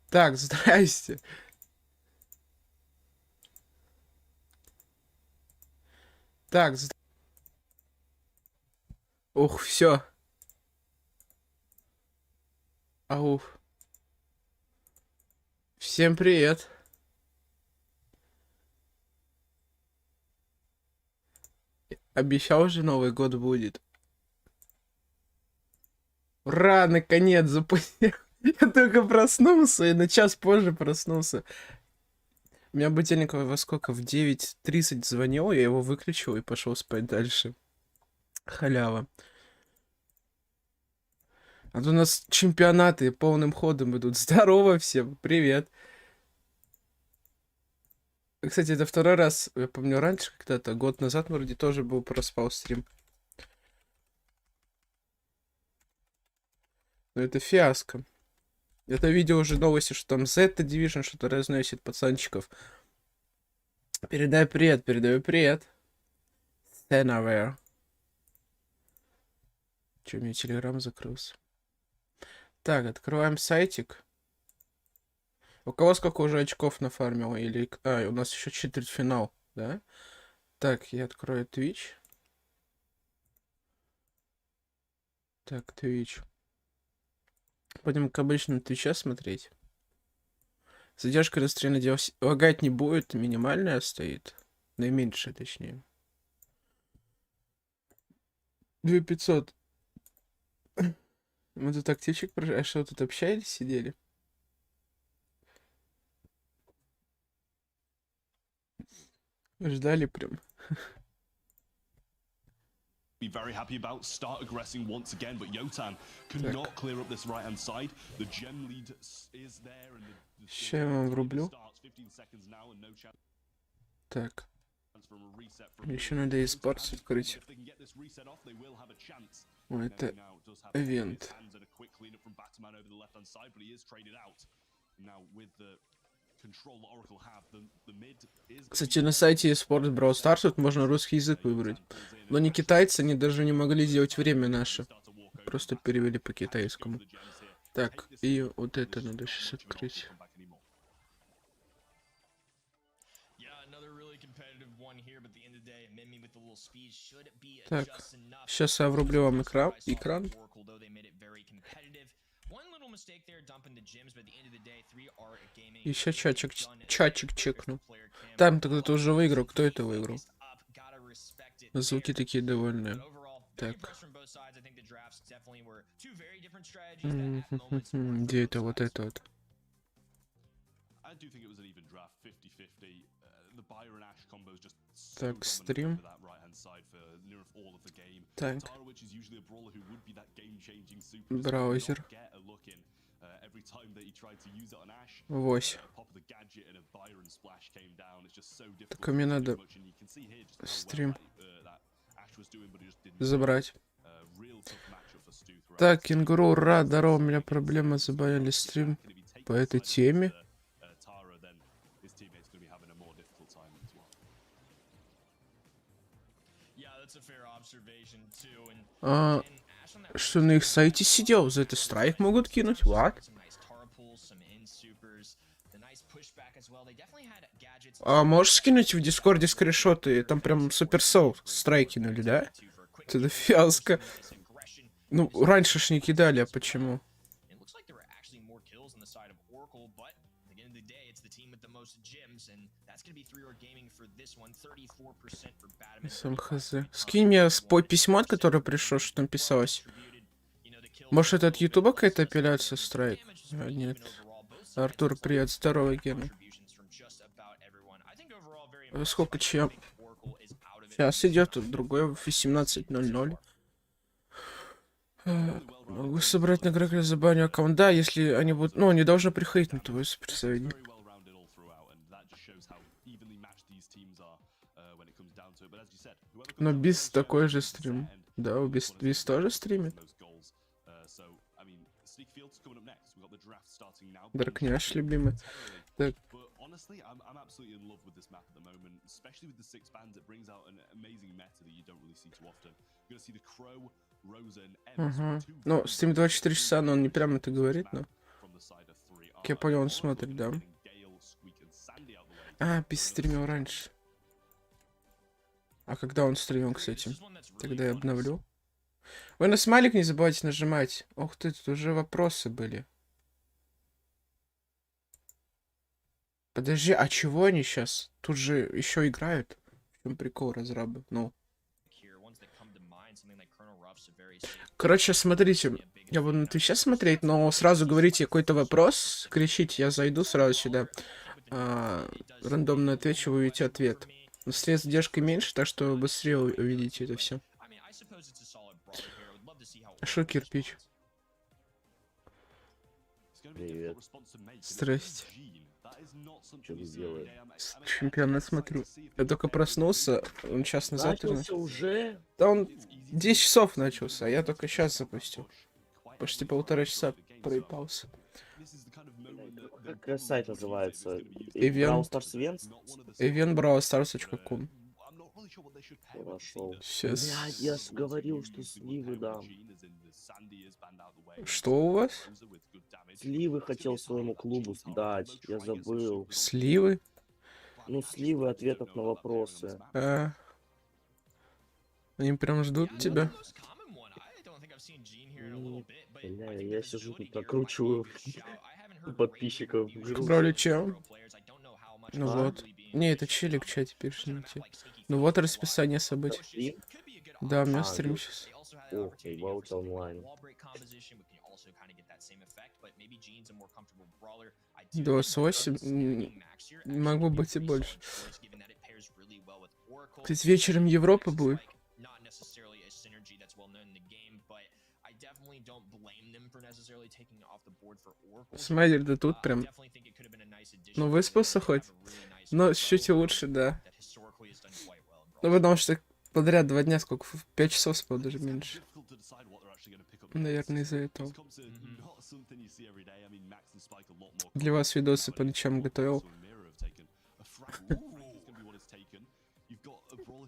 Так, здрасте. Так, ух, все. Ауф. Всем привет. Обещал же Новый год будет. Ура, наконец, запустил. Я только проснулся и на час позже проснулся. У меня будильник во сколько? В 9:30 звонил, я его выключил и пошел спать дальше. Халява. А то у нас чемпионаты полным ходом идут. Здорово всем, привет. Кстати, это второй раз, я помню, раньше когда-то, год назад вроде тоже был, проспал стрим. Но это фиаско. Это видео уже новости, что там Z Division что-то разносит пацанчиков. Передаю привет, передаю привет. Stay. Че, у меня Телеграмм закрылся. Так, открываем сайтик. У кого сколько уже очков нафармило? Или... А, у нас еще четвертьфинал, да? Так, я открою Twitch. Так, Twitch. Будем, как обычно, на Твича смотреть. Задержка расстрельно делась. Лагать не будет, минимальная стоит. Наименьшая, точнее. 2500. Мы тут активчик прожили. А что, тут общались, сидели? Ждали прям. Be very happy about start aggressing once again, but Yotan cannot clear up this right hand side. The gem lead is there and Сейчас я вам врублю. Так. Еще надо eSports открыть. О, это ивент. Кстати, на сайте eSports Brawl Stars тут можно русский язык выбрать. Но не китайцы, они даже не могли сделать время наше. Просто перевели по китайскому. Так, и вот это надо сейчас открыть. Так, сейчас я врублю вам экран. Еще чатчик чекну. Там кто-то уже выиграл. Кто это выиграл? Звуки такие довольные. Так. Где это вот это вот? Так, стрим. Так. Браузер. Войсе. Так, мне надо стрим забрать. Так, кенгуру, ура, здорово, у меня проблема, забанили стрим по этой теме. Что на их сайте сидел? За это страйк могут кинуть? What? А можешь скинуть в Дискорде скриншоты? Там прям суперсоу страйк кинули, да? Это фиаско. Ну, раньше ж не кидали, а почему? Сам хз. Скинь мне письмо, от которого пришло, что там писалось. Может, это от Ютуба какая-то апелляция, страйк? А, нет. Артур, привет, здорово, Гена. Сколько чем? Сейчас идет другой в 18:00. Могу собрать на игроках за баню аккаунт. Да, если они будут... Ну, они должны приходить на твой суперсовет. Но без такой же стрим. Да, без тоже стримит. Дракняш любимый. Так. Ага. Ну, стрим 24 часа, но он не прямо это говорит, но... Я понял, он смотрит, да. А, стримил раньше. А когда он стримил, кстати? Тогда я обновлю. Вы на смайлик не забывайте нажимать. Ух ты, тут уже вопросы были. Подожди, а чего они сейчас? Тут же еще играют. В чем прикол, разрабы? Ну. Короче, смотрите. Я буду на Твиче смотреть, но сразу говорите какой-то вопрос. Кричите, я зайду сразу сюда. Рандомно отвечу, вы увидите ответ. Но с задержкой меньше, так что быстрее увидите это все. Шо, кирпич? Привет. Здрасте. Что ты делаешь? Чемпионат смотрю. Я только проснулся, он час назад. Начался уже? Да он 10 часов начался, а я только сейчас запустил. Почти 1,5 часа проебался. Как сайт называется? Brawl Stars? event.brawlstars.com. Хорошо. Сейчас. Блядь, я ж говорил, что сливы дам. Что у вас? Сливы хотел своему клубу дать, я забыл. Сливы? Ну, сливы ответов на вопросы. Они прям ждут тебя. Бля, я сижу тут накручиваю подписчиков. Брали чем? Ну вот. Не, это челик в чате пишет. Ну вот расписание событий. Да, у меня стрим сейчас. Ох, About онлайн. 28. Могу быть и больше. То есть вечером Европа будет. Смайдер, да тут прям. Ну, выспался хоть? Но чуть-чуть лучше, да. Ну, потому что подряд 2 дня, сколько? 5 часов спал, даже меньше. Наверное, из-за этого. Для вас видосы по ночам готовил.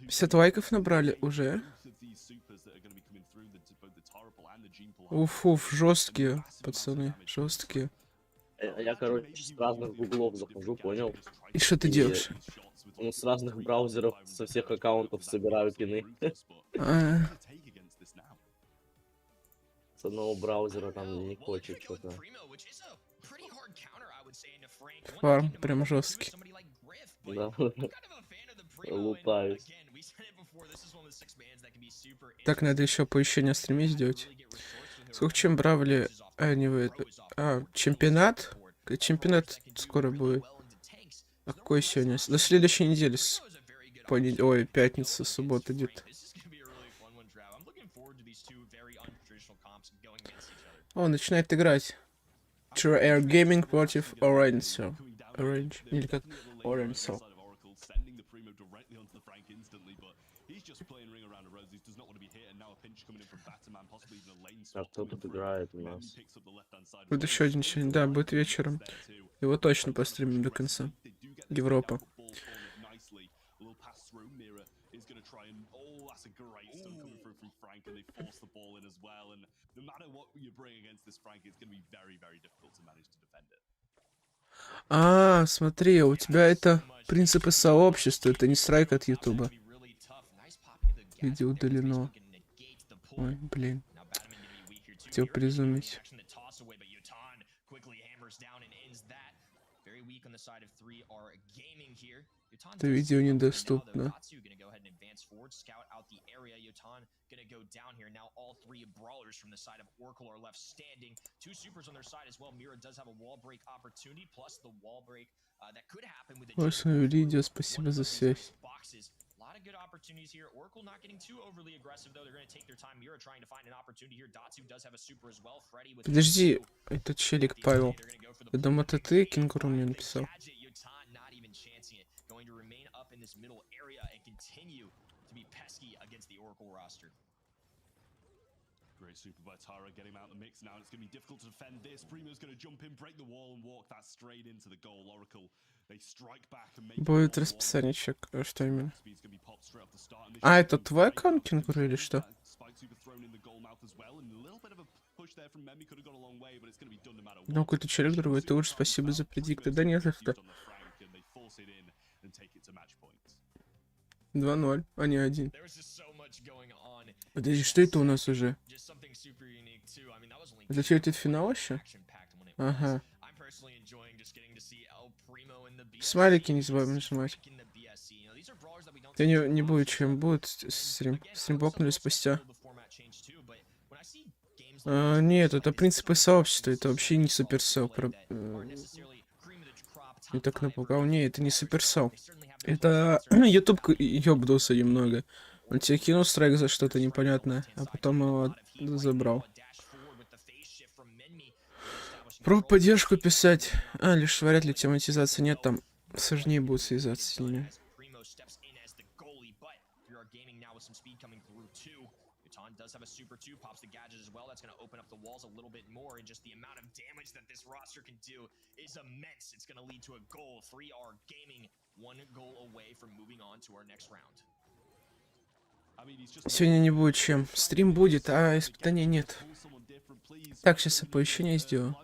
50 лайков набрали уже. Уф, жесткие, пацаны, жесткие. Я, короче, с разных гуглов захожу, понял? И что ты делаешь? Ну, с разных браузеров, со всех аккаунтов собираю пины. С одного браузера там не хочет что-то. Фарм прям жесткий. Да. Лутаюсь. Так, надо еще оповещение о стриме сделать. Сколько чем бравли... чемпионат? Чемпионат скоро будет. А какой сегодня? До следующей недели. Ой, пятница, суббота где-то. О, начинает играть. True Air Gaming против Orange. Orange. Или как? Orange. А кто тут играет у нас? Будет еще один сегодня. Да, будет вечером. Его точно постримим до конца. Европа. А, смотри, у тебя это принципы сообщества, это не страйк от Ютуба. Видео удалено. Ой, блин. Хотел призумить. Это видео недоступно. Ваши видео, спасибо за связь. Подожди, этот челик Павел. Я думаю, это ты, Кенгуру, мне написал. Great super by Tara, getting him out of the mix now. It's going to be difficult to defend this. Primo's going to jump in, break the wall, and walk that straight into the goal. Oracle, they strike back and make... Будет расписание, что именно? А, это твой аккаунт, Кенгуру, или что? Ну, какой-то человек другой, ты уж спасибо за предикты. Да не за что. 2-0, а не 1. Подожди, что это у нас уже? Это что, это финал еще? Ага. Смайлики не забывай нажимать. Я не буду, чем будет стрим. Стрим блокнули спустя. Нет, это принципы сообщества, это вообще не суперсел. Я так напугал. Не, это не суперсел. Это YouTube ёбнулся немного. Он тебе кинул страйк за что-то непонятное, а потом его забрал. Про поддержку писать. Лишь вряд ли тематизации нет, там сложнее будет связаться с ними. Does have a super 2, pops the gadget as well. That's going to open up the walls a little bit more, and just the amount of damage that this roster can do is immense. It's going to lead to a goal. 3R Gaming, 1 goal away from moving on to our next round. Сегодня не будет чем. Стрим будет, а испытания нет. Так, сейчас оповещение сделаю.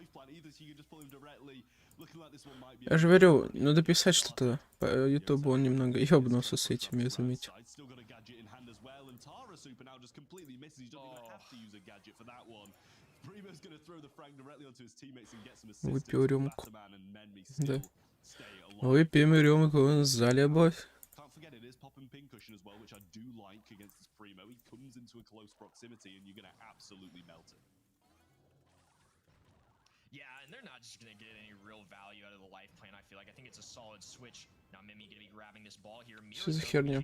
Я же говорю, надо писать что-то. По ютубу он немного ёбнулся с этим, я заметил. Выпил рюмку. Да. Выпьем рюмку, за любовь. Yeah, and they're not just going to get any real value out of the life plan, I feel like. I think it's a solid switch. Now Mimi going to be grabbing this ball here. Что за херня?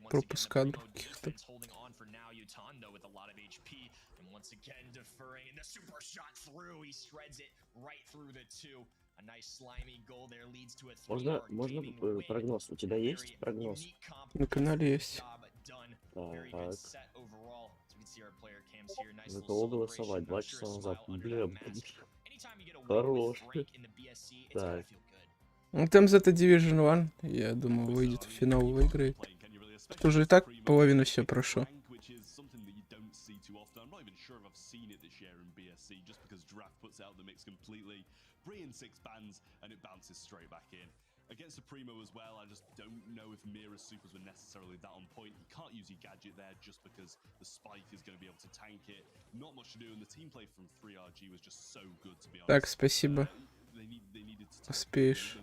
Пропуск кадров каких-то. Holding on for now, Utando with a lot of HP. And once again deferring, and the super shot through. He shreds it right through the 2. A nice slimy goal there leads to a 3. Можно прогноз? У тебя есть прогноз? На канале есть. Так. За кого голосовать? 2 часа назад. Блин. Хорош. Так. Ну там за это Division 1, я думаю, выйдет в финал, выиграет. Тут уже и так половину все прошло. Against the Primo as well, I just don't know if Mira's supers were necessarily that on point. You can't use your gadget there just because the spike is going to be able to tank it. Not much to do, and the team play from 3RG was just so good, to be honest. Так, спасибо. Успеешь.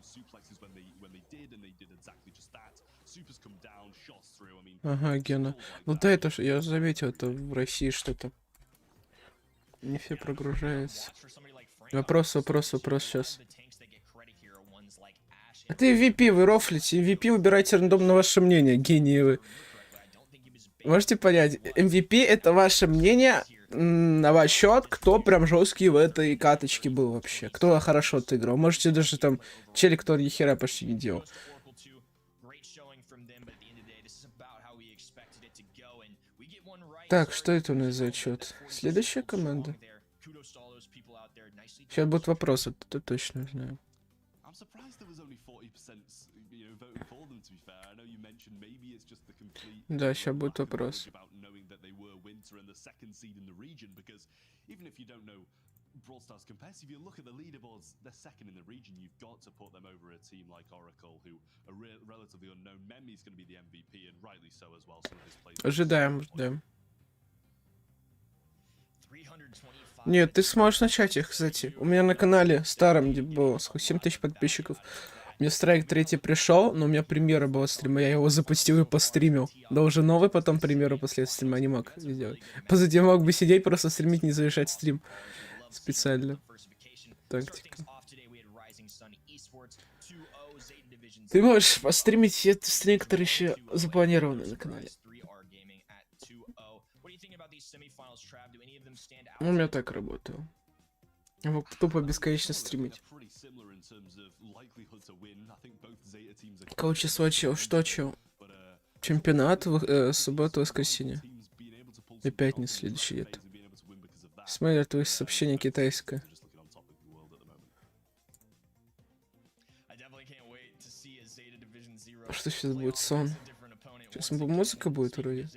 Ага, Гена. Ну да, это ж, я заметил, это в России что-то. Не все прогружается. Вопрос сейчас. А ты MVP, вы рофлите. MVP выбирайте рандомно ваше мнение, гении вы. Можете понять, MVP это ваше мнение на ваш счет, кто прям жесткий в этой каточке был вообще. Кто хорошо отыграл. Можете даже там челик, кто ни хера почти не делал. Так, что это у нас за отчет? Следующая команда. Сейчас будут вопросы, это точно знаю. Да, сейчас будет вопрос. Brawl Stars compares. If you look at the leaderboards, they're second in the region. You've got to put them over a team like Oracle, who are relatively unknown. Memi's going to be the MVP, and rightly so as well. Some of his players. Ожидаем. Нет, ты сможешь начать их, кстати. У меня на канале старом, где было 7000 подписчиков. Мне страйк 3 пришел, но у меня премьера была стрима. Я его запустил и постримил. Да уже новый потом премьеру после стрима не мог сделать. Позади мог бы сидеть, просто стримить, не завершать стрим. Специально. Тактика. Ты можешь постримить этот стрим, который еще запланирован на канале. Ну, у меня так работало. Я мог тупо бесконечно стримить. Какого числа чел? Что чел? Чемпионат, суббота, воскресенье. И пятница следующий лет. Смотри, твои сообщения китайское. Что сейчас будет? Сон. Сейчас музыка будет вроде.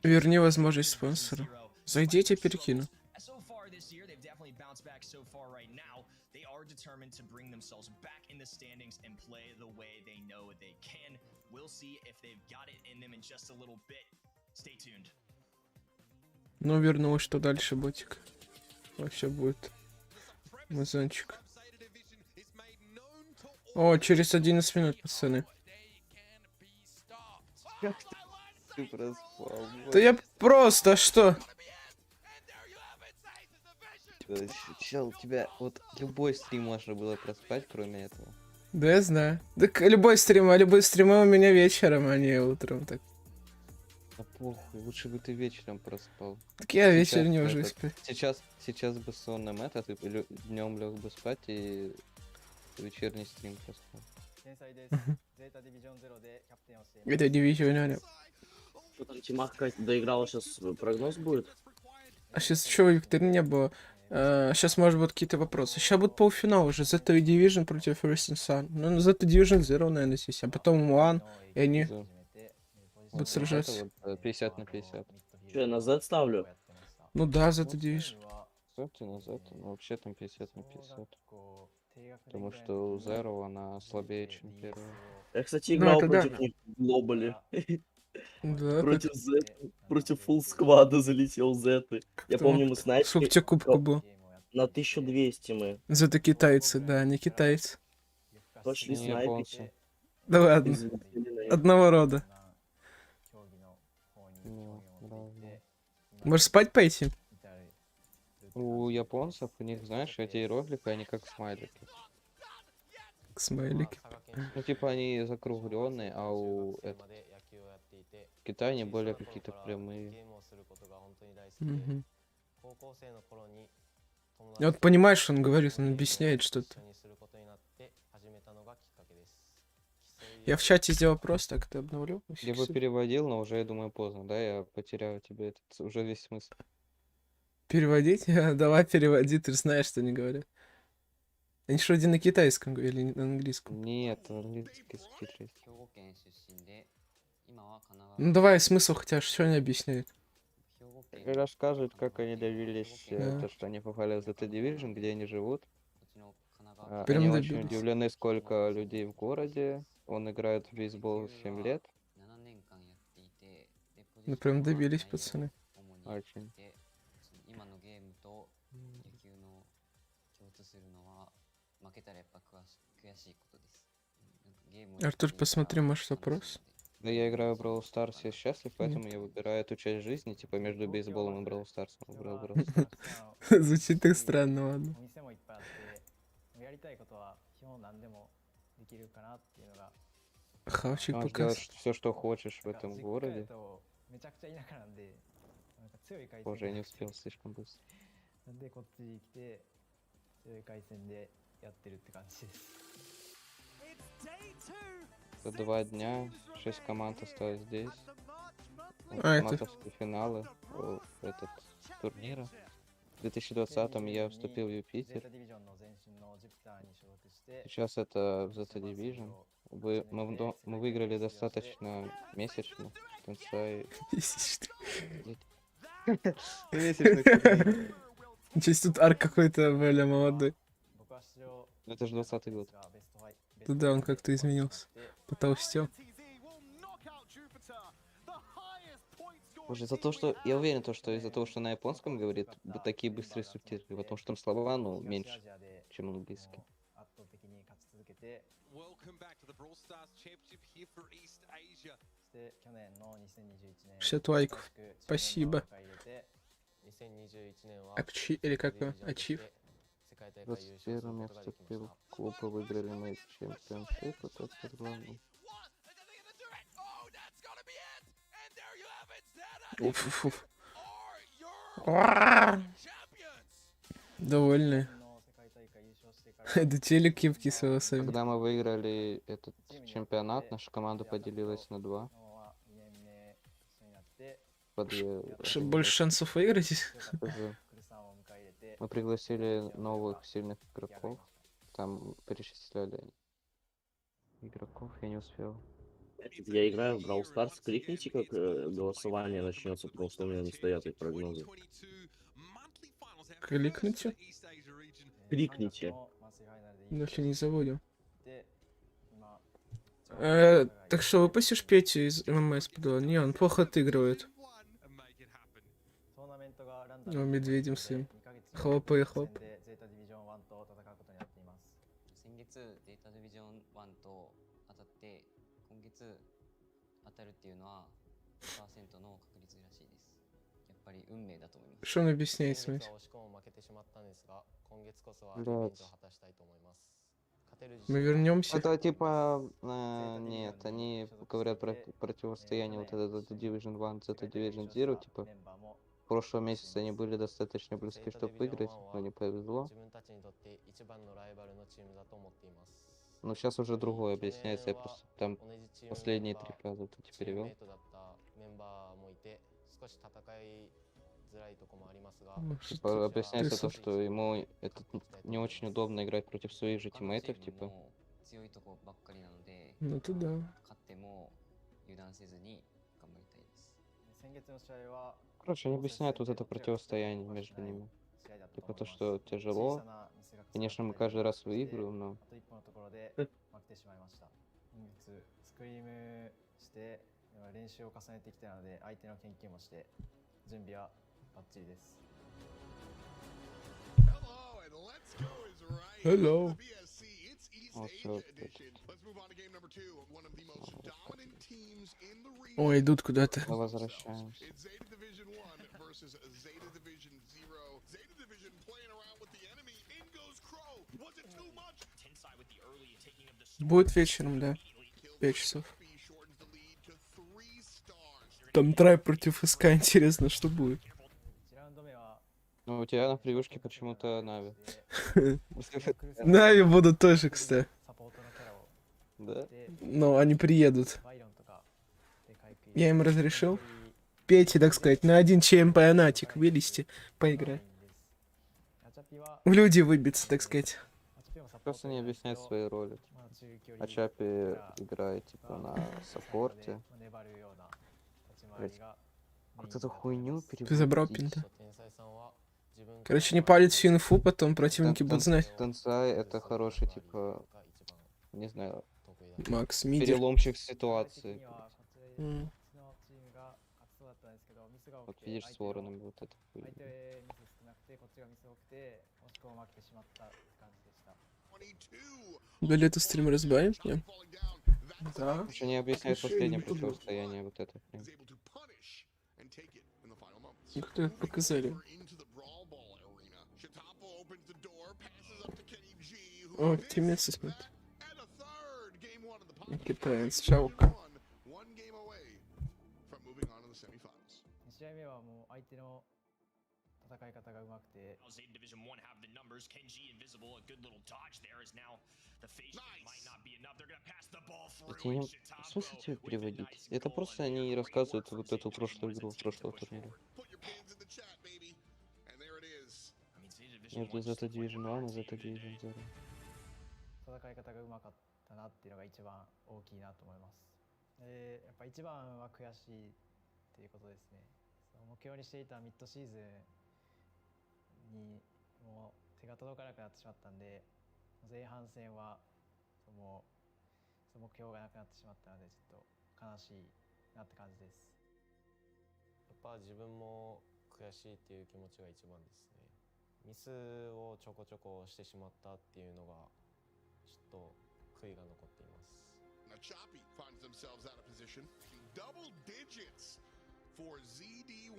Верни возможность спонсора. Зайди, я тебе перекину. So far this year, they've definitely bounced back so far right now. They are determined to bring themselves back in the standings and play the way they know they can. We'll see if they've got it in them in just a little bit. Stay tuned. Ну, вернулось, что дальше, ботик. Вообще будет музончик. О, через 11 минут, пацаны. Как ты проспал? Да я просто, а что? Чел, тебя вот любой стрим можно было проспать, кроме этого. Да я знаю. Так любой стримы у меня вечером, а не утром. Так, А похуй, лучше бы ты вечером проспал. так я Сейчас вечером не бы ложусь этот- спать. Сейчас бы сонным ты днем лег бы спать и вечерний стрим проспал. Это дивизионеры. Что там Тимахка доиграла, сейчас прогноз будет? А сейчас еще викторины не было. Сейчас, может быть, какие-то вопросы. Сейчас будет полуфинал уже. Z Division против First and Sun. Ну, Z Division Zero, наверное, здесь. А потом One, и они Да. будут сражаться. Это вот 50 на 50. Что, я на Z ставлю? Ну да, Z Division. Кстати, назад, ну вообще там 50 на 50. Потому что у Zero она слабее, чем первая. Я, кстати, играл это да. против них в глобале. Да, Против Z, против фулл сквада залетел Z. Я Кто? помню, мы Сколько снайпили тебе кубку было? на 1200 мы. Z китайцы, да, не китайцы. Пошли Не снайпить. японцы. Да и ладно. залетели на них. Одного рода. Ну, правда. Можешь спать пойти? У японцев, у них, знаешь, эти иероглифы, они как смайлики. Смайлики. Ну, типа, они закругленные, а у в Китае они более какие-то прямые. Мгм. Я вот понимаешь, что он говорит, он объясняет что-то. Я в чате сделал просто, так ты обновлю? Я бы переводил, но уже, я думаю, поздно, да? Я потеряю тебе этот, уже весь смысл. Переводить? Давай переводи, ты же знаешь, что они говорят. Они что, один на китайском говорят или на английском? Нет, английский субтитры есть. Ну давай смысл хотя бы, что они объясняют. Рассказывают, как они добились, Да. то, что они попали в Z Division, где они живут. Прям Они очень добились. удивлены, сколько людей в городе. Он играет в бейсбол 7 лет. Ну прям добились, пацаны. Очень. Артур, посмотри, может, вопрос? Да, я играю в Brawl Stars, я счастлив, поэтому я выбираю эту часть жизни, типа между бейсболом и Brawl Stars. Выбрал Brawl Stars. Звучит так странно, ладно. Хавчик Можешь показ. делать все, что хочешь в этом городе. Боже, я не успел слишком быстро. За 2 дня 6 команд осталось здесь. А, это- Матовские финалы этот турнира. В 2020 я вступил в Юпитер. Сейчас это в Z Division. Мы выиграли достаточно месячно. В конце Честь тут арк какой-то, бля, молодой. Это же 20-й год. Да, он как-то изменился. Потолстел. Боже, за то, что... Я уверен, что из-за того, что на японском говорит, такие быстрые субтитры, потому что там слова, ну, меньше, чем английский. Welcome back to the Brawl Stars Championship here for East Asia. 60 лайков. Спасибо. Акчи, или как его? Ачив. 21 я вступил в клуб и выиграли мы чемпионшип, это главное. Уф-уф-уф. Уа! Довольны. Это телек кипки с волосами. Когда мы выиграли этот чемпионат, наша команда поделилась на 2. Чтобы больше шансов выиграть. Мы пригласили новых сильных игроков. Там перечисляли игроков я не успел. Я играю в Brawl Stars. Кликните, как голосование начнется, потому что у меня не стоят их прогнозы. Кликните. Кликните. Если не заводим. Так что, выпустишь Петю из ММС подвала? Не, он плохо отыгрывает. О, медведем своим. Хлоп и хлоп. 先月データディビジョン1と当たって今月当たるっていうのは 1% の確率らしいです。やっぱり運命だと思います。 Что он объясняет, смысл? Мы вернемся. Это типа, нет, они говорят про противостояние вот это Division 1, это Division 0, типа, прошлого месяца они были достаточно близки, чтобы выиграть, но не повезло. Но сейчас уже другое объясняется, я просто там последние 3 фразы тут перевел. Типа, объясняется то, что ему это не очень удобно играть против своих же тиммейтов, типа. 強いとこばっかりなので、 Ну то да. 勝っても油断せずに頑張りたいです。 Короче, они объясняют вот это противостояние между ними. Типа то, что тяжело. Конечно, мы каждый раз выигрываем, но... 練習を重ねてきたので相手の研究もして準備はバッチリです。 Hello. Вот всё, Ой, идут куда-то. мы возвращаемся. Будет вечером, да. 5 часов. Там трай против СК, интересно, что будет. 1ラウンド目は Ну, у тебя на привычке почему-то Нави. Нави будут тоже, кстати. サポートのキャラを Да? で Но они приедут. バイロンとかで回復 Я им разрешил Пете, так сказать, на один чемпионатик вылезти, поиграть. アチャピは В люди выбиться, так сказать. アチャピもサポート Просто не объясняет свои роли. まあ中距離 А Чапи играет, типа, на саппорте. 粘るような立ち回りが Вот эту хуйню Ты забрал переводить. пинта. 天才さんは自分 Короче, не палить всю инфу, потом противники будут знать. Тенсай это хороший, типа, не знаю, Макс, мидер. переломчик ситуации. М. Вот видишь, с воронами вот это 相 хуйня. 手ミス少なくてこっちがミス多くて惜しくも負けてしまったって感じでした。 Дали эту стрим разбавить мне? Да. Еще не объясняет последнее противостояние вот это. Кто это показали? О, тиммейтсы смотрят. Китаец, чаука. 2試合目はもう相手の戦い方がうまくて Zeta Division 1 have the numbers. Kenji invisible, a good little dodge there is now the face might not be enough. They're gonna pass the ball Это through. не... and В смысле Shitabo тебе with a переводить? nice Это goal, просто and они they're рассказывают going вот towards эту the прошлую Division игру, 1's прошлого to push турнира. I mean, Zeta Division Между 1 just Zeta played Division well 1 и team Zeta today. Division 0. 戦い方がうまかったなっていうのが一番大きいなと思います。やっぱ一番は悔しいっていうことですね。その目標にしていたミッドシーズンにもう手が届かなくなってしまったんで、前半戦はその目標がなくなってしまったのでちょっと悲しいなって感じです。やっぱ自分も悔しいっていう気持ちが一番ですね。ミスをちょこちょこしてしまったっていうのがちょっと悔いが残っています。 Now Choppy finds themselves out of position. Double digits for ZD1.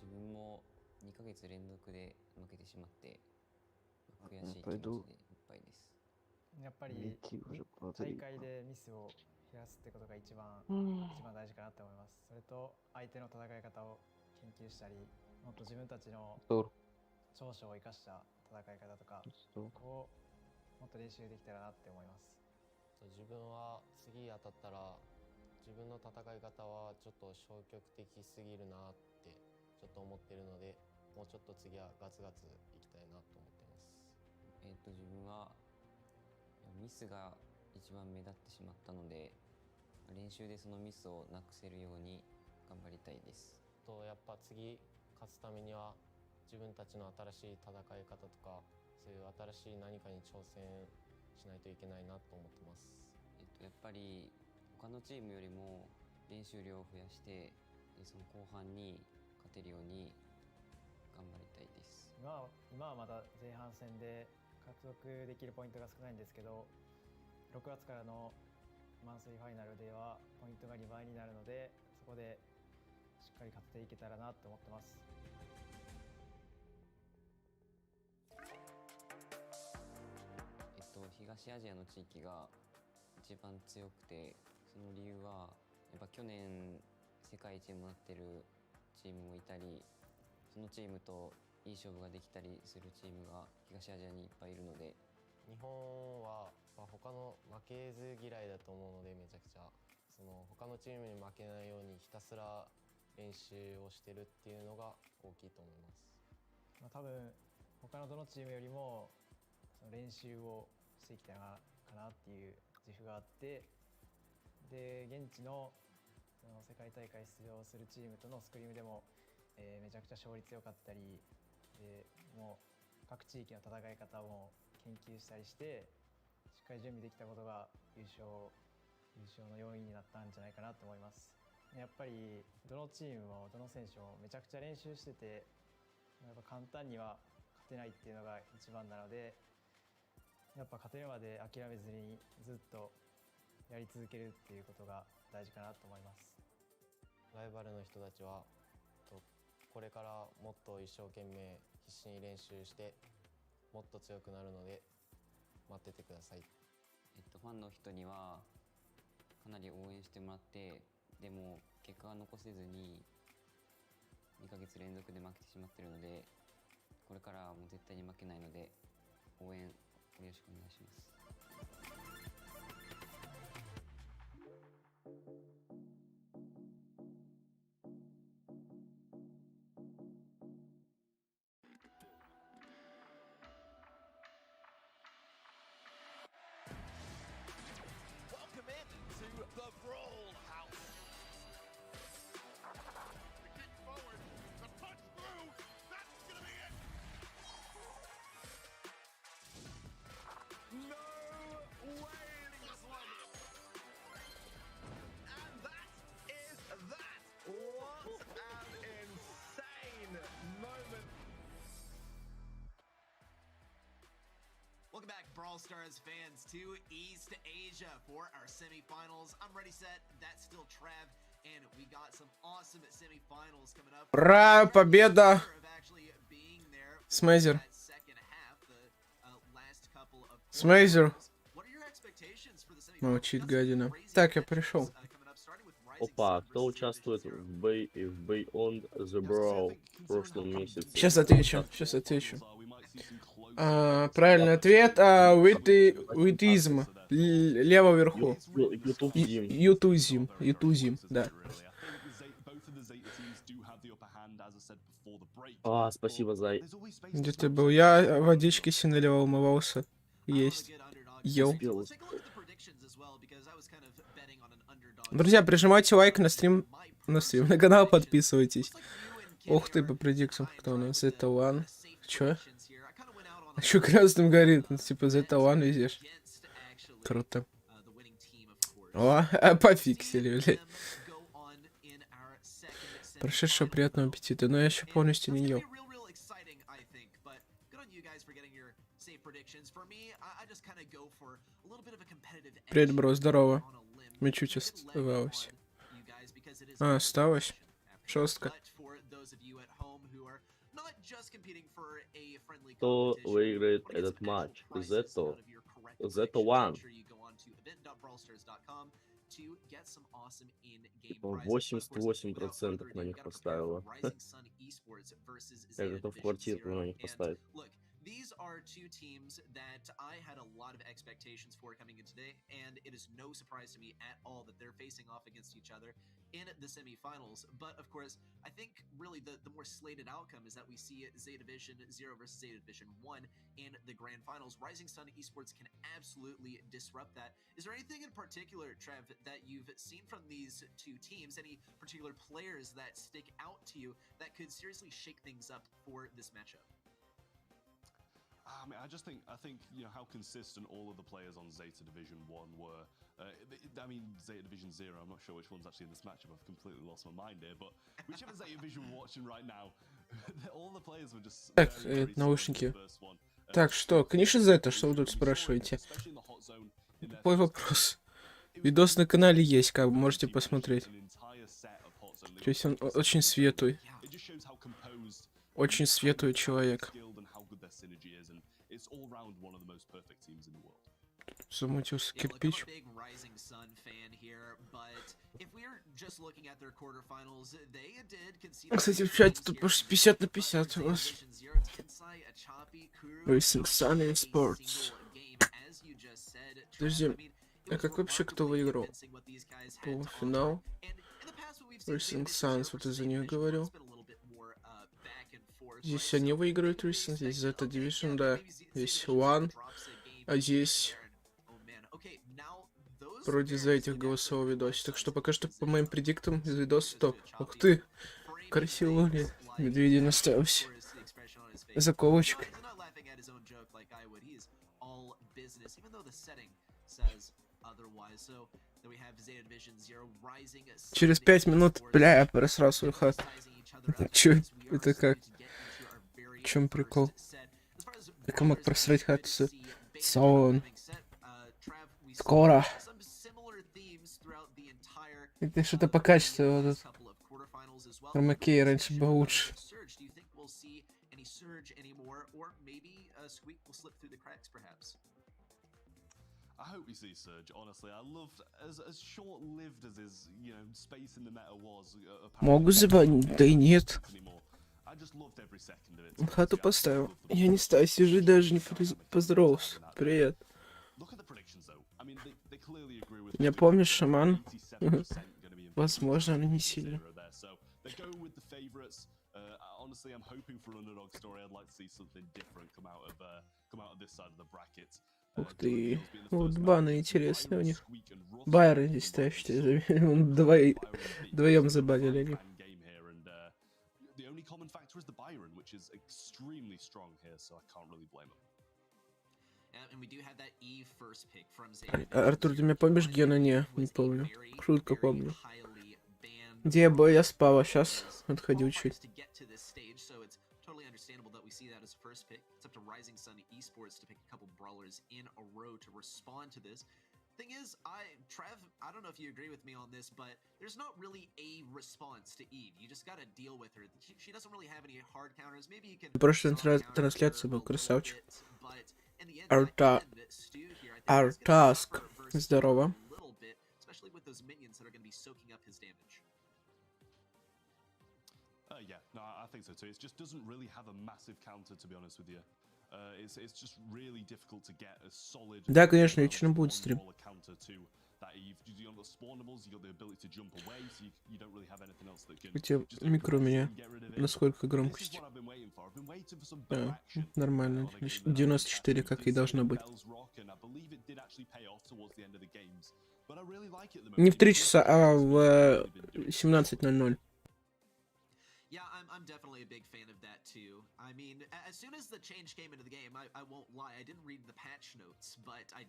自分も2ヶ月連続で負けてしまって悔しい気持ち Пойду でいっぱいです。やっぱり Идти уже 大 смотри. 会でミスを減らすってことが一番大事かなと思います。それと相手の戦い方を研究したり、もっと自分たちの Тур. 長所を生かした戦い方とか Тур. をもっと練習できたらなって思います。自分は次当たったら自分の戦い方はちょっと消極的すぎるなってちょっと思ってるので、もうちょっと次はガツガツいきたいなと思ってます。自分はミスが一番目立ってしまったので、練習でそのミスをなくせるように頑張りたいです。やっぱ次勝つためには自分たちの新しい戦い方とか、そういう新しい何かに挑戦しないといけないなと思ってます。やっぱり他のチームよりも練習量を増やして、その後半に勝てるように頑張りたいです。今はまだ前半戦で獲得できるポイントが少ないんですけど、6月からのマンスリーファイナルではポイントが2倍になるので、そこでしっかり勝っていけたらなと思ってます。東アジアの地域が一番強くて、その理由はやっぱ去年世界一にもなってるチームもいたり、そのチームといい勝負ができたりするチームが東アジアにいっぱいいるので。日本は他の負けず嫌いだと思うので、めちゃくちゃその他のチームに負けないようにひたすら練習をしてるっていうのが大きいと思います。多分他のどのチームよりもその練習をしてきたかなっていう自負があって、で現地のその世界大会出場するチームとのスクリームでも、めちゃくちゃ勝率良かったりで、もう各地域の戦い方を研究したりして、しっかり準備できたことが優勝の要因になったんじゃないかなと思います。やっぱりどのチームもどの選手もめちゃくちゃ練習してて、やっぱ簡単には勝てないっていうのが一番なので、やっぱ勝てるまで諦めずにずっとやり続けるっていうことが大事かなと思います。ライバルの人たちはこれからもっと一生懸命必死に練習してもっと強くなるので待っててください。ファンの人にはかなり応援してもらって、でも結果が残せずに2ヶ月連続で負けてしまっているので、これからはもう絶対に負けないので応援よろしくお願いします。Welcome in to the Brawl House. The kick forward, the punch through, that's gonna be it. No way in this one. And that is that. What an insane moment. Welcome back, Brawl Stars fans, to East Asia for our semifinals. I'm ready, set. That's still Trev, and we got some awesome semifinals coming up. Ура, победа! Смейзер. Смейзер. Молчит, гадина. Так, я пришел. Опа, кто участвует в Beyond the Brawl в прошлом месяце? Сейчас отвечу. Правильный ответ. Витизм. Лево вверху. Ютузим, да. Спасибо, Зай. Где ты был? Я водички си наливал, умывался. Есть. Ел. Друзья, прижимайте лайк на стрим, на канал подписывайтесь. Ух ты, по предикциям, кто у нас? Это One. Чё? Еще красным горит, ну, типа Z One везешь. Круто. О, пофиксили, блядь. Прошедшего приятного аппетита, но я еще полностью не ел. Привет, бро, здорово. Мне чуть оставалось. Осталось? Жестко. Кто выиграет этот матч? Z1. Типа 88% на них поставила. Я готов квартиру на них поставить. these are two teams that I had a lot of expectations for coming in today, and it is no surprise to me at all that they're facing off against each other in the semifinals. But of course, I think really the more slated outcome is that we see Zeta Division 0 versus Zeta Division 1 in the grand finals. Rising Sun Esports can absolutely disrupt that. Is there anything in particular, Trev, that you've seen from these two teams? Any particular players that stick out to you that could seriously shake things up for this matchup? I mean, I think you know how consistent all of the players on Zeta Division 1 were. I mean, Zeta Division 0, I'm not sure which one's actually in this matchup. I've completely lost my mind here, but whichever Zeta Division we're watching right now, all the players were just Так, наушники. Так, что? Конечно, Зета, что вы тут спрашиваете? Тупой вопрос. Видос на канале есть, как бы, можете посмотреть. То есть он очень светлый. Очень светлый человек. Замутился кирпич. Кстати, в чате тут почти 50 на 50 у вас. Racing Sun Sports. Подожди, а как вообще кто выиграл? Полуфинал. Racing Suns, вот из-за них говорил. Здесь они выиграют Racing, здесь Zeta Division, да. Здесь One, а здесь вроде за этих голосового видоса. Так что пока что по моим предиктам из видоса топ. Ух ты, красиво ли. Медведь наставился. Заколочек. Через 5 минут, бля, я просрал свой хат. Чё, это как? В чем прикол? Как я мог просрать хат с сон? Скоро. Это что-то по качеству вот тут. Хромакей раньше был лучше. I hope we see Surge, honestly. I loved, as short-lived as his, you know, space in the meta was. Могу забанить, да и нет. Хату поставил. Я не стал сижу, даже не поздоровался. Привет. Я помню, шаман. Возможно, она не сильно. Ух ты, вот баны интересные у них. Байры здесь ставьте, вдвоем забанили они. Артур, ты меня помнишь, где она? Не помню. Шутка помню. Где бы я спал, а сейчас отходил чуть. We see that as a first pick. It's up to Rising Sun Esports to pick a couple brawlers in a row to respond to this. Thing is, Trev, I don't know if you agree with me on this, but there's not really a response to Eve. You just gotta deal with her. She doesn't really have any hard counters. Maybe you can. Прошлая трансляция был красавчик. Артаск. Здорово. Especially with those minions that are gonna be soaking up his damage. Yeah, no, I think so too. It just doesn't really have a massive counter, to be honest with you. It's just really difficult to get a solid. Да, конечно, вечером будет стрим. Хотя микро у меня насколько громкость? Да, нормально. 94, как и должно быть. Не в 3 часа, а в 17:00. Yeah, I'm definitely a big fan of that too. I mean, as soon as the change came into the game, I won't lie, I didn't read the patch notes, but I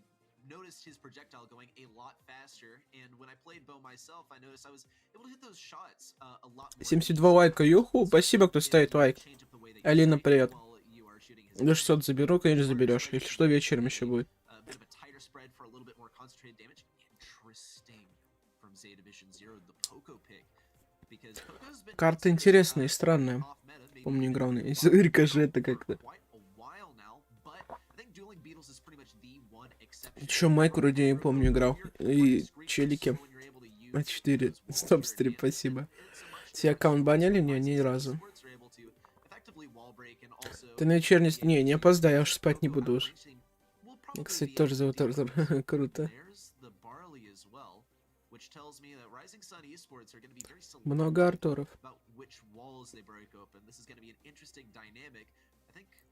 noticed his projectile going a lot faster, and when I played Bo myself, I noticed I was able to hit those shots a lot more. 72 лайка, юху, спасибо, кто ставит лайк. Алина, привет. До 600 заберу, конечно, заберешь. Если что, вечером еще будет. Карта интересная и странная. Помню, играл на рикошета как-то. Еще Майк вроде, не помню, играл. И челики. А4. Стоп-стрим, спасибо. Все аккаунт банили? Не, ни разу. Ты на вечерний... Не опоздай, я уж спать не буду уже. Я, кстати, тоже зовут Артур. Круто. Много Артуров.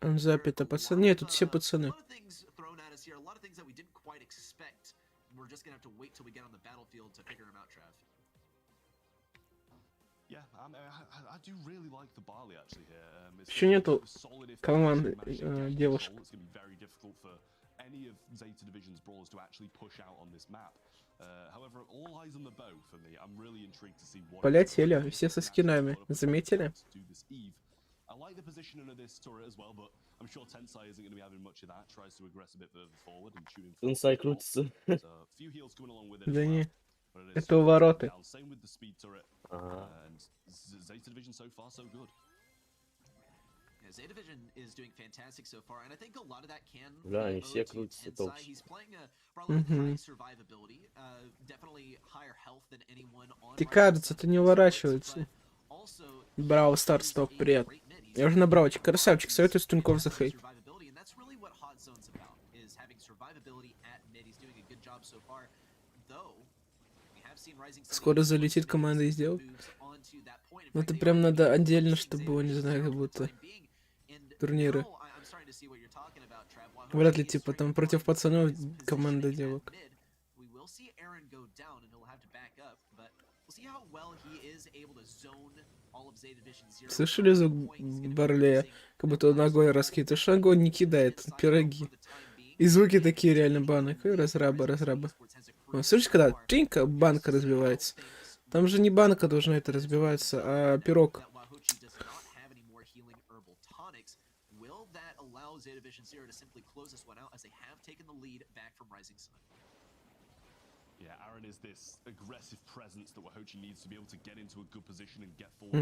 Он запито, пацаны. Нет, тут все пацаны. Еще нету команды девушек. Полетели, все со скинами. Заметили? Инсай крутится. Да не. Это увороты. Ага. Да, они все крутятся толще. Ты, кажется, ты не уворачивается. Brawl Stars топ, привет. Я уже набрал очки. Красавчик, советую Стунков за хейт. Скоро залетит команда и сделает. Ну это прям надо отдельно, чтобы было, не знаю, как будто турниры. Вряд ли, типа, там против пацанов команда девок. Слышали звук Барлея? Как будто он огонь раскидывает. Что огонь не кидает, пироги. И звуки такие реально банок. И разраба. О, слышишь, когда тринка, банка разбивается? Там же не банка должна это разбиваться, а пирог.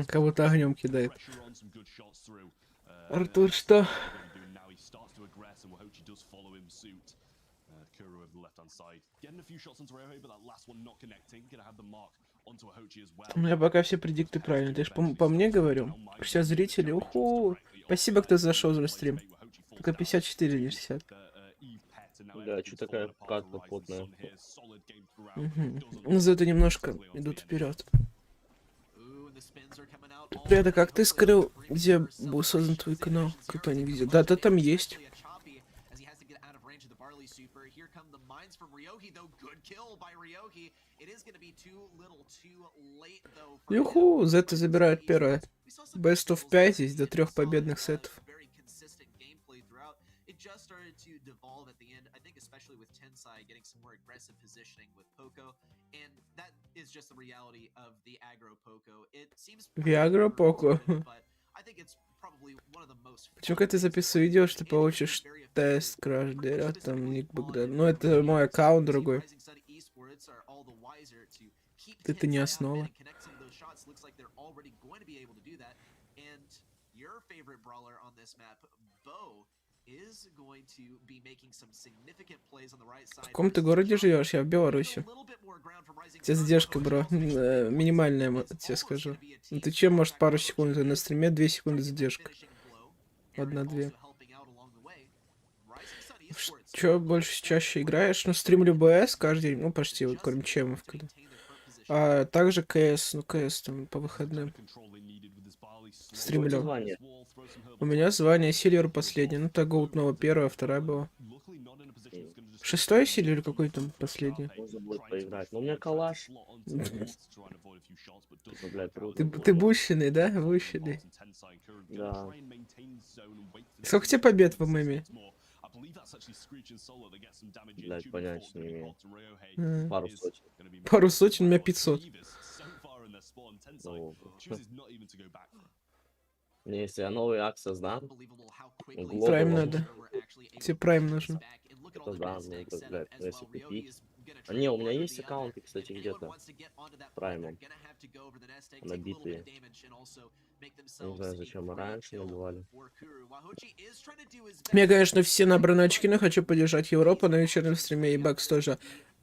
Кого-то огнем кидает. Артур, что? У меня пока все предикты правильные. Ты ж по мне говорю? 60 зрителей. Уху! Спасибо, кто зашел за стрим. Только 54 или 60. Да, что такая карта потная. Ну, зато немножко идут вперед. Привет, а как ты скрыл, где был создан твой канал? Как они видят? Да, там есть. Юху, Зета забирает первое. Best of 5 здесь до 3 победных сетов. Виагра Поко. Почему, когда ты записываешь видео, что ты получишь тест краш дыра, там ник Богдан. Ну, это мой аккаунт другой. Это не основа. В каком ты городе живешь? Я в Беларуси. Тебе задержка, бро. Минимальная, тебе скажу. Ну ты чем, может, пару секунд на стриме, 2 секунды задержка. 1-2. Чё больше чаще играешь? Ну, стримлю БС каждый день, ну, почти, вот, кроме чемов. Когда. А также КС, ну, КС там по выходным. Стримлю. У меня звание Сильвер последний. Ну, так Голд нового первая, вторая была. 6-й Сильвер какой там последний? Можно будет поиграть. Но у меня калаш. Ты бущенный, да? Бущенный. Да. Сколько тебе побед в ММе? Блять, понятия не имею. Пару сотен. Пару сотен, у меня 500. Не, если я новый аксес, да? Прайм надо. Тебе прайм нужен. Это да, ну это, блядь, если купить. А не, у меня есть аккаунты, кстати, где-то. Праймом. Набитые. Я не знаю, зачем мы раньше набивали. Мне, конечно, все набраны очки, но хочу поддержать Европу на вечернем стриме и Бакс тоже.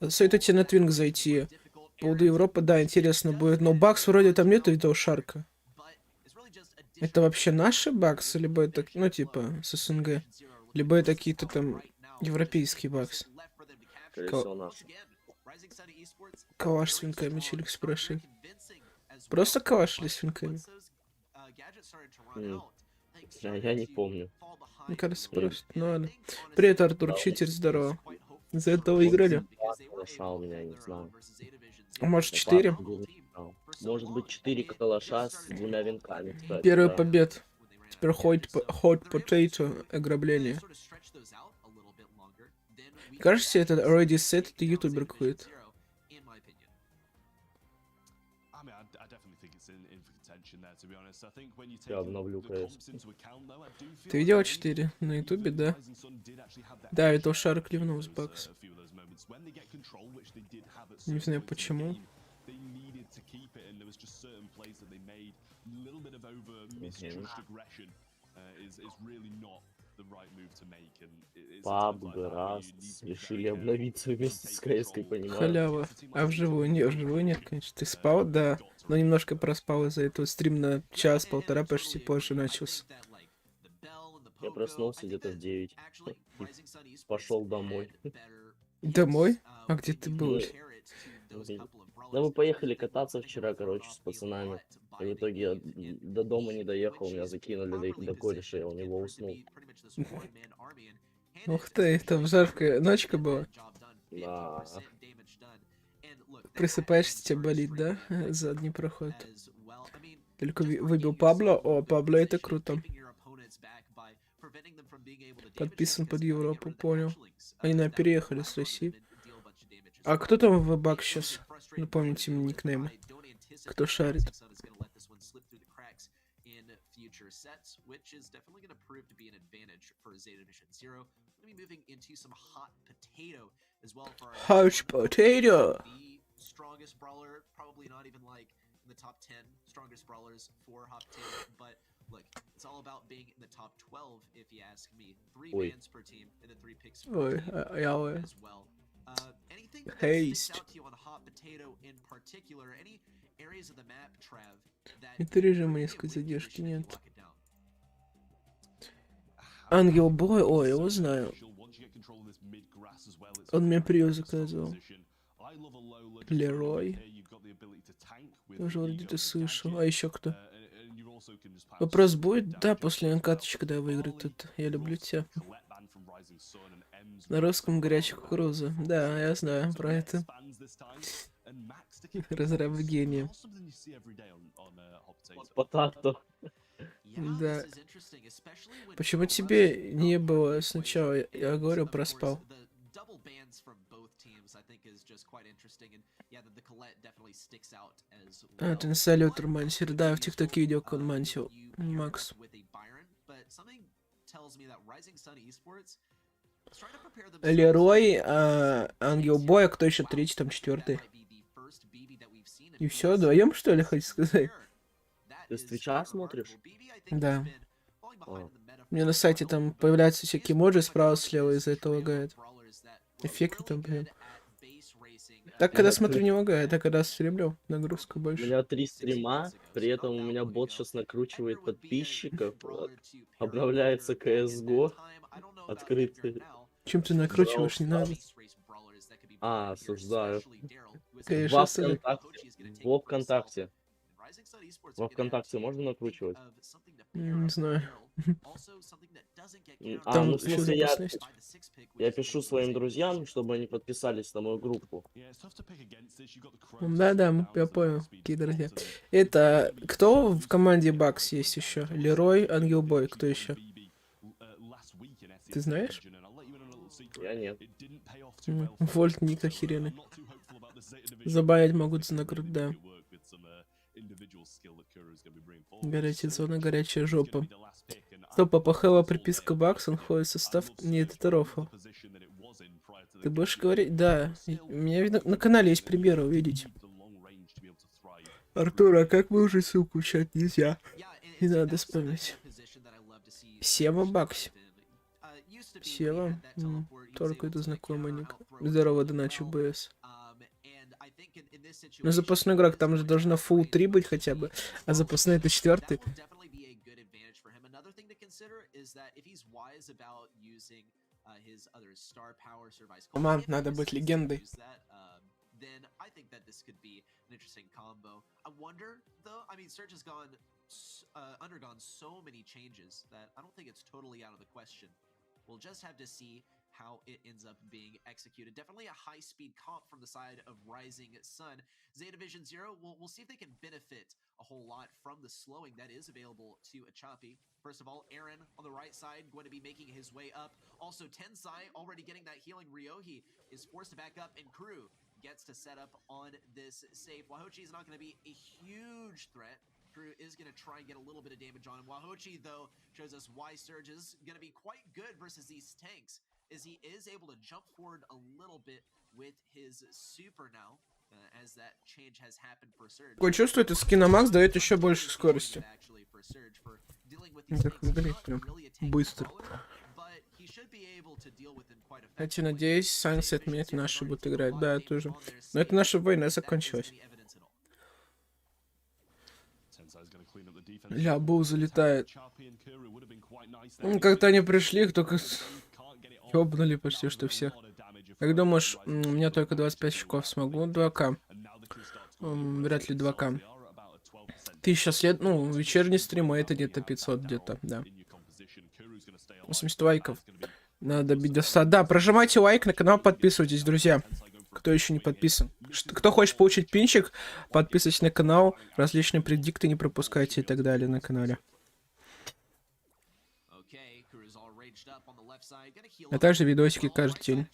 Советуйте на Твинг зайти. По поводу Европы, да, интересно будет. Но Бакс вроде там нету этого шарка. Это вообще наши баксы, либо это, ну, типа, с СНГ, либо это какие-то там европейские баксы? Скорее всего, наши. Калаш с винками, челик спрашивает. Просто калаш или с винками? Я не помню. Мне кажется, просто. Ну ладно. Привет, Артур, читер, здорово. За это выиграли? Калаша у меня, я не знаю. А может 4? Может быть 4 калаша с 2 винками, кстати. Первый да. побед. Теперь hot potato, ограбление. Кажется, это already set, это ютубер какой-то. Я обновлю, конечно. Ты видел 4 на ютубе, да? Да, это Ушар клевнул с бакс. Не знаю почему. Паб, Раст решили обновиться вместе с КС-кой, понимаю. Халява. А вживую? Не, вживую нет, конечно. Ты спал? Да. Но немножко проспал из-за этого. Стрим на час-полтора почти позже начался. Я проснулся где-то в 9. Пошел домой. Домой? А где ты был? Да мы поехали кататься вчера, короче, с пацанами. И в итоге я до дома не доехал, меня закинули до кореша, я у него уснул. Ух ты, там жаркая ночка была. Да. Просыпаешься, тебя болит, да? Задний проход. Только выбил Пабло. О, Пабло, это круто. Подписан под Европу, понял. Они, наверное, переехали с России. А кто там в бак сейчас? Напомните мне никнеймы. Кто шарит? Hot potato. Strongest brawler, probably not even like in the top 10 strongest brawlers for hot potato, but look, it's all about being in the top 12 if you ask me. 3 bans per team and then 3 picks per team as well. Anything that sticks out to you on hot potato in particular? Any areas of the map, Trav, that Это режима низкой задержки нет. Ангел Бой, ой, его знаю. Он мне приё заказывал. Лерой. Тоже вроде ты слышал. А еще кто? Вопрос будет? Да, после каточки, когда я выиграю тут. Я люблю тебя. На русском горячая кукуруза. Да, я знаю про это. Разраб гения. Потато. Да. Почему тебе не было сначала? Я говорю, проспал. А, ты на салют, Романсер. Да, в ТикТоке видео, как он мансил. Макс. Лерой, Ангел Бой, а кто еще третий, там четвертый? И все, вдвоем, что ли, хочешь сказать? Ты с Твича смотришь? Да. У меня на сайте там появляются всякие эмоджи справа-слева, из-за этого лагает. Эффекты там, блин. Так, когда смотрю, не лагает, а когда стримлю, нагрузка У больше. меня 3 стрима, при этом у меня бот сейчас накручивает подписчиков, обновляется CSGO, открытый. Чем ты накручиваешь, не надо. А, осуждаю. Конечно, Во ВКонтакте. Во ВКонтакте можно накручивать? Не знаю. А, ну в смысле я пишу своим друзьям, чтобы они подписались на мою группу. Да-да, я понял, какие друзья. Это кто в команде Бакс есть еще? Лерой, Ангел Бой, кто еще? Ты знаешь? Я нет. Вольт ник охеренный. Забанить могут за нагруд, да. Горячая зона, горячая жопа. Стоп, Папахева приписка Бакс, он ходит в состав... Нет, это рофл. Ты будешь говорить? Да. У меня видно, на канале есть примеры, увидите. Артур, а как выложить ссылку в чат? Нельзя. Не надо вспомнить. Сева Бакс. Сева? Только это знакомый ник. Здорово, доначу БС. Ну, запасной игрок, там же должно фул 3 быть хотя бы, а запасной это 4. consider is that if he's wise about using his other star power, Service, Команд надо быть легендой. then I think that this could be an interesting combo. I wonder, though, I mean, Surge has undergone so many changes that I don't think it's totally out of the question. We'll just have to see how it ends up being executed. Definitely a high-speed comp from the side of Rising Sun. Zeta Division 0, we'll see if they can benefit a whole lot from the slowing that is available to Achapi. First of all, Aaron on the right side going to be making his way up. Also, Tensai already getting that healing. Ryohi is forced to back up, and Crew gets to set up on this safe. Wahochi is not going to be a huge threat. Crew is going to try and get a little bit of damage on him. Wahochi, though, shows us why Surge is going to be quite good versus these tanks, is he is able to jump forward a little bit with his super now, as that change has happened for Surge. Такое чувство, этот скин на Макс дает еще больше скорости. Так, блин, прям быстро. Хотя, надеюсь, Санкс отменит, наши будут играть. Да, тоже. Но это наша война закончилась. Ля, Бул залетает. Как-то они пришли, их только ёбнули почти что всех. Как думаешь, у меня только 25 очков смогу? 2К. Вряд ли 2К. 1000 след, ну, вечерний стрим, а это где-то 500 где-то, да. 80 лайков. Надо бить до 100. Да, прожимайте лайк на канал, подписывайтесь, друзья. Кто еще не подписан. Кто хочет получить пинчик, подписывайтесь на канал. Различные предикты не пропускайте и так далее на канале. А также видосики каждый день.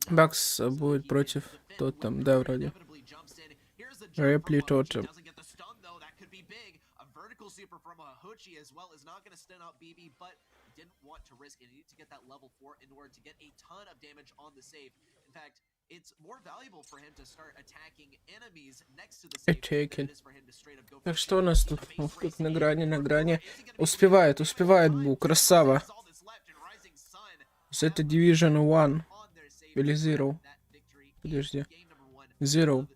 Бакс будет против тот там, да, вроде. Репли тот же. Super from HUQR as well is not going to stand out BB, but didn't want to risk it. He needed to get that level 4 in order to get a ton of damage on the save. In fact, it's more valuable for him to start attacking enemies next to the save than it is for him to straight up go. Так что у нас тут? Ух, тут на грани. Успевает Бу, красава. Это Division 1 или Zero. Подожди. Zero.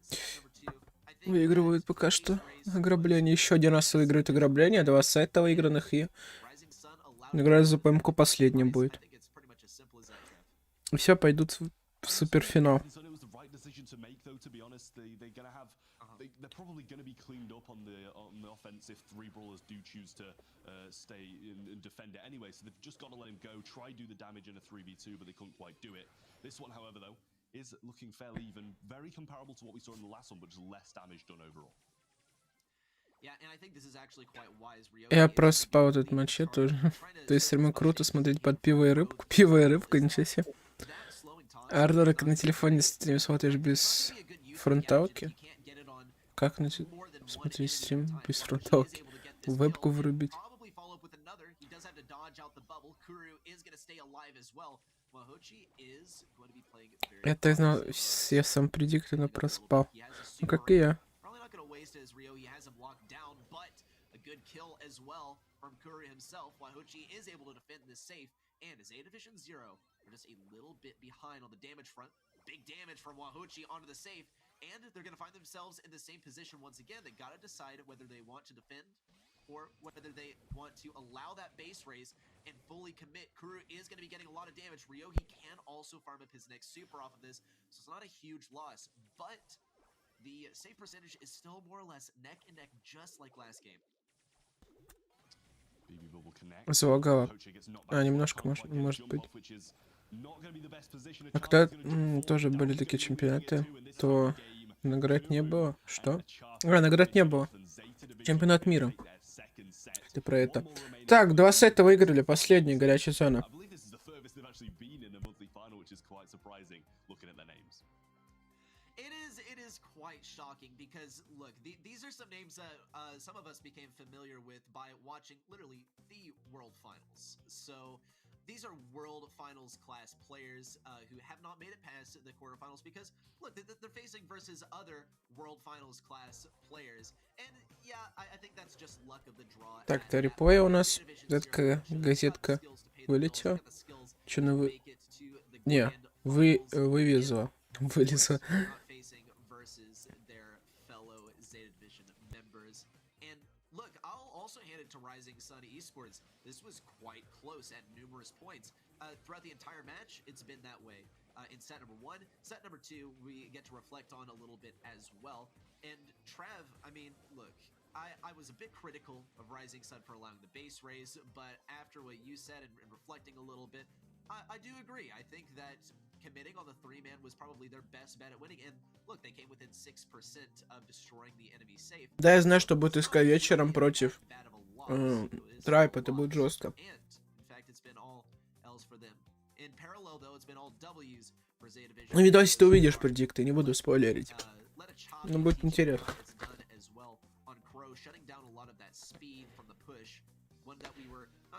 Выигрывают пока что ограбление. Еще один раз выиграют ограбление. 2 сайта выигранных и играть за ПМК последним будет. И все пойдут в суперфинал. They're probably going to be cleaned up on the offense if 3 brawlers do choose to stay and defend it anyway. So they've just got to let him go, try do the damage in a 3v2, but they couldn't quite do it. This one, however, though, is looking fairly even, very comparable to what we saw in the last one, but just less damage done overall. Я просто спал этот матч тоже. То есть стримы круто смотреть под пиво и рыбку. Пиво и рыбка, ничего себе. Ардорок на телефоне стрим смотришь без фронталки? Как смотреть стрим без фронталки? Вебку врубить. Это знал, я сам предиктор, но проспал. Ну как и я. And as Zeta Division 0 are just a little bit behind on the damage front. Big damage from Wahochi onto the safe, and they're going to find themselves in the same position once again. They got to decide whether they want to defend or whether they want to allow that base raise and fully commit. Kuru is going to be getting a lot of damage. Ryohi can also farm up his next super off of this, so it's not a huge loss, but the save percentage is still more or less neck and neck, just like last game. Залагало. Немножко, может быть. А когда тоже были такие чемпионаты, то наград не было. Что? Наград не было. Чемпионат мира. Ты про это. Так, 2 сета выиграли. Последняя горячая зона. It is quite shocking because look, these are some names that some of us became familiar with by watching literally the World Finals. So these are World Finals class players who have not made it past the quarterfinals because look, they're facing versus other World Finals class players, and yeah, I think that's just luck of the draw. Так-то реплей у нас. Газетка вылетела. Че на вы? Не, Вывезла. Вылезла. not facing versus their fellow Zeta Division members. And look, I'll also hand it to Rising Sun Esports. This was quite close at numerous points. Throughout the entire match, it's been that way. In set number 1, set number 2, we get to reflect on a little bit as well. And Trav, I mean, look, I was a bit critical of Rising Sun for allowing the base raise, but after what you said and reflecting a little bit, I do agree. I think that committing on the 3-man was probably their best bet at winning. And look, they came within 6% of destroying the enemy safe. Да, я знаю, что будет искать вечером против Трайп, это будет жестко. Ну, видосе ты увидишь предикты, не буду спойлерить. Но будет интересно.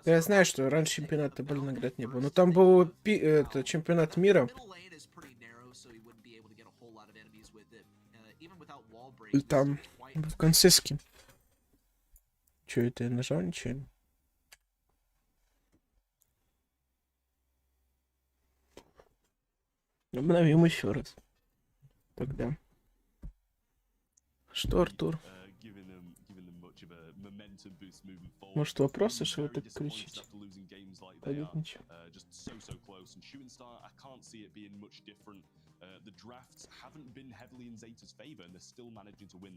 Я знаю, что раньше чемпионата были наград не было, но там был это, чемпионат мира. И там в конце скин. Чё это, я нажал ничего? Обновим еще раз. Тогда. Что, Артур? Может, вопросы, что вы так кричите? Пойдет ничего.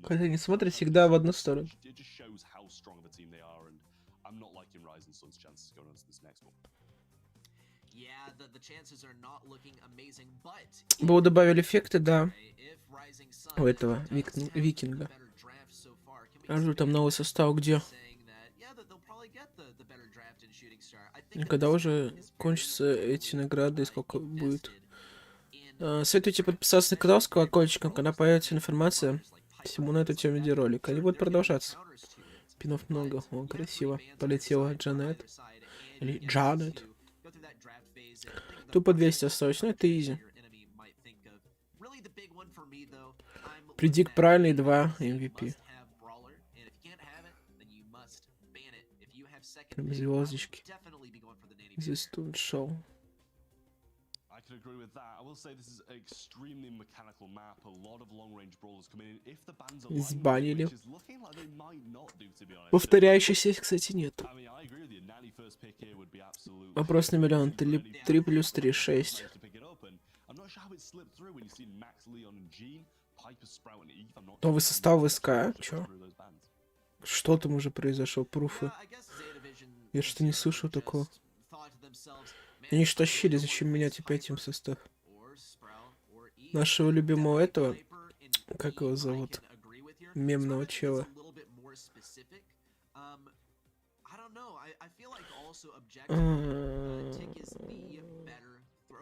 Когда не смотрят, всегда в одну сторону. Было добавили эффекты, да. У этого викинга. Я жду там новый состав, где? И когда уже кончатся эти награды, сколько будет? Советуйте подписаться на канал с колокольчиком, когда появится информация всему на эту тему видеоролика. Они будут продолжаться. Пинов много. О, красиво. Полетела Джанет. Или Джанет. Тупо 200 осталось. Ну, это изи. Предикт правильный, 2 MVP. Прям звездочки. Здесь тут шоу. Избанили. Повторяющихся, кстати, нет. Вопрос на миллион. 3 плюс 3, 6. Новый состав ВСК, чё? Что там уже произошло? Пруфы. Я что не слышал такого. Они ж тащили, зачем менять опять им состав? Нашего любимого этого, как его зовут? Мемного чела.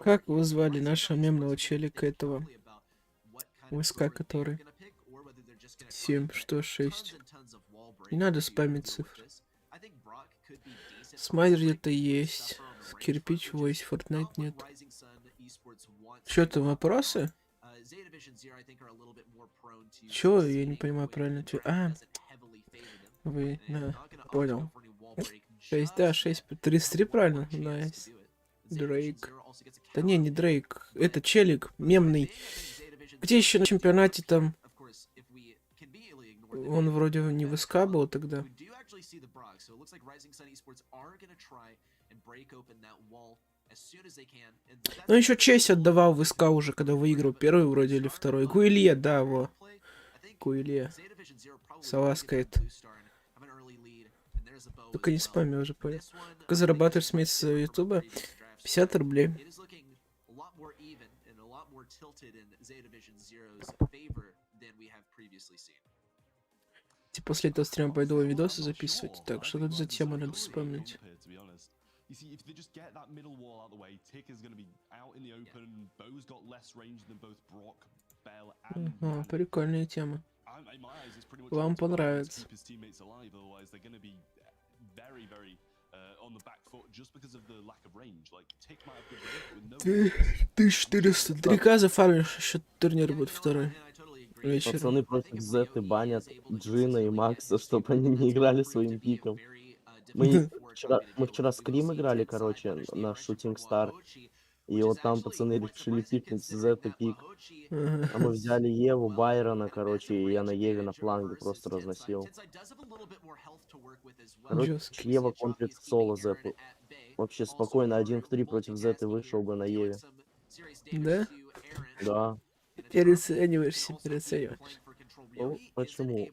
Как его звали, нашего мемного челика этого? ВСК, который? 7, что 6? Не надо спамить цифры. Смайдер где-то есть. Кирпич войсе, Fortnite нет. Чё там, вопросы? Чё? Я не понимаю правильно. Вы, понял. 6, да, 6, 33 правильно? Найс. Дрейк. Да не Дрейк. Это челик, мемный. Где еще на чемпионате там? Он вроде не в СК был тогда. Ну еще честь отдавал в СК уже, когда выиграл первый вроде или второй. QLIU, да, во. QLIU. Саласка это. Только не спами уже, понял. Только зарабатываешь с месяца ютуба? 50 рублей. После этого стрима пойду видосы записывать. Так, что тут за тема, надо вспомнить. Ага, прикольная тема. Вам понравится. 1400. 3К зафармишь, еще турнир будет второй. Пацаны против Зеты банят Джина и Макса, чтобы они не играли своим пиком. Мы вчера скрим играли, короче, на Shooting Star. И вот там пацаны решили пикнуть Зету пик. А мы взяли Еву, Байрона, короче, и я на Еве на фланге просто разносил. Короче, Жёстко. Ева контрит в соло Зету. Вообще спокойно 1 в 3 против Зеты вышел бы на Еве. Да? Да. Переоцениваешься. Ну, почему?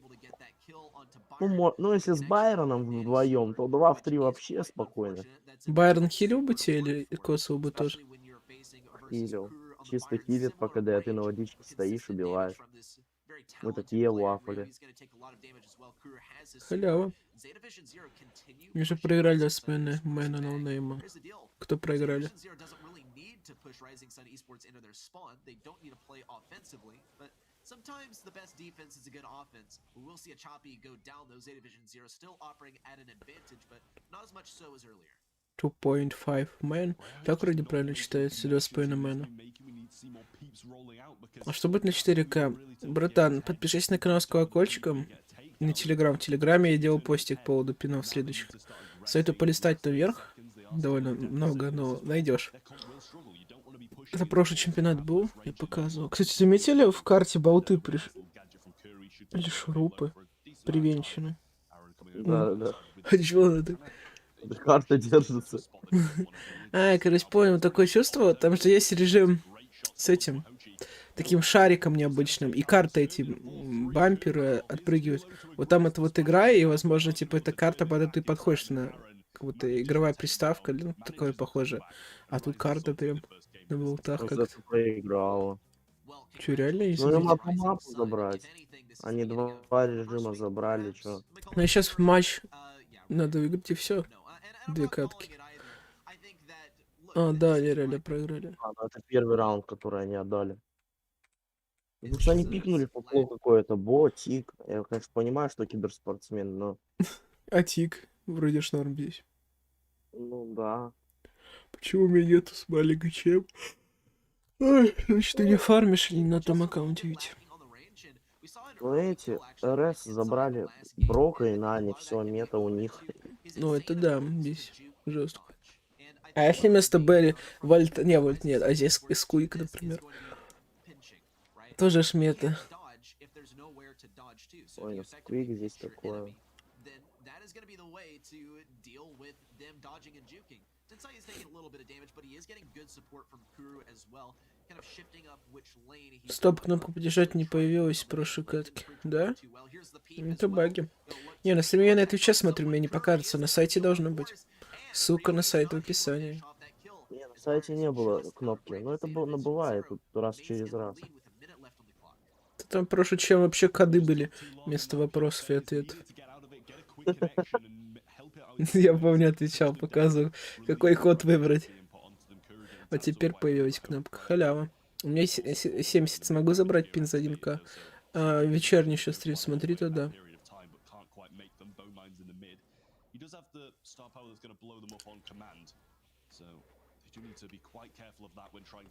Ну, если с Байроном вдвоем, то 2 в 3 вообще спокойно. Байрон хилил бы тебе или Косово бы тоже? Хилил. Чисто хилит по КД, а ты на водичке стоишь, убиваешь. Мы такие лапали. Халява. Мы же проиграли с Мэна ноунейма. Кто проиграли? Sometimes the best defense is a good offense. We will see a choppy go down though. Zeta Division 0 still operating at an advantage, but not as much so as earlier. 2.5 мэн. Так вроде правильно читается, 2,5 мэна. А что будет на 4К? Братан, подпишись на канал с колокольчиком. На Телеграм. В Телеграме я делал постик по поводу пинов следующих. Советую полистать наверх. Довольно много, но найдешь. Это прошлый чемпионат был, я показывал. Кстати, заметили в карте болты или шурупы привенчаны? Да. А чего надо? Карта держится. Я, короче, понял, такое чувство, там же есть режим с этим, таким шариком необычным, и карта эти бамперы отпрыгивают. Вот там это вот игра, и, возможно, типа, эта карта, под эту ты подходишь, на как будто игровая приставка, ну, такое похоже. А тут карта прям на болтах как-то. Проиграла. Че, реально есть? Ну, им одну мапу забрать. Они 2 режима забрали, чё. Ну, и сейчас матч надо выиграть, и все. 2 катки. А, да, они реально проиграли. Это первый раунд, который они отдали. Потому что они пикнули по полу какой-то ботик. Я, конечно, понимаю, что киберспортсмен, но... А тик? Вроде ж норм здесь. Ну, да. Почему у меня нету с маленькой чем? Ой, значит, ты не фармишь или на том аккаунте ведь. Ну, эти РС забрали Брока и Нани, все, мета у них. Ну, это да, здесь жестко. А если вместо Белли Вольт... Не, Вольт нет, а здесь Скуик, например. Тоже ж мета. Ой, Скуик здесь такое. Стоп, кнопка поддержать не появилась в прошлой катке. Да? Это баги. Не, на стриме я на Твиче смотрю, мне не покажется. На сайте должно быть. Ссылка на сайт в описании. Не, на сайте не было кнопки. Но это было, бывает тут раз через раз. Там прошлый чем вообще коды были вместо вопросов и ответов. Я помню, отвечал, показывал, какой ход выбрать. А теперь появилась кнопка. Халява. У меня 70 смогу забрать пин за 1К. А вечерний еще стрим, смотри туда.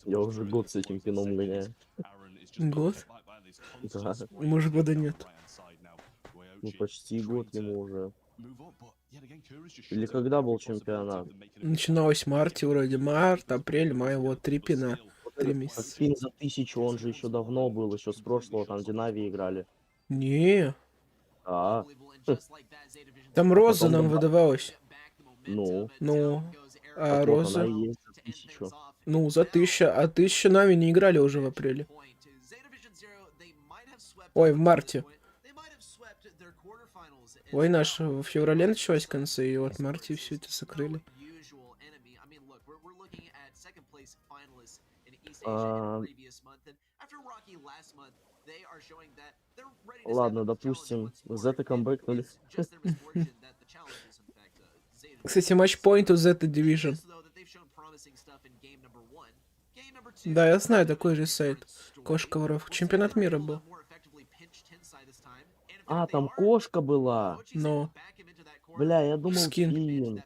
Я уже год с этим пином гоняю. Год? Да. Может, года нет. Ну, почти год ему уже. Или когда был чемпионат? Начиналось в марте вроде. Март, апрель, май, вот 3 пина. 3 месяца. Пин за 1000, он же еще давно был, еще с прошлого, там Динави играли. Не. А. Там роза нам выдавалась. Ну. Ну. А Так вот, роза? она и есть за 1000. Ну, за 1000. А 1000 нами не играли уже в апреле. Ой, в марте. Ой, наш в феврале началась в конце, и вот в марте все это закрыли. Ладно, допустим, Зета камбэкнули. Кстати, матчпоинт у Zeta Division. Да, я знаю, такой же сайт. Кошка воров. Чемпионат мира был. А, там кошка была. Но. Бля, я думал, Скин. пин.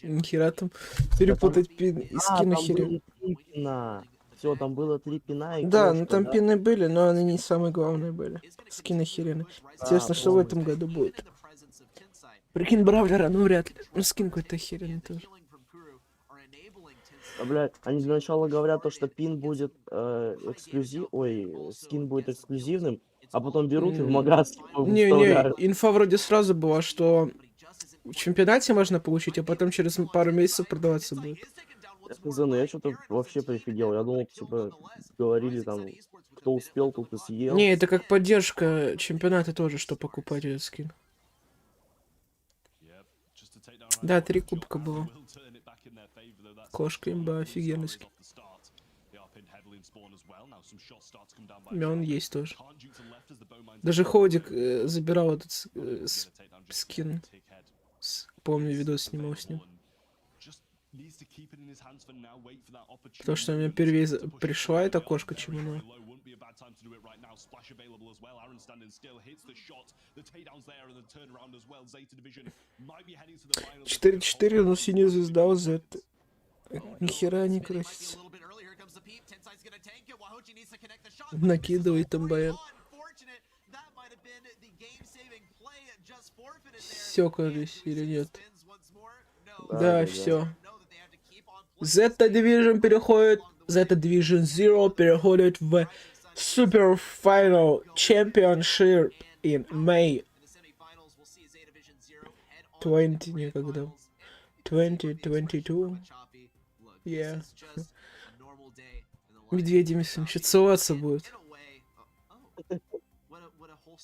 Нихера там перепутать пин и скин охерел. Все, там было 3 пина и Да, кошка, ну там да? пины были, но они не самые главные были. Скин охеренный. Интересно, что в этом году будет. Прикинь, Бравлера, ну вряд ли. Ну скин какой-то охеренный тоже. Блядь, они для начала говорят то, что пин будет эксклюзив, ой, скин будет эксклюзивным, а потом берут и в магаз Не, выставляют. инфа вроде сразу была, что в чемпионате можно получить, а потом через пару месяцев продаваться будет. Ну я что-то вообще прифигел. Я думал, типа, говорили там, кто успел, тот и съел. Не, это как поддержка чемпионата тоже, что покупать этот скин. Да, 3 кубка было. Кошка имба, офигенный скин. Он есть тоже. Даже Ходик забирал этот скин. Помню, видос снимал с ним. Потому что у меня впервые пришла эта кошка, чем она. 4-4, но синяя звезда у Z. Нихера не красится. Накидывает там Байер. Все, кажется, или нет? Да, все. Zeta Division переходит, Zeta Division Zero переходит в Super Final Championship in May 20, никогда. 2022. Yeah. Медведями с ним еще целоваться будет.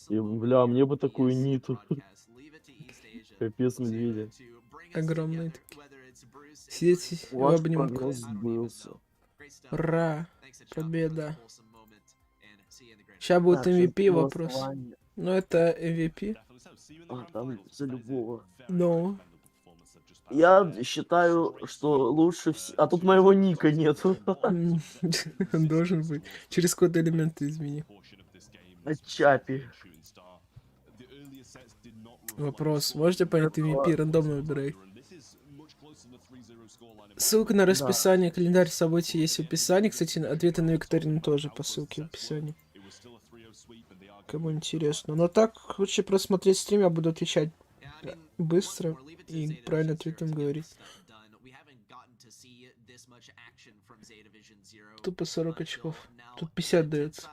И, бля, мне бы такую ниту. Капец медведя. Огромные такие. Сидеть в обнимку. Ура! Победа. Сейчас будет MVP вопрос. Ну это MVP. А, там за любого. Ну. Я считаю, что лучше А тут моего ника нету. Он должен быть. Через код элементы измени. Чапи. Вопрос. Можете понять MVP? Рандомно выбирай. Ссылка на расписание, календарь событий есть в описании. Кстати, ответы на викторину тоже по ссылке в описании. Кому интересно. Но так, лучше просмотреть стрим, я буду отвечать быстро и правильно ответом говорить. Тупо 40 очков. Тут 50 дается.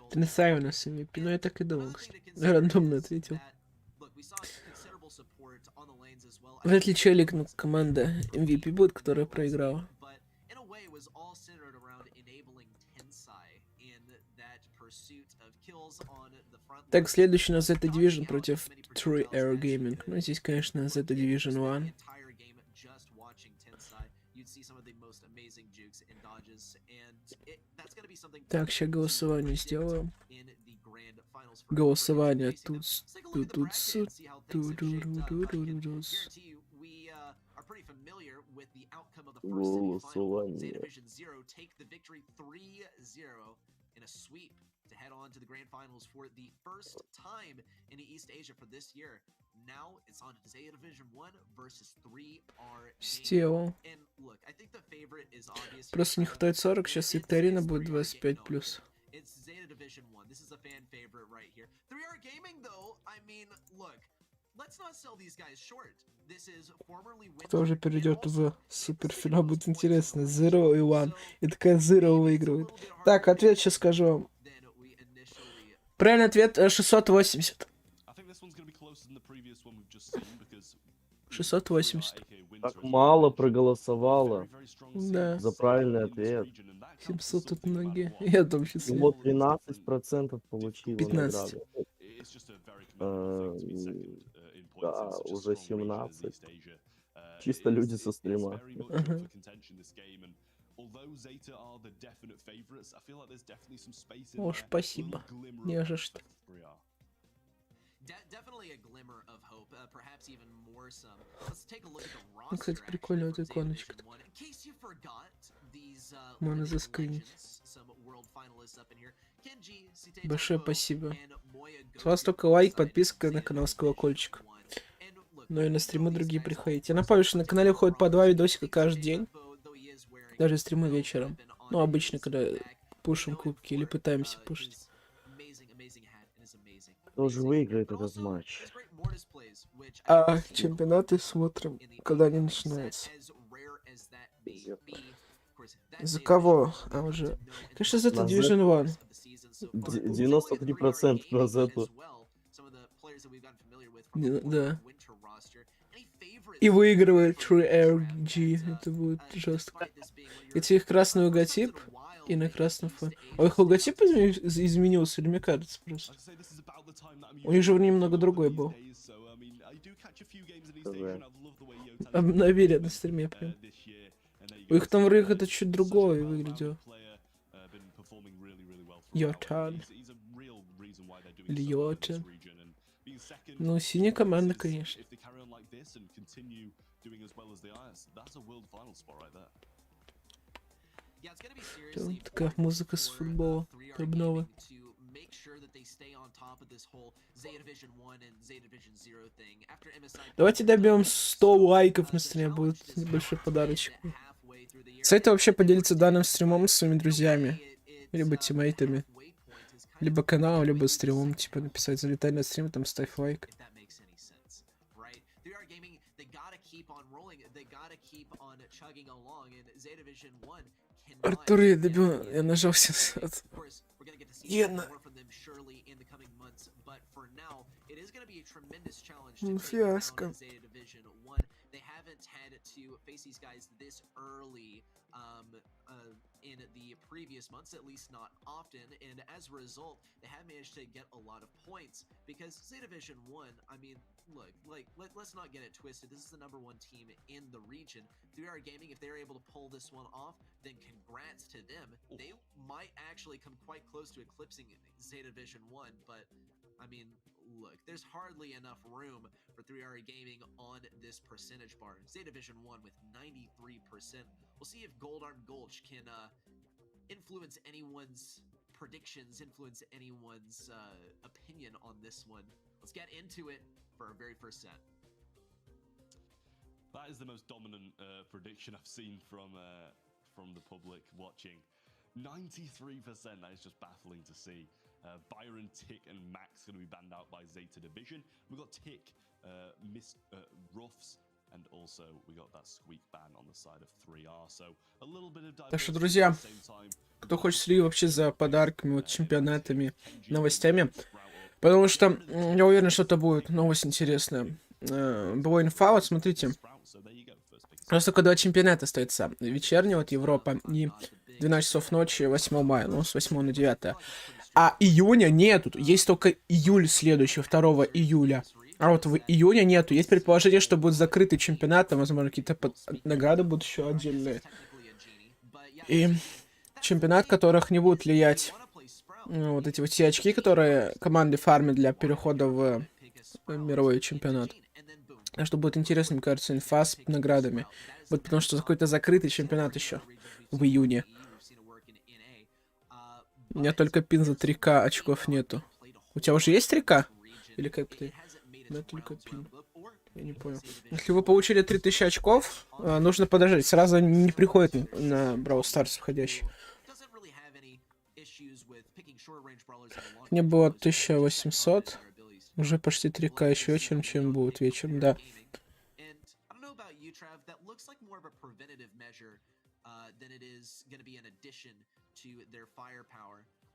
Тенсай у нас MVP, но я так и думал, кстати. Рандомно ответил. Вряд ли челик, ну, команда MVP будет, которая проиграла. Так, следующий у нас Zeta Division против True Air Gaming. Ну, здесь, конечно, Zeta Division 1. Так, сейчас голосование сделаем. Голосование тут. Голосование. To head on to the grand finals for the first time in East Asia for this year. Now it's on Zeta Division 1 versus 3R. Сделал. Просто не хватает 40, сейчас викторина будет 25+. It's Zeta Division 1. This is a fan favorite right here. 3R Gaming though, I mean, look, let's not sell these guys short. This is formerly Кто же перейдет в суперфинал, будет интересно. Zero и One. И такая Zero выигрывает. Так, ответ сейчас скажу вам. Правильный ответ 680. 680. Так мало проголосовало. Да. За правильный ответ. 700 тут многие. Я там сейчас... Вот 13% получило 15. Да, уже 17. Чисто люди со стрима. О, спасибо. Не за что. Ну, кстати, прикольная вот иконочка. Можно заскринить. Большое спасибо. С вас только лайк, подписка на канал с колокольчик. Ну и на стримы другие приходите. Я напомню, что на канале уходит по 2 видосика каждый день. Даже стримы вечером. Ну, обычно, когда пушим кубки или пытаемся пушить. Кто же выиграет этот матч? А чемпионаты смотрим, когда они начинаются. За кого? А уже... Конечно, за это На Division 93% на Зету. Да. И выигрывает True RG. Это будет жестко. Это их красный логотип и на красном фоне. А их логотип изменился, или мне кажется просто? У них же немного другой был. Обновили на стриме прям. У их там рых это чуть другое выглядело. Your turn. Или your turn. Ну, синяя команда, конечно. Такая музыка с футбола. Трубного. Давайте добьем 100 лайков на стриме, будет небольшой подарочек. Сайт вообще поделиться данным стримом с своими друзьями, либо тиммейтами, либо каналом, либо стримом, типа написать, залетай на стрим, там ставь лайк. Артур, я добил, я нажал 700. Ена. Ну, фиаско. In the previous months, at least not often, and as a result, they have managed to get a lot of points because Zeta Division 1, I mean, look, let's not get it twisted. This is the #1 team in the region. 3R Gaming, if they're able to pull this one off, then congrats to them. They might actually come quite close to eclipsing Zeta Division 1, but I mean, look, there's hardly enough room for 3R Gaming on this percentage bar. Zeta Division 1 with 93%. We'll see if Goldarm Gulch can influence anyone's predictions, influence anyone's opinion on this one. Let's get into it for our very first set. That is the most dominant prediction I've seen from the public watching. 93%, that is just baffling to see. Byron, Tick, and Max going to be banned out by Zeta Division. We've got Tick, Ruffs, and also we got that squeak ban on the side of 3R. So a little bit of Так что, друзья, кто хочет следить вообще за подарками, вот, чемпионатами, новостями, потому что я уверен, что это будет новость интересная. Была инфа, вот смотрите. Просто только 2 чемпионата остается. Вечерний, вот Европа, и 12 часов ночи 8 мая, ну, с 8 на 9. А июня нету, есть только июль следующий, 2 июля. А вот в июне нету. Есть предположение, что будет закрытый чемпионат, там, возможно, какие-то награды будут еще отдельные. И чемпионат, которых не будут влиять вот эти вот все очки, которые команды фармят для перехода в мировой чемпионат. Так что будет интересно, мне кажется, инфа с наградами. Вот потому что какой-то закрытый чемпионат еще в июне. У меня только пин за 3К очков нету. У тебя уже есть 3К? Или как ты? У меня только пин. Я не понял. Если вы получили 3000 очков, нужно подождать. Сразу не приходит на Brawl Stars входящий. Мне было 1800. Уже почти 3К еще вечером, чем будет вечером, да.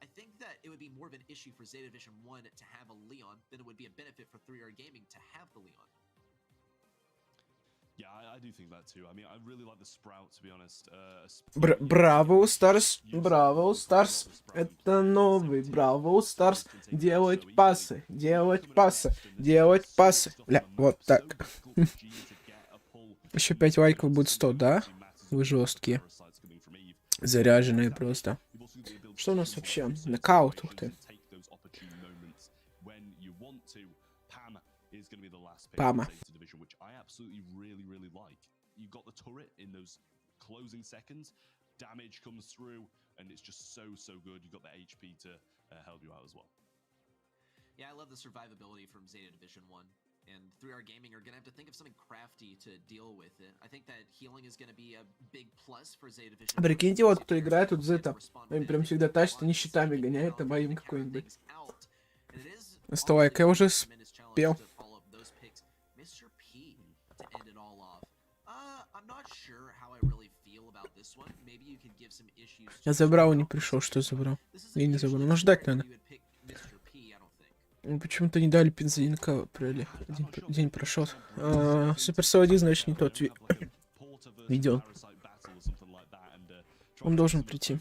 I think that it would be more of an issue for Zeta Division 1 to have a Leon than it would be a benefit for 3R Gaming to have the Leon. Yeah, I do think that too. I mean, I really like the Sprout, to be honest. Бравл Старс, Бравл Старс, это новый Бравл Старс. Делать пасы, делать пасы, делать пасы. Бля, вот так. Еще 5 лайков будет 100, да? Вы жесткие. Заряженные просто. Что у нас вообще? Нокаут, ух ты. Пама. Yeah, I love the survivability from Zeta Division 1. And 3R Gaming are going to have to think of something crafty to deal with it. I think that healing is going to be a big plus for Zeta Division 1. Прикиньте, вот кто играет тут Зета. Им прям всегда тащит, они щитами гоняет, а боим какой-нибудь. And it is Оставай-ка, я уже honestly tremendous challenge спел. to follow up those picks. Mr. P to end it all off. I'm not sure how I really feel about this one. Maybe you can give some issues. Я забрал, не пришел, что забрал. Я не забрал, но ждать надо. Ну, почему-то не дали бензинка, день прошел. Супер Сауди, значит, не тот видео. Он должен прийти.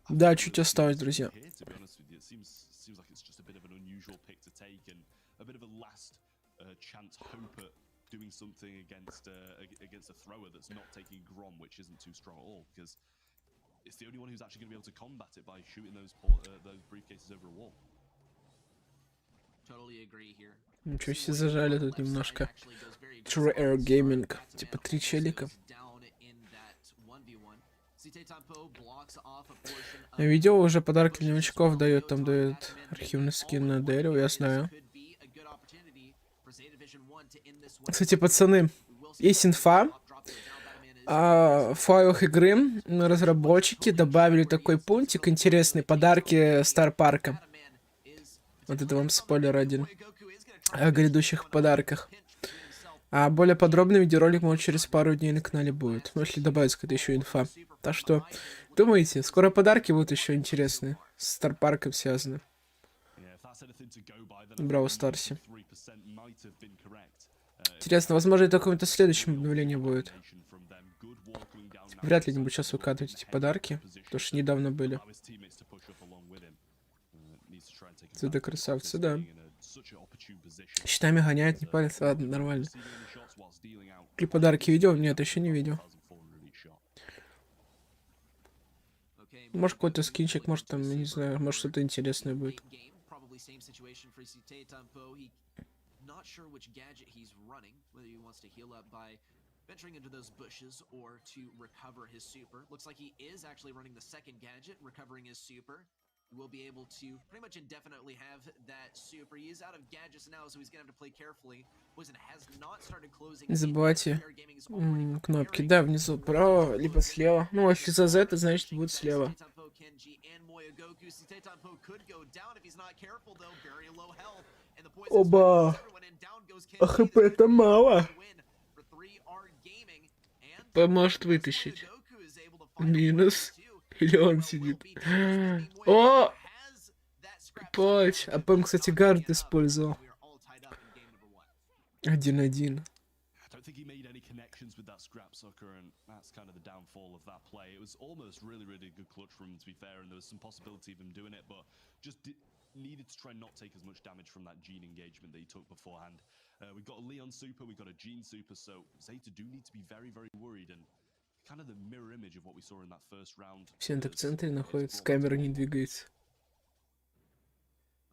Да, чуть осталось, друзья. Doing something against a thrower that's not taking Grom, which isn't too strong at all, because it's the only one who's actually going to be able to combat it by shooting those briefcases over a wall. Totally agree here. Ничего себе, зажали тут немножко. True Air Gaming, типа 3 челика. Я видел, уже подарки для новичков дает, там дает архивный скин на Дэрил, я знаю. Кстати, пацаны, есть инфа. В файлах игры разработчики добавили такой пунктик интересный, подарки Стар Парка. Вот это вам спойлер один о грядущих подарках. А более подробный видеоролик, может, через пару дней на канале будет. Ну, если добавить какая-то еще инфа. Так что, думаете, скоро подарки будут еще интересные. С Стар Парком связаны. В Brawl Stars. Интересно, возможно, это какое-то следующее обновление будет. Вряд ли они будут сейчас выкатывать эти подарки, потому что недавно были. Это красавцы, да. Щитами гоняют, не парятся, ладно, нормально. И подарки видел? Нет, еще не видел. Может, какой-то скинчик, может, там, я не знаю, может, что-то интересное будет. Not sure which gadget he's running, whether he wants to heal up by venturing into those bushes or to recover his super. Looks like he is actually running the second gadget, recovering his super. He will be able to pretty much indefinitely have that super. He is out of gadgets now, so he's going to have to play carefully. Poison has not started closing. Не забывайте кнопки, да, внизу справа, либо слева. Ну, если за Z, значит будет слева. Оба! А хп-то мало. Поможет вытащить. Минус. Или он сидит. О! Пач. А Пэм, кстати, гард использовал. 1-1. He made any connections with that scrap sucker, and that's kind of the downfall of that play. It was almost really good clutch from him, to be fair, and there was some possibility of him doing it, but just needed to try and not take as much damage from that Gene engagement that he took beforehand. We've got a Leon super, we've got a Gene super, so Zeta do need to be very worried, and kind of the mirror image of what we saw in that first round. Все в центре находится, камера не двигается.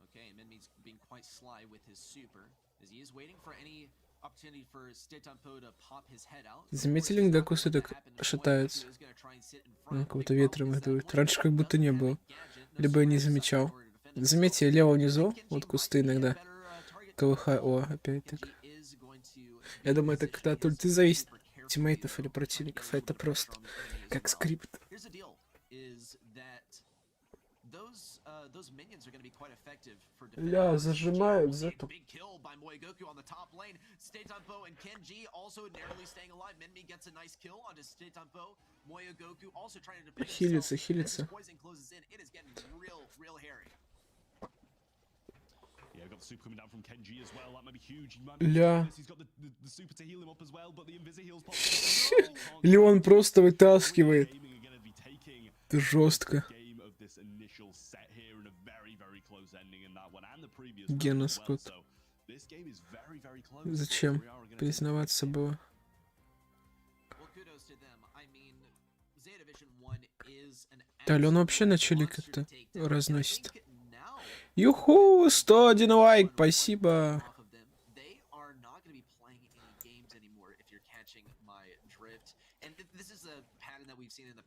Okay, and Minmi's being quite sly with his super, as he is waiting for any opportunity for Stetanpo to pop his head out. Заметили, когда кусты так шатаются? Какого-то ветром их дует. Раньше как будто не было. Либо я не замечал. Заметьте, лево внизу, вот кусты иногда. КВХ, опять так. Я думаю, это когда от ульты зависит тиммейтов или противников, а это просто как скрипт. Ля, зажимают зету. Хилится, хилится. Ля. Леон просто вытаскивает. Это жестко. Гена Скотт. Зачем? Признаваться было. Да, Леон вообще начали как-то разносит. Юху, 101 лайк, спасибо.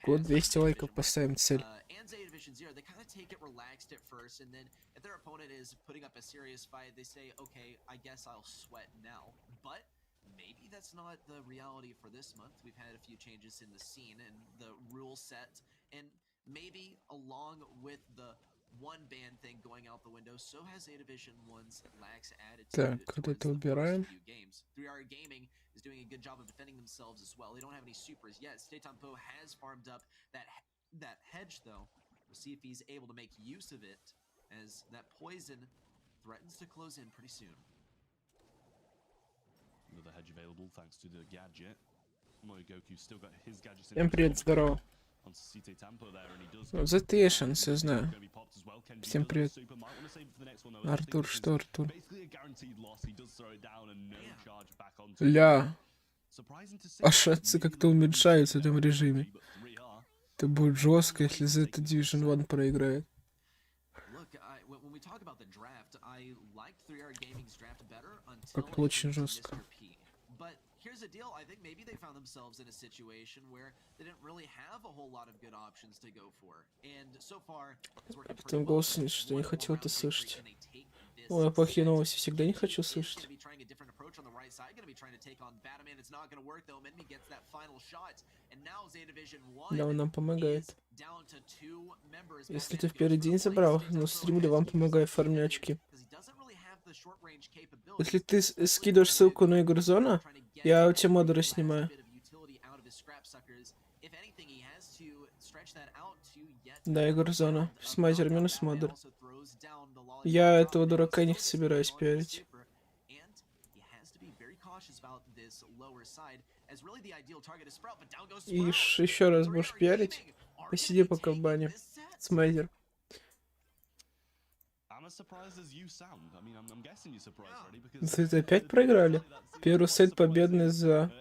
Год 200 лайков поставим цель. They kind of take it relaxed at first, and then if their opponent is putting up a serious fight, they say, okay, I guess I'll sweat now. But maybe that's not the reality for this month. We've had a few changes in the scene and the rule set, and maybe along with the one ban thing going out the window, so has A Division 1's lax attitude. Так, вот это убираем. 3R Gaming is doing a good job of defending themselves as well. They don't have any supers yet. Staytampo has farmed up that hedge though. We'll see if he's able to make use of it as that poison threatens to close in pretty soon. Another hedge available thanks to the gadget. Goku still got his gadgets in. Всем привет, здорово. За те шансы, знаю. Всем привет. Артур, что Артур? Ля. А шансы как-то уменьшаются в этом режиме. Это будет жестко, если за это Division 1 проиграет. Как-то очень жестко. Here's the deal, I think maybe they found themselves in a situation where they didn't really have a whole lot of good options to go for. And so far, it's working В этом голосе что не хотел это слышать. Ой, я плохие новости всегда не хочу слышать. Да, он нам помогает. Если ты в первый день забрал, но стримили вам помогаю фармить очки. Если ты скидываешь ссылку на игру Зона, я у тебя модеры снимаю. Да, игру Зона. Смайзер минус модер. Я этого дурака не собираюсь пиарить. И еще раз будешь пиарить? Посиди пока в бане. Смайзер. Это опять проиграли? Первый сет победный за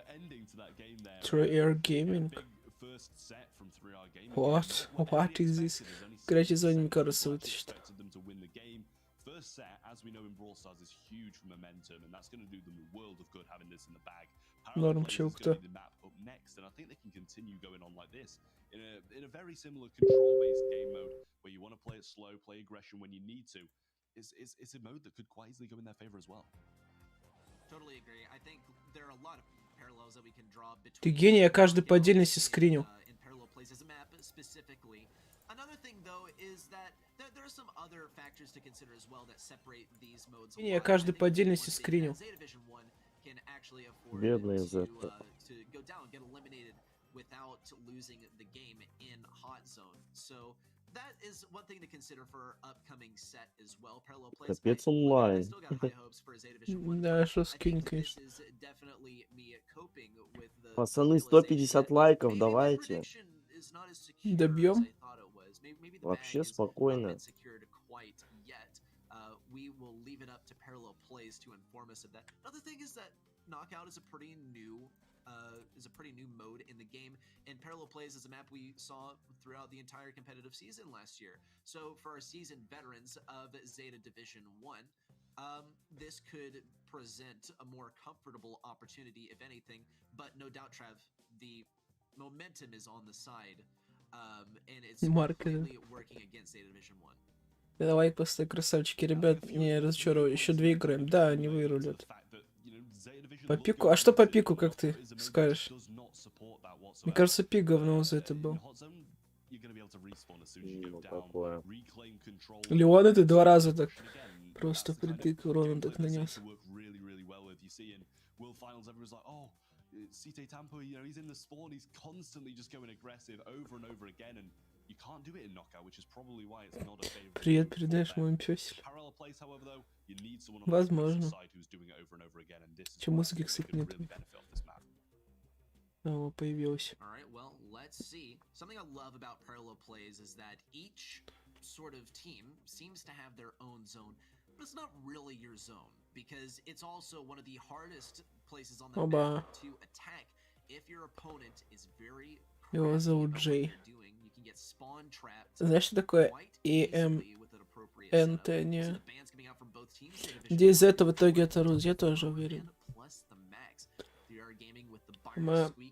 3R Gaming. What is this? Играть из зоны, мне кажется, вытащит. First set, as we know in Brawl Stars, is huge for momentum, and that's going to do them a world of good having this in the bag. Норм, чё-то. Next, and I think they can continue going on like this in a very similar control-based game mode where you want to play it slow, play aggression when you need to. It's a mode that could quite easily go in their favor as well. Totally agree. I think there are a lot of parallels that we can draw between. Ты гений, я каждый по отдельности скринил. Another thing, though, is that there are some other factors to consider as well that separate these modes. Я каждый по отдельности скринил. Бедный Зетта. To go down, get eliminated without losing the game in hot zone. So that is one thing to consider for upcoming set as well. Parallel plays. Капец онлайн. Да, что скинь, конечно. Пацаны, 150 лайков, давайте. Добьем? Вообще спокойно. We will leave it up to Parallel Plays to inform us of that. Another thing is that Knockout is a pretty new mode in the game, and Parallel Plays is a map we saw throughout the entire competitive season last year. So for our seasoned veterans of Zeta Division 1, this could present a more comfortable opportunity, if anything. But no doubt, Trev, the momentum is on the side, and it's completely working against Zeta Division 1. Давай просто, красавчики, ребят, не разочаровывай. Еще 2 играем. Да, они вырулят. По пику? А что по пику, как ты скажешь? Мне кажется, пик говно за это был. Ну, такое. Леон это 2 раза так просто притык урона так нанес. Привет передаешь моим пёсель. Возможно. Чем музыки, кстати, нет. О, появилась. Something I love about Parallel Plays is that each sort of team seems to have their own zone, but it's not really your zone because it's also one of the hardest places on the map to attack if your opponent is very. Его зовут Джей. Знаешь, что такое EMNT? Не. Здесь это в итоге оторвут, я тоже уверен.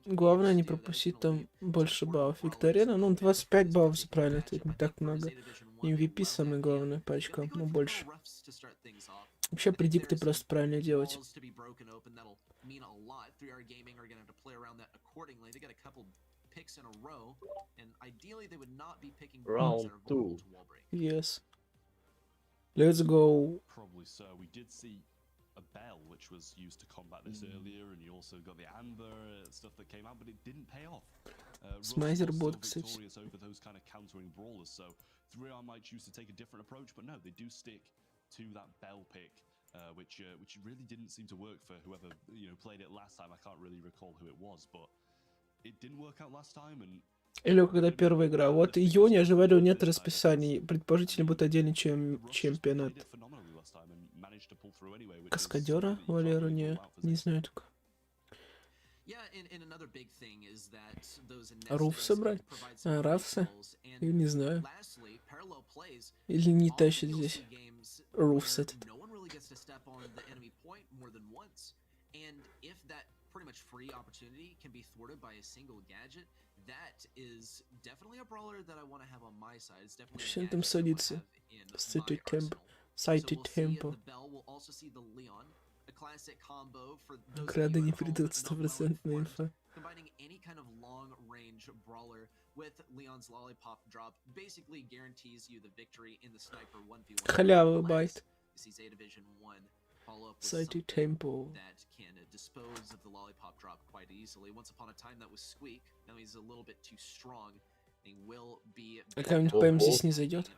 Главное не пропустить там больше баллов. Викторина, ну 25 баллов за правильно, это не так много. MVP самое главное по очкам, ну больше. Вообще предикты просто правильно делать. picks in a row, and ideally they would not be picking Round that are vulnerable two. to wall break. Yes. Let's go. Probably so. We did see a bell which was used to combat this earlier, and you also got the amber stuff that came out, but it didn't pay off. Смайзер Russell бот, still кстати. victorious over those kind of countering brawlers, so 3R might choose to take a different approach, but no, they do stick to that bell pick, which really didn't seem to work for whoever played it last time. I can't really recall who it was, but it didn't work out last time, and Или когда первая игра. Вот июня, я же говорю, нет расписаний. Предположительно будет отдельный чемпионат. Каскадера Валеру не знаю только. Руф собрать? А, Рафса? Я не знаю. Или не тащит здесь. Руфс этот. Pretty much free opportunity can be thwarted by a single gadget. That is definitely a brawler that I want to have on my side. It's definitely a Там садится. Сайт темпо. Сайт темпо. Награды не придут, 100% инфа. Combining any kind of long range brawler with Leon's lollipop drop basically guarantees you the victory in the sniper 1v1. Халява байт. Сайт темпо. That can dispose of the lollipop drop quite easily. Once upon a time that was Squeak. Now he's a little bit too strong. He will be А камень ПМ здесь не зайдет.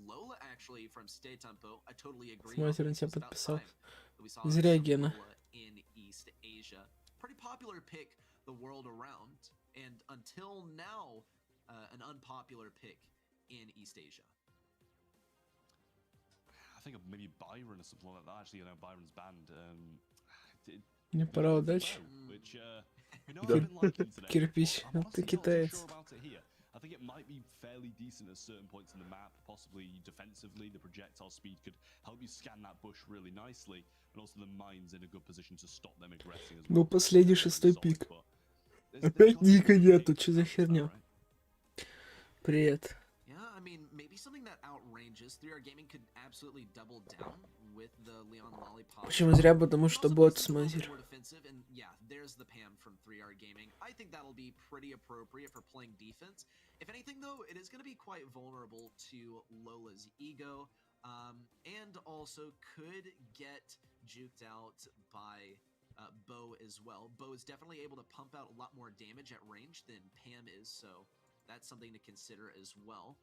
Lola actually from Stay Tempo. I totally agree. Смотри, он тебя подписал. Зря, Гена. In East Asia. Pretty popular pick the world around, and until now, an unpopular pick in East Asia. I think of maybe Byron or something like that. Actually, Byron's banned. Мне пора удачи. Кирпич, ты китаец. I think it might be fairly decent at certain points in the map, possibly defensively. The projectile speed could help you scan that bush really nicely, and also the mine's in a good position to stop them aggressing as well. Был последний 6-й пик. Опять Ника нету, что за херня? Привет. I mean, maybe something that outranges 3R Gaming could absolutely double down with the Leon Lollipop. Почему зря? Потому что бот смазер. And yeah, there's the Pam from 3R Gaming. I think that'll be pretty appropriate for playing defense. If anything, though, it is going to be quite vulnerable to Lola's ego, and also could get juked out by Bo as well. Bo is definitely able to pump out a lot more damage at range than Pam is, so that's something to consider as well.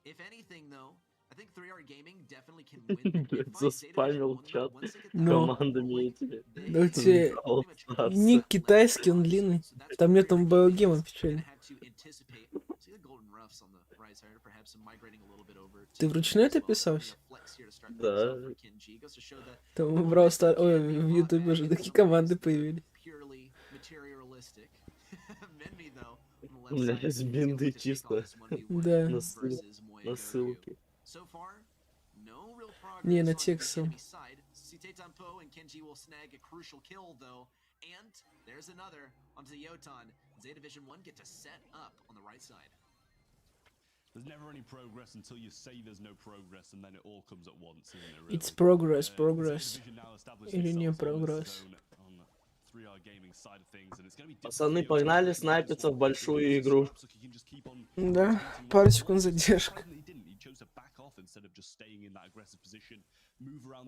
If anything, though, I think 3R Gaming definitely can win. Заспамил чат Но командами этими. да тебе ник китайский, он длинный. Там нет там биогема печально. Ты вручную это писался? Да. Там в Brawl Stars, ой, в Ютубе уже такие команды появились. У меня есть бинды чисто. Да. На ссылке. Не, на текст. There's never any progress until you say there's no progress, and then it all comes at once, isn't it? It's progress, progress. Или не прогресс. Пацаны, погнали снайпиться в большую игру. Да, пару секунд задержка.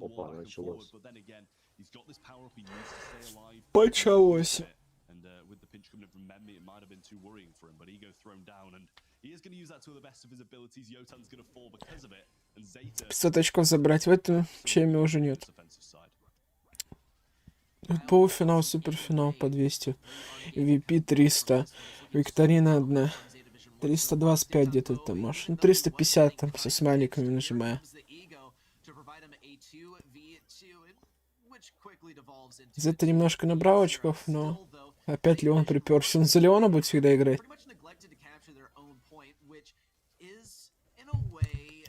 Опа, началось. Почалось. Пятьсот очков забрать в этом чеме уже нет. Полуфинал, суперфинал по 200. VP 300. Викторина 1. 325 где-то там, может. Ну, 350 там со смайликами нажимая. За-то немножко набрал очков, но опять Леон приперся. Он за Леона будет всегда играть.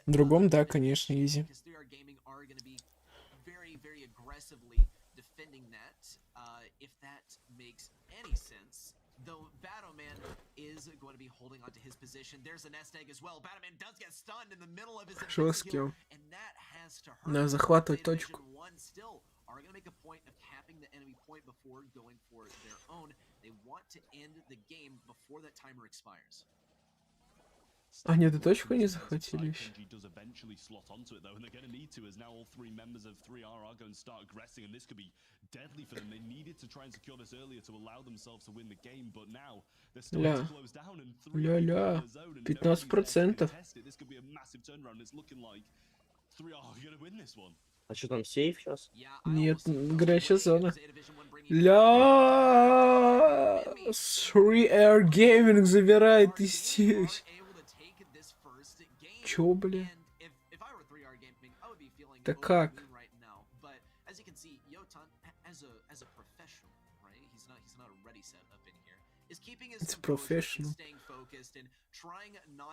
В другом, да, конечно, изи. Жесткий он. Надо захватывать точку. are going to make a point of capping the enemy point before going for their own. They want to end the game before that timer expires. Они эту точку не захватили еще? does eventually slot onto it though, and they're going to need to, as now all three members of 3R are going to start aggressing, and this could be deadly for them. They needed to try and secure this earlier to allow themselves to win the game, but now they're starting to close down, and 3R Ля-ля, 15%. This could be a massive turnaround. It's looking like 3R are going to win this one. А что там, сейф сейчас? Нет, горячая зона. Ля, 3R Gaming забирает из здесь. Чё, бля? Да как? It's professional.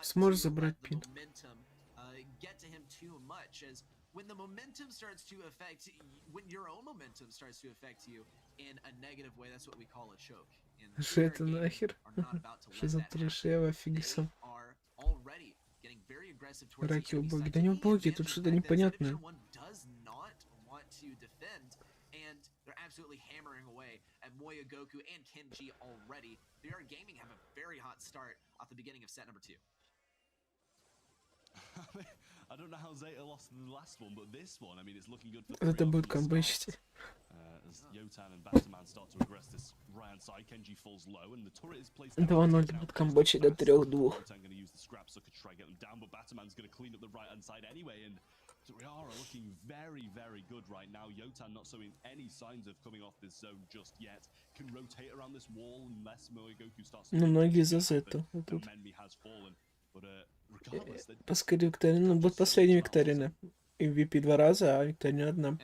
Сможешь забрать пин? When the momentum starts to affect, when your own momentum starts to affect you in a negative way, that's what we call a choke. Что это нахер? Что за трешево, офигисом? Раки убоги. Да не убоги, тут что-то непонятное. They're absolutely hammering away at Moya, Goku, and Kenji already. 3R Gaming have a very hot start off the beginning of set number 2. I don't know how Zeta lost the last one, but this one, I mean, it's looking good for Это будет камбэчить. As Yotan and Batman start to aggress this right-hand side, Kenji falls low, and the turret is placed 2-0 будет камбэчить до 3-2. Yotan going to use the scrap sucker to try and get them down, but Batman's going to clean up the right-hand side anyway, and 3R are looking very, very good right now. Yotan not showing any signs of coming off this zone just yet. Can rotate around this wall unless Goku starts to... Ну, многие за Зету. Поскорее викторина. Будет последняя викторина. MVP 2 раза, а викторина 1.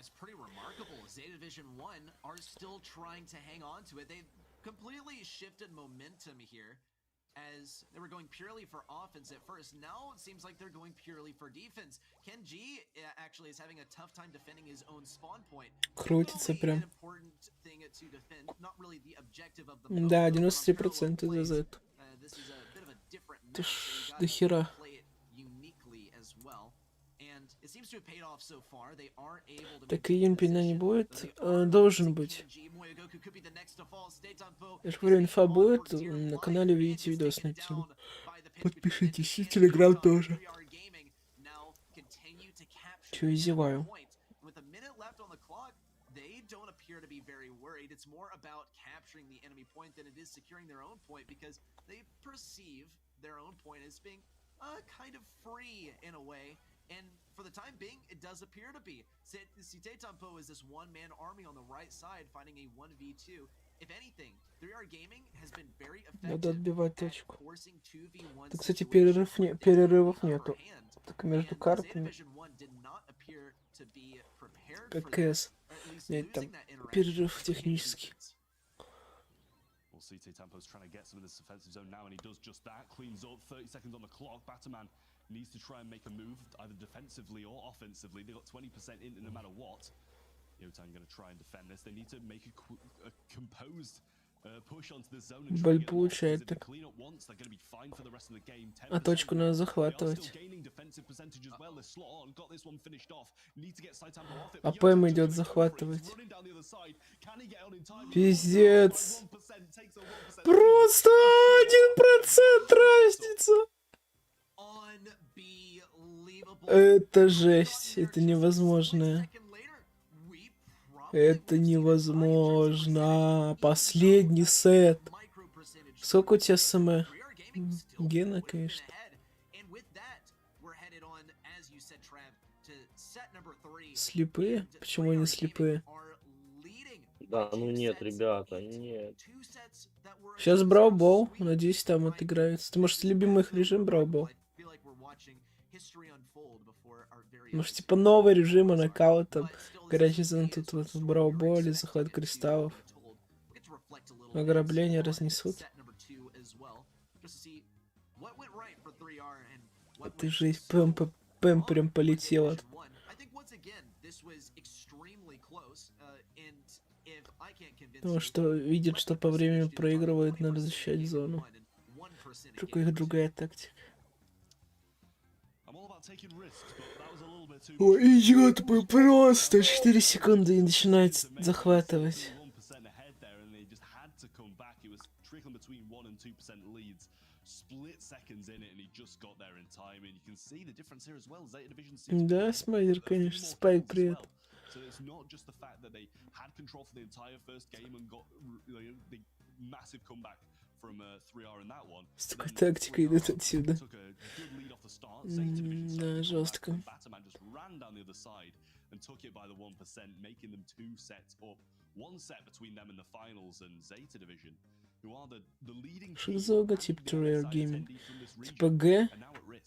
As they were going purely for offense at first, now it seems like they're going purely for defense. Kenji actually is having a tough time defending his own spawn point. Крутится прям. Да, 93% за Зету. Ты ж до хера. Так и инпина не будет? Должен быть. Я же говорю, инфа будет. На канале увидите видос на YouTube. Подпишитесь, и Телеграмм тоже. Чё я зеваю? They don't appear to be very worried. It's more about capturing the enemy point than it is securing their own point, because they perceive their own point as being kind of free in a way. And for the time being, it does appear to be. Sitetampo is this one-man army on the right side fighting a 1v2. If anything, 3R Gaming has been very effective at forcing 2v1. Так, кстати, перерывов нету. Так между картами. ККС. Нет, там перерыв технический. CT Tempo's trying to get some of this defensive zone now, and he does just that. Cleans up, 30 seconds on the clock. Batman needs to try and make a move, either defensively or offensively. They got 20% in no matter what. Yotan going to try and defend this. They need to make a composed push onto the zone and try and get the clean up once. They're going to be fine for the rest of the game. А точку надо захватывать. А ПМ идет захватывать. Пиздец. Просто 1% разница. Это жесть. Это невозможно. Это невозможно. Последний сет. Сколько у тебя СМ? Гена, конечно. Слепые? Почему они слепые? Да, ну нет, ребята, нет. Сейчас Brawl Ball. Надеюсь, там отыграется. Ты, может, любимый их режим Brawl Ball? Может, типа новый режим нокаута. Горячий зон тут вот в Brawl Ball, захват кристаллов. Ограбление разнесут. Ты жесть, Пэм прям полетела. Потому что видят, что по времени проигрывают, надо защищать зону. Только их другая тактика. Ой, идет бы просто 4 секунды и начинает захватывать. Да, Смайдер, конечно, Спайк, привет. So it's not just the fact that they had control for the entire first game and got the massive comeback from 3R in that one. С такой тактикой идут отсюда. Да, жестко. Batman just ran down the other side and took it by the 1%, making them 2 sets up. 1 set between them and the finals and Zeta Division, who are the leading. Шизога, типа Rare Gaming. Типа Г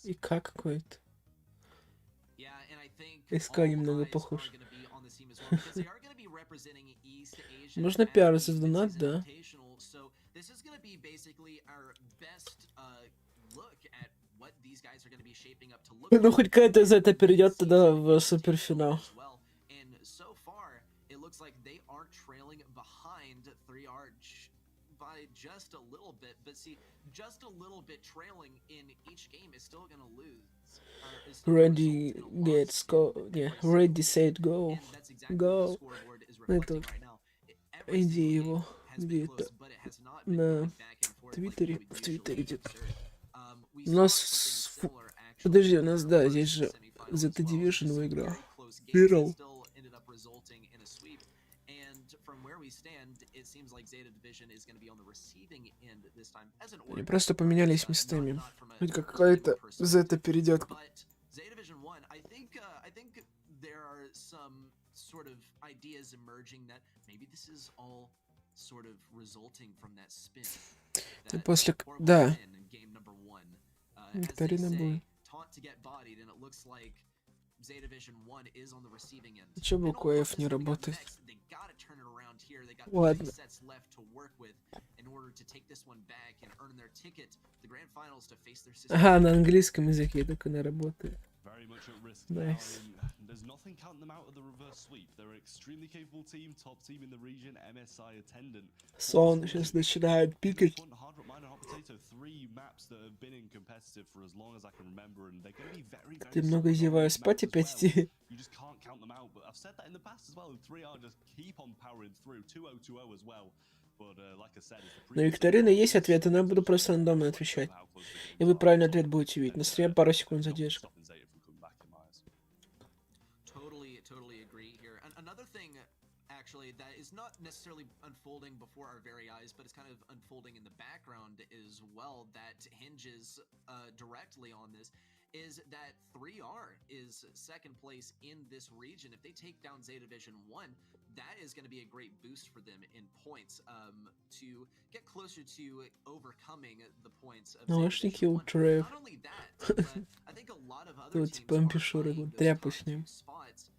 и К какой-то. СК немного похож. Можно пиар за донат, да. Ну хоть какая-то из этого перейдет тогда в суперфинал. By just a little bit, but see, just a little bit trailing in each game is still going to lose. Ready, get, go, yeah, ready, set, go, go. Это иди его где-то на Твиттере, в Твиттере где-то. У нас, подожди, у нас, да, здесь же Zeta Division выиграл. Вирал. Они просто поменялись местами. Хоть какая-то Zeta перейдет. И после... Да. Викторина будет. Чё бы QF не работает? Ладно. Ага, на английском языке только она работает. Nice. Сон сейчас начинает пикать. Ты много зеваешь, спать опять идти. На викторины есть ответы, но я буду просто рандомно отвечать. И вы правильный ответ будете видеть. На стриме пару секунд задержка. Actually, that is not necessarily unfolding before our very eyes, but it's kind of unfolding in the background as well that hinges directly on this, is that 3R is second place in this region. If they take down Zeta Division 1, that is going to be a great boost for them in points to get closer to overcoming the points of Zeta Division 1. Not only that, but I think a lot of other teams are playing those spots.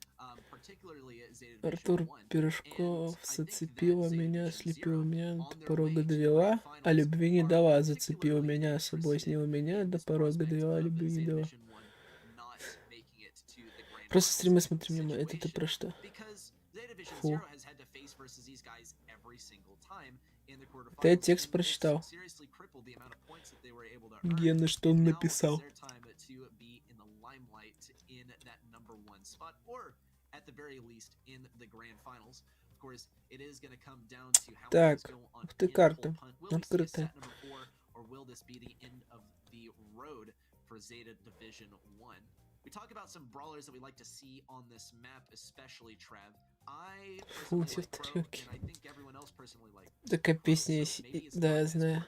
Артур Пирожков зацепила меня, слепила меня, до порога довела, а любви не дала. Зацепила меня, соблазнила меня, до порога довела, любви не дала. Просто стримы смотри мимо. Это ты про что? Фу. Ты я текст прочитал. Гена, что он написал? Так, ух ты, карта открытая. Фу, те трюки. Такая песня есть, да, я знаю.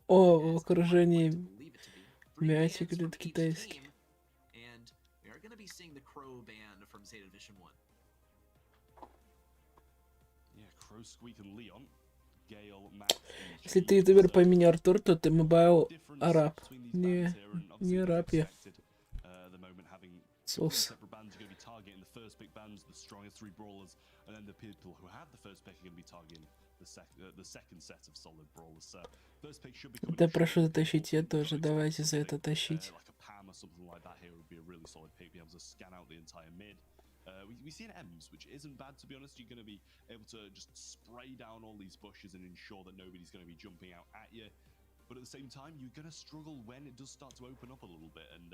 О, в окружении мячик идет китайский. Если ты ютубер по имени Артур, то ты мобайл араб. Не араб я. Сос. Да прошу затащить, я тоже. Давайте за это тащить. We see an M's, which isn't bad, to be honest. You're going to be able to just spray down all these bushes and ensure that nobody's going to be jumping out at you. But at the same time, you're going to struggle when it does start to open up a little bit. And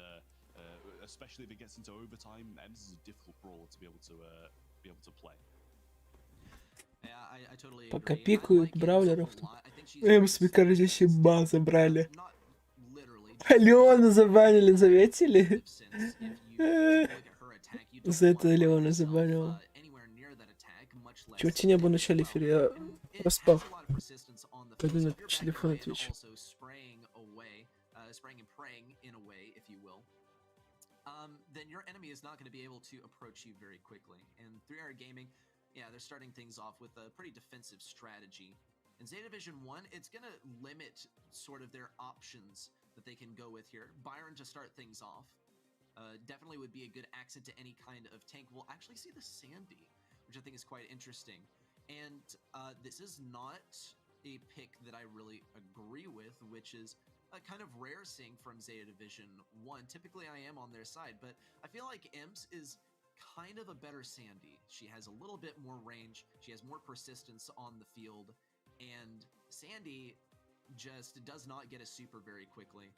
Especially if it gets into overtime, Ems is a difficult brawler to be able to play. Yeah, I totally Пока agree. I пикают like Ems a браулеров. whole lot. I think she's very Эмс, мне кажется, steady and щиба steady. забрали. Not literally, just Леона забанили, заметили? since if you take a look at her attack, you don't За want это to find Леона yourself, забанил. anywhere near that attack, much less Чего тебе не было в начале эфира? Я it проспал. has a lot of persistence on the Пойду field, so на if you're backing телефон away and отвечу. also spraying and praying in a way, if you will, then your enemy is not going to be able to approach you very quickly. And 3R Gaming, yeah, they're starting things off with a pretty defensive strategy. In Zeta Division 1, it's going to limit sort of their options that they can go with here. Byron to start things off. Definitely would be a good accent to any kind of tank. We'll actually see the Sandy, which I think is quite interesting. And this is not a pick that I really agree with, which is kind of rare seeing from Zeta Division 1. Typically I am on their side, but I feel like Imps is kind of a better Sandy. She has a little bit more range, she has more persistence on the field, and Sandy just does not get a super very quickly.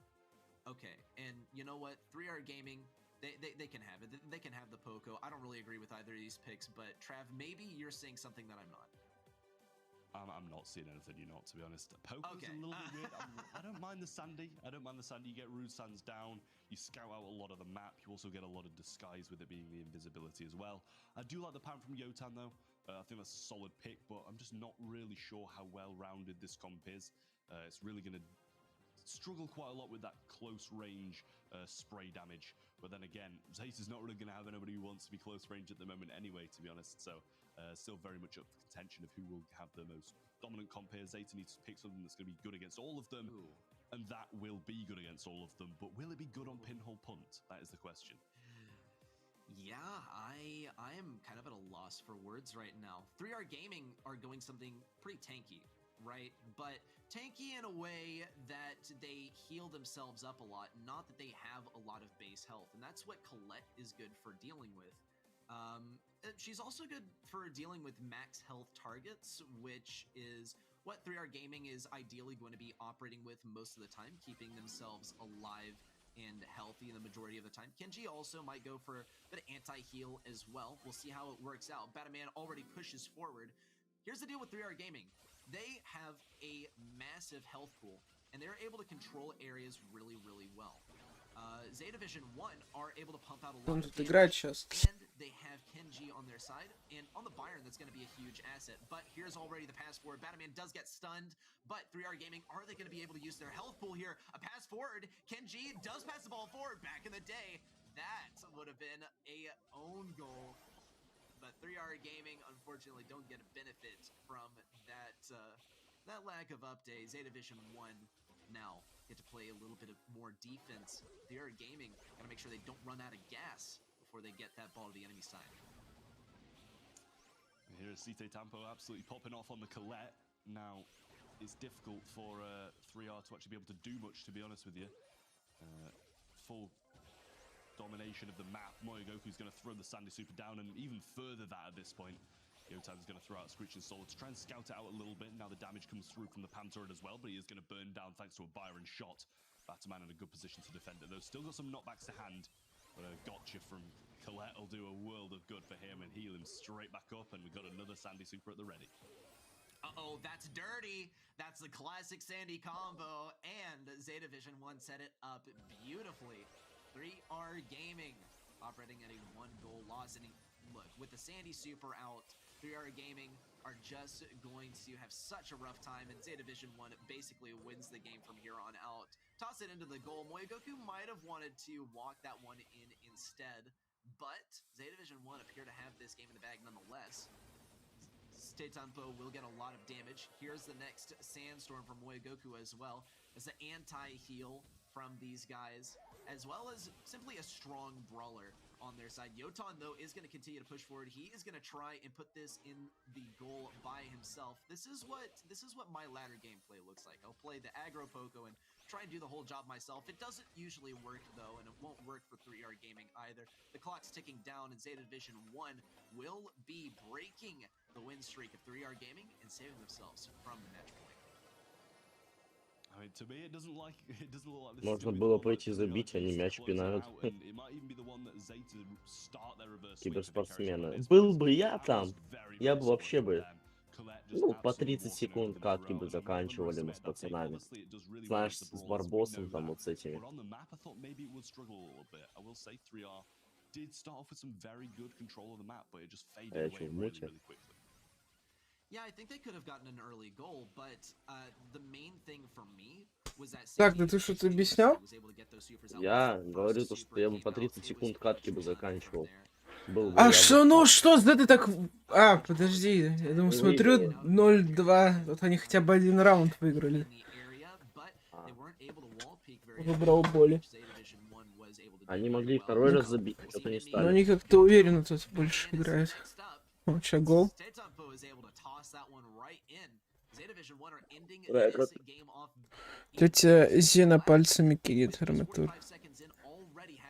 Okay, and you know what? 3R Gaming, they can have it. They can have the Poco. I don't really agree with either of these picks, but Trav, maybe you're seeing something that I'm not. I'm not seeing anything you're not, to be honest. Poco's a little bit weird. I don't mind the Sandy. You get Rude Sands down. You scout out a lot of the map. You also get a lot of disguise with it being the invisibility as well. I do like the pan from Yotan, though. I think that's a solid pick, but I'm just not really sure how well-rounded this comp is. It's really going to struggle quite a lot with that close range spray damage. But then again, Zeta's not really going to have anybody who wants to be close range at the moment anyway, to be honest. So still very much up for contention of who will have the most dominant comp here. Zeta needs to pick something that's going to be good against all of them. Ooh. And that will be good against all of them. But will it be good on pinhole punt? That is the question. Yeah, I am kind of at a loss for words right now. 3R Gaming are going something pretty tanky, right? But tanky in a way that they heal themselves up a lot, not that they have a lot of base health. And that's what Colette is good for dealing with. She's also good for dealing with max health targets, which is what 3R Gaming is ideally going to be operating with most of the time, keeping themselves alive and healthy the majority of the time. Kenji also might go for a bit of anti-heal as well. We'll see how it works out. Batman already pushes forward. Here's the deal with 3R Gaming. They have a massive health pool, and they're able to control areas really, really well. Zeta Division 1 are able to pump out a lot of damage, and they have Kenji on their side, and on the Byron that's going to be a huge asset. But here's already the pass forward. Batman does get stunned, but 3R Gaming, are they going to be able to use their health pool here? A pass forward. Kenji does pass the ball forward. Back in the day, that would have been a own goal. But 3R Gaming, unfortunately, don't get a benefit from that lack of update. Zeta Division 1 now get to play a little bit of more defense. 3R Gaming gotta make sure they don't run out of gas before they get that ball to the enemy side. Here's Site Tampo absolutely popping off on the Colette. Now, it's difficult for 3R to actually be able to do much, to be honest with you. Full domination of the map. Moyogoku's going to throw the Sandy Super down, and even further that at this point. Yotan's going to throw out Screeching Soul to try and scout it out a little bit. Now the damage comes through from the Pan turret as well, but he is going to burn down thanks to a Byron shot. Batman in a good position to defend it, though. Still got some knockbacks to hand, but a gotcha from Colette will do a world of good for him and heal him straight back up, and we've got another Sandy Super at the ready. Uh-oh, that's dirty. That's the classic Sandy combo, and Zeta Division 1 set it up beautifully. 3R Gaming operating at a 1-goal loss, and look, with the Sandy Super out, 3R Gaming are just going to have such a rough time, and Zeta Division 1 basically wins the game from here on out. Toss it into the goal. Moyogoku might have wanted to walk that one in instead, but Zeta Division 1 appear to have this game in the bag nonetheless. Teitanpo will get a lot of damage. Here's the next Sandstorm from Moyogoku as well, as the anti-heal from these guys, as well as simply a strong brawler on their side. Yotan, though, is going to continue to push forward. He is going to try and put this in the goal by himself. This is what my ladder gameplay looks like. I'll play the aggro Poco and try and do the whole job myself. It doesn't usually work, though, and it won't work for 3R Gaming either. The clock's ticking down, and Zeta Division 1 will be breaking the win streak of 3R Gaming and saving themselves from the match point. Можно было пойти забить, они мяч пинают. Киберспортсмены. Был бы я там, я бы вообще бы, ну, по 30 секунд катки бы заканчивали мы с пацанами. Знаешь, с барбосом там вот с этими. А я чё, в муте? Так, да ты что-то объяснял? Я говорю то, что я бы по 30 секунд катки бы заканчивал. Был бы А я что, бы ну там. что за ты так... А, подожди, я думаю, смотрю Выигрывал. 0-2, вот они хотя бы один раунд выиграли. В Брауболе. Они могли второй раз забить, но что-то не Но стали. они как-то уверенно тут больше играют. О, чё, гол? Тетя Зина пальцами кинет арматур.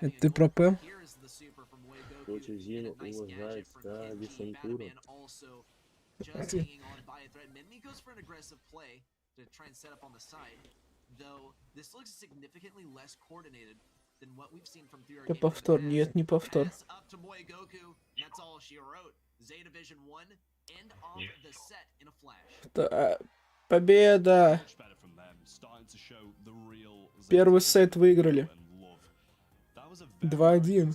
Это ты про П? Тетя Зина уважает, да, десантуру. Это повтор, нет, не повтор. Победа! Первый сет выиграли. 2-1.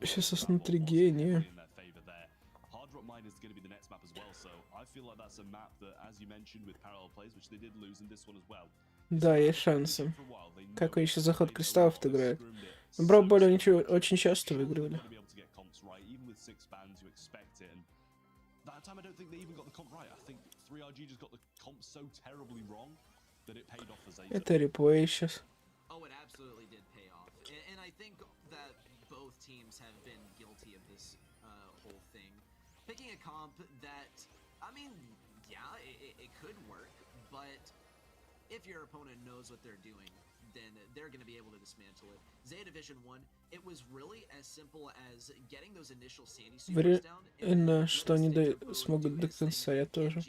Сейчас осмотри гения. Да, есть шансы. Как они еще заход кристаллов играют. В Брауболе они очень часто выигрывали. Это реплей сейчас. Picking a comp that, I mean, yeah, it could work, but if your opponent knows what they're doing, then they're going to be able to dismantle it. Zeta Division 1, it was really as simple as getting those initial Sandy supers down. Вредно, что они смогут до конца, я тоже.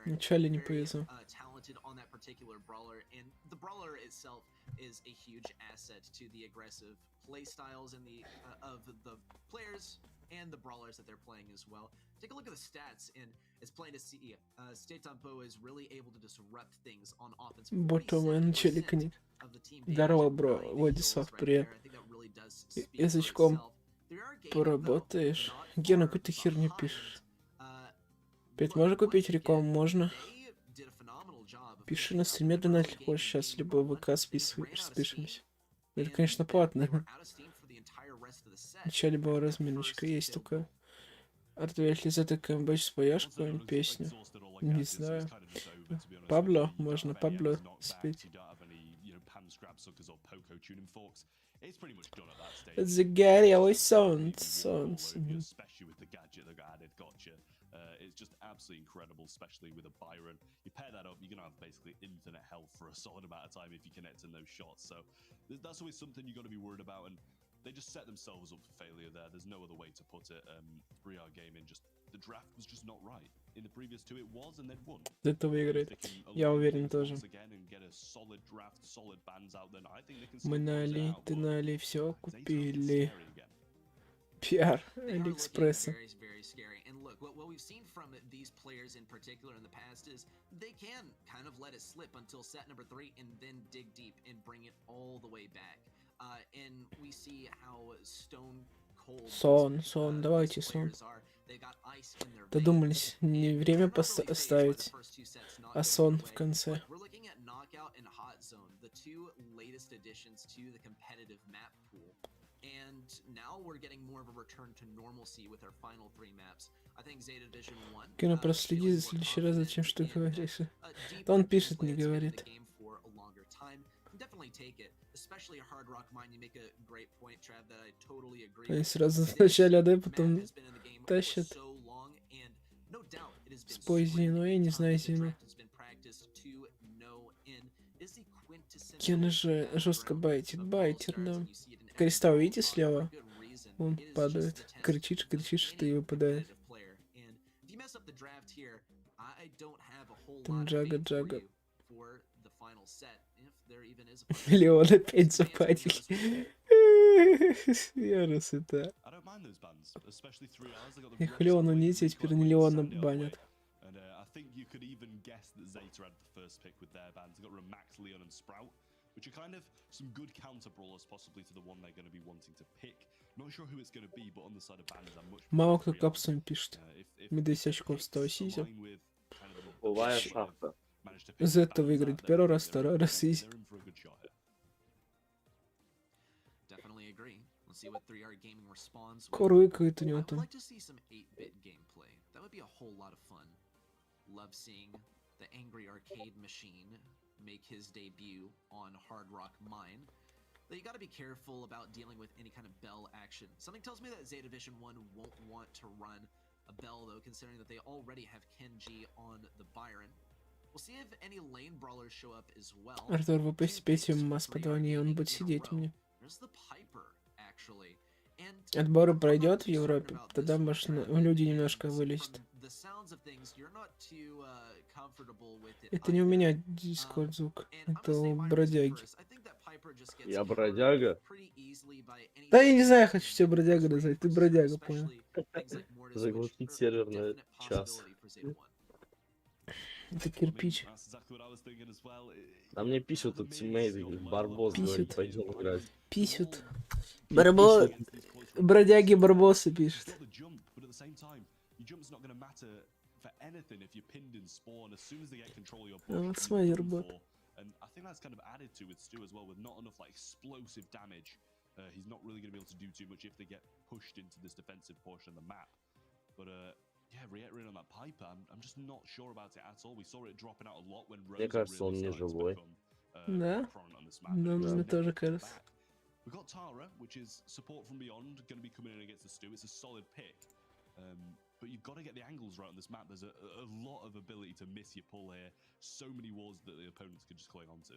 Вначале не повезло. Is a huge asset to the aggressive play styles and the of the players and the brawlers that they're playing as well. Take a look at the stats, and it's plain to see State Tempo is really able to disrupt things on offense. Ботом челикни. Здорово, бро, Владислав, привет. Язычком поработаешь. Гена, какую-то херню пишешь. Опять можно купить рекламу? Можно. Пиши на стриме, донать хочешь сейчас, либо ВК спишемся. Это, конечно, платно. Вначале была разминочка, есть такое. Артур, если за такой бэч споешь какую-нибудь песню? Не знаю. Пабло? Можно Пабло спеть. Загорелый солнце. It's just absolutely incredible, especially with a Byron. You pair that up, you're going to have basically infinite health for a solid amount of time if you connect in those shots. So that's always something you've got to be worried about. And they just set themselves up for failure there. There's no other way to put it. 3R gaming, just the draft was just not right. In the previous two, it was, and they'd won. Это выиграет. Я уверен тоже. Мы на Али, ты на Али, все купили. Пиар Алиэкспресса. What we've seen from these players in particular in the past is they can kind of let it slip until set number 3 and then dig deep and bring it all the way back. And we see how stone cold. Сон, давайте сон. Додумались, не время поставить, а сон в конце. And now we're getting more of a return to normalcy with our final 3 maps. I think Zeta Division 1. Кина, проследи за следующий раз, зачем что говоришь. Да он пишет, не говорит. Они сразу вначале отдай, потом тащат. Спой Зину, я не знаю Зину. Кина же жестко байтит, да. Кристалл, видите, слева? Он падает. Кричишь, что и выпадает. mess up the draft here, I don't have a whole Там lot of Джага, faith for Джага. you for the final set, if there even is a final set. Миллион опять Fans will know западили. this Я расыта. I don't mind those bans, especially 3Rs. They got the Их Rockstar Леон League, унизил, who's теперь got a way to Леона send it our way. банят. And I think you could even guess that Zeta had the first pick with their bans. They got Remax, Leon, and Sprout, which are kind of some good counter brawlers, possibly to the one they're going to be wanting to pick. Not sure who it's going to be, but on the side of bans, I'm much. Мало кто капсом пишет. Мы 10 очков 100 Бывает шахта. Зетта выиграет первый раз, второй раз изи. Definitely agree. Let's see what 3R Gaming responds with. Куруйкает у него I would там. like to see some 8-bit gameplay. That would be a whole lot of fun. Love seeing the angry arcade machine make his debut on Hard Rock Mine. Though you gotta be careful about dealing with any kind of bell action. Something tells me that Zeta Division 1 won't want to run a bell though, considering that they already have Kenji on the Byron. We'll see if any lane brawlers show up as well. Артур, вы пойте ему масс позвони, он будет сидеть мне. There's the Piper, actually. And Отборы пройдет в Европе, тогда может люди немножко вылезет. the sounds of things, you're not too comfortable with it. Это не у меня дискорд звук, это у бродяги. Я бродяга? Да я не знаю, я хочу тебя бродяга назвать, ты бродяга, понял? Заглушить сервер на час. Это кирпич. А мне пишут тут тиммейты, Барбос говорит, пойдем играть. Писют. Барбо... Бродяги Барбосы пишут. Вот смотри, работа. And I think that's kind of added to with Stu as well, with not enough like explosive damage. He's not really going to be able to do too much if they get pushed into this defensive portion of the map. But yeah, reiterating on that Piper, I'm just not sure about it at all. We saw it dropping out a lot when Rose Мне кажется, он не живой. Да? Да, мне тоже кажется. We got Tara, which is support from beyond, going to be coming in against the Stu. It's a solid pick. But you've got to get the angles right on this map. There's a lot of ability to miss your pull here. So many walls that the opponents could just cling onto.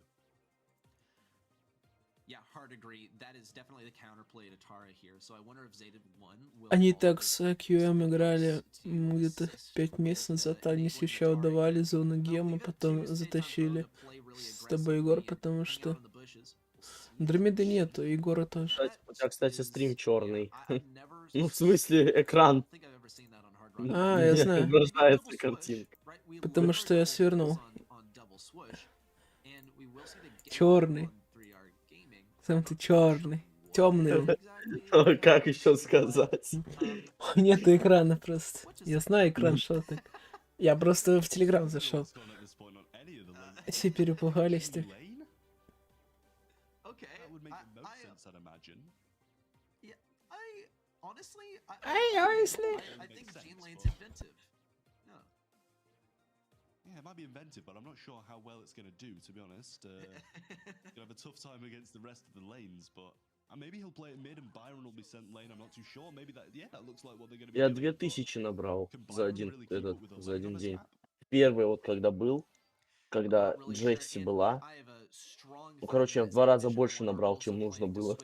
Yeah, hard agree. That is definitely the counterplay to Tara here. So I wonder if Zeta 1 will. Они так с QM играли где-то 5 месяцев назад, они сначала давали зону гема, потом затащили с тобой, Егор, потому что Андромеды нету, Егора тоже. У тебя, кстати, стрим черный. Ну, в смысле, экран. А, я знаю. Отображается картинка. Потому что я свернул. Черный. Сам ты черный. Темный. Как еще сказать? Нет экрана просто. Я знаю экран, что так. Я просто в Телеграм зашел. Все перепугались так. Honestly, I think Gene Lane's inventive. Yeah, it might be inventive, but I'm not sure how well it's going to do, to be honest. Gonna have a tough time against the rest of the lanes, but maybe he'll play it mid and Byron will be sent lane. I'm not too sure. Maybe that, yeah, that looks like what they're going to be Я doing. 2000 набрал за один день. Первый вот когда был, когда Джесси была. Ну, короче, я в 2 раза больше набрал, чем нужно было.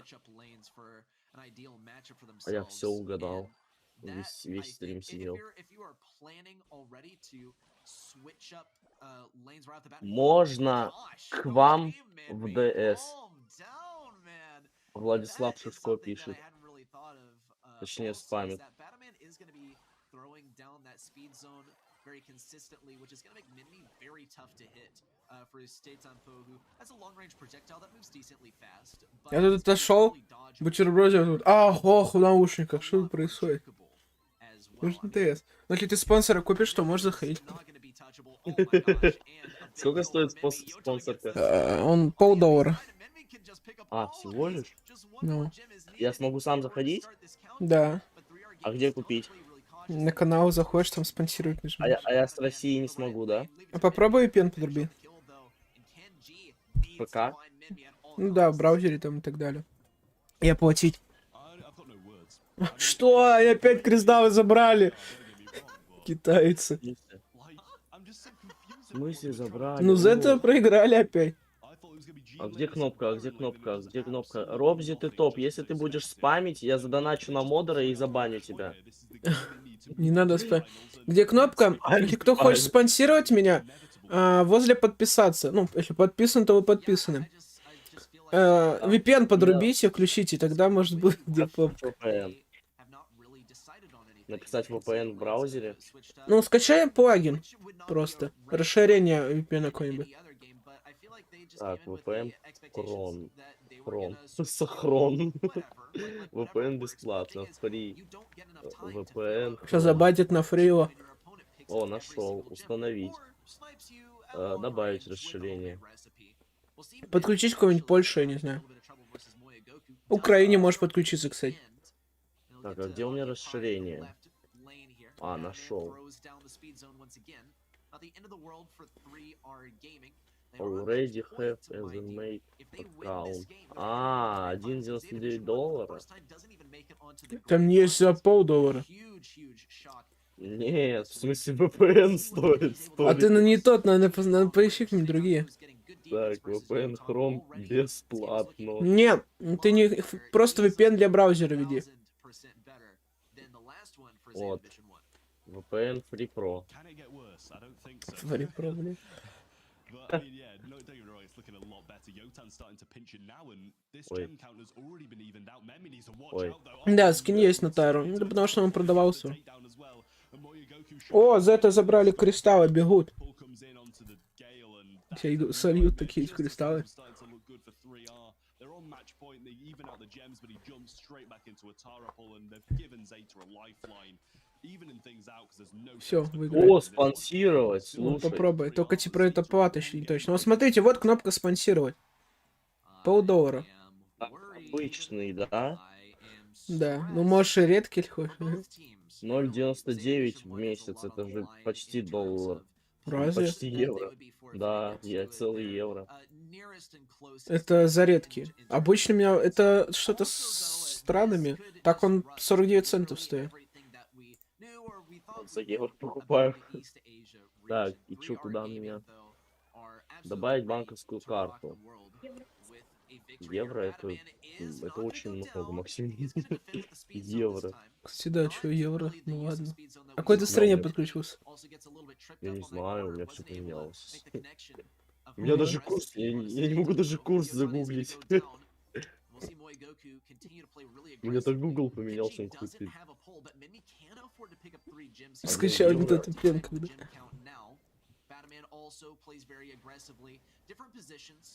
А я все угадал. Весь стрим сидел. Можно к вам в ДС. Владислав Шишко пишет. Точнее, спамит. Very consistently, which is going to make Minmi very tough to hit for his states on Poe, who has a long-range projectile that moves decently fast. Я тут отошел, бутербродик тут. Ах, ох, в наушниках, что тут происходит? Нужно ТС. Но если ты спонсора купишь, то можешь заходить. Сколько стоит спонсорка? Он $5. А, всего лишь? Ну. Я смогу сам заходить? Да. А где купить? На канал заходишь, там спонсируют нажимаешь. А я с России не смогу, да? А попробуй пен подруби. ПК? Ну да, в браузере там и так далее. И оплатить. Что? И опять кристаллы забрали. Китайцы. В смысле забрали? Ну за это проиграли опять. А где кнопка? А где кнопка? А где кнопка? Робзи, ты топ. Если ты будешь спамить, я задоначу на модера и забаню тебя. Не надо спамить. Где кнопка? Если кто хочет Спамить. спонсировать меня, возле подписаться. Ну, если подписан, то вы подписаны. VPN подрубите, включите, тогда может быть где кнопка. VPN. Написать VPN в браузере. Ну, скачаем плагин просто. Расширение VPN какое-нибудь. Так, VPN Крон. Сохрон. VPN бесплатно. Фри. VPN. Сейчас забайтит на фрио. О, нашел. Установить. Добавить расширение. Подключить какой-нибудь Польшу, я не знаю. Украине можешь подключиться, кстати. Так, а где у меня расширение? А, нашел. Already have as a made account. А, $1,99. Там есть за $0,5. Нет, в смысле VPN стоит. А ты на не тот, надо поищи какие-нибудь другие. Так, VPN Chrome бесплатно. Нет, ты не... Просто VPN для браузера веди. Вот. VPN Free Pro. Free Pro, блин. Ой. Да, скин есть на Тару. Ну, потому что он продавался. О, за это забрали кристаллы, бегут. Все идут, сольют такие кристаллы. Все, выиграли. О, спонсировать, Ну, слушай. попробуй. Только типа это плата еще не точно. Вот смотрите, вот кнопка спонсировать. $0,5. Обычный, да? Да, ну можешь и редкий хочешь. 0,99 в месяц, это же почти $1. Разве? Почти евро. Да, я целый евро. Это за редкие. Обычно у меня это что-то с странами. Так он 49 центов стоит. За евро покупаю. Так, и что, куда меня? Добавить банковскую карту. Евро это очень много, Максим. Евро. Кстати, да, что евро? Ну ладно. А какой ты стране подключился? Я не знаю, у меня все поменялось. У меня даже курс, я не могу даже курс загуглить. У меня так Google поменялся, он какой-то. Скачал не тот плен, когда.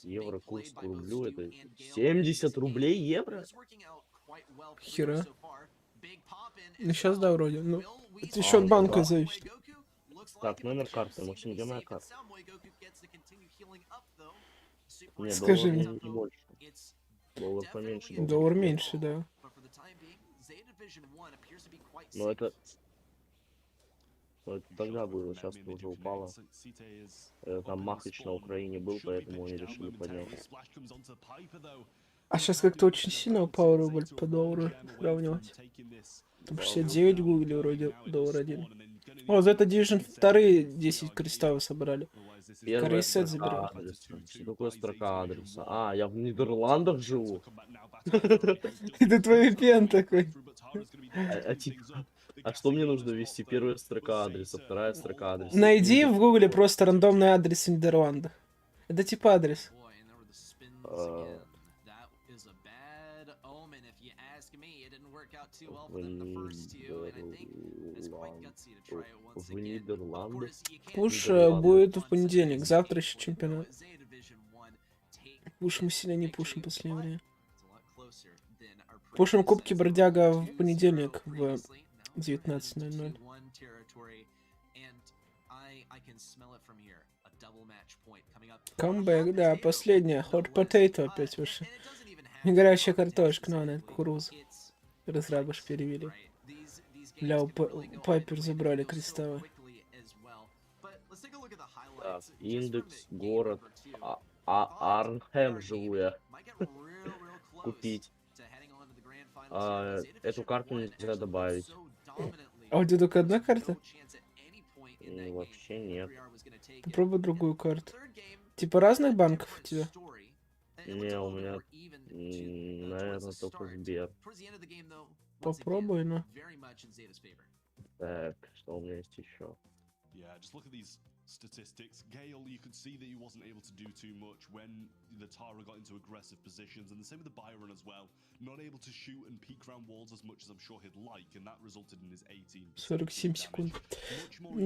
Евро курс к рублю это 70 рублей евро? Хера. Ну сейчас да, вроде. Ну, это еще от банка зависит. Так, номер карты. Максим, где моя карта? Нет, Скажи доллар мне. не больше. Доллар поменьше. Доллар меньше, да. Но это... Но это тогда было, сейчас уже упало. Там Махач на Украине был, поэтому они решили поднять. А сейчас как-то очень сильно упал рубль по доллару сравнивать. Там 69 в гугле вроде $1. О, за это Division 2 10 кристаллов собрали. Первая Корейсет строка заберем. адреса. Что такое строка адреса? А, я в Нидерландах живу. Это твой VPN такой. А что мне нужно ввести? Первая строка адреса, вторая строка адреса. Найди в гугле просто рандомный адрес в Нидерландах. Это типа адрес. В Нидерландах. Пуш будет в понедельник. Завтра еще чемпионат. Пуш мы сильно не пушим в последнее время. Пушим Кубки Бродяга в понедельник в 19:00. Камбэк, да, последняя. Hot Potato опять вышла. Горячая картошка, ну она кукуруза. Разрабыш перевели. Для Пайпер забрали кристаллы. Так, индекс, город. Арнхем живу я. Купить. Эту карту нельзя добавить. А у тебя только одна карта? Ну, вообще нет. Попробуй другую карту. Типа разных банков у тебя? Не, у меня, наверное, только Сбер. Попробуй, ну. Так, что у меня есть еще? Yeah, just look at these statistics. Gale, you could see that he wasn't able to do too much when the Tara got into aggressive positions, and the same with the Byron as well. Not able to shoot and peek around walls as much as I'm sure he'd like, and that resulted in his 18. 47 секунд.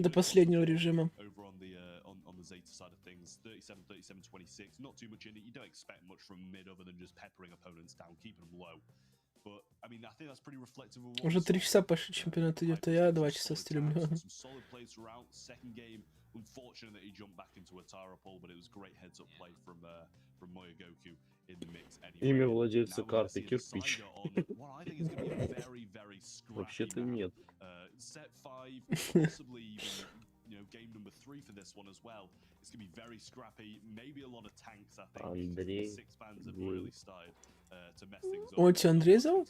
До последнего режима. Over on the Zeta side of things, 37, 37, 26. Not too much in it. You don't expect much from mid other than just peppering opponents down, keeping them low. But I mean, I think that's pretty reflective of what Уже 3 часа пошли, чемпионат идет, а я 2 часа стримлю. some solid plays throughout. Second game, unfortunate that he jumped back into a Tara pull, but it was great heads up play from Moyagoku in the mix anyway. Имя владельца Now we're gonna карты see a кирпич. decider on what I think is going to be a very, very scrappy Вообще-то map. нет. Set 5, possibly even game number 3 for this one as well. It's going to be very scrappy, maybe a lot of tanks, I think. Андрей. The six bands have really started to mess things up. О, тебя Андрей зовут?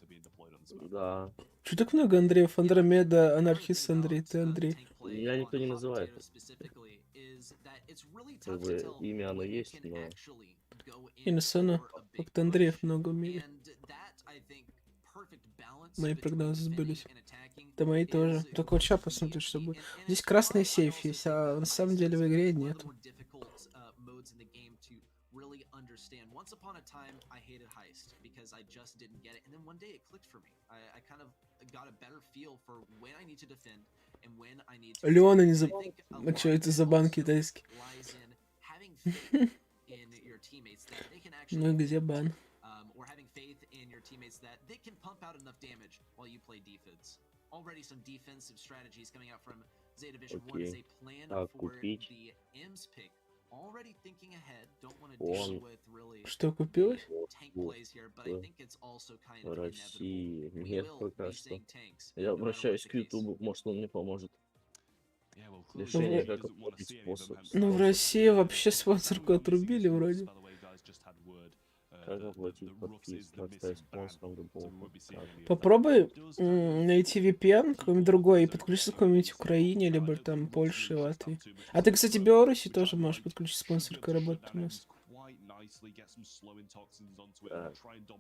Да. Чё так много Андреев? Андромеда, Анархист Андрей, ты Андрей. Меня никто не называет. Как бы имя оно есть, но... Инесана, как-то Андреев много в мире. Мои прогнозы сбылись. Да мои тоже. Только вот сейчас посмотрю, что будет. Здесь красный сейф есть, а на самом деле в игре нет. Really understand. Once upon a time, I hated Heist because I just didn't get it, and then one day it clicked for me. I kind of got a better feel for when I need to defend and when I need to. Леона не за... А чё это за бан китайский? Ну где бан? Or having faith in your teammates that they can pump out enough damage while you play defense. Already some defensive strategies coming out from Zeta Division 1 as they plan for the M's pick. Already thinking ahead, don't want to deal with really Что купилось? tank plays here, but I think it's also kind of России inevitable. нет пока что. Я обращаюсь к YouTube, может он мне поможет. Решение, как оплатить способ. Ну в России вообще спонсорку отрубили вроде. Как оплатить подписку, стать спонсором любого. Попробуй найти VPN какой-нибудь другой и подключиться к какой-нибудь Украине, либо там Польше, Латвии. А ты, кстати, в Беларуси тоже можешь подключить спонсорку, работать у нас.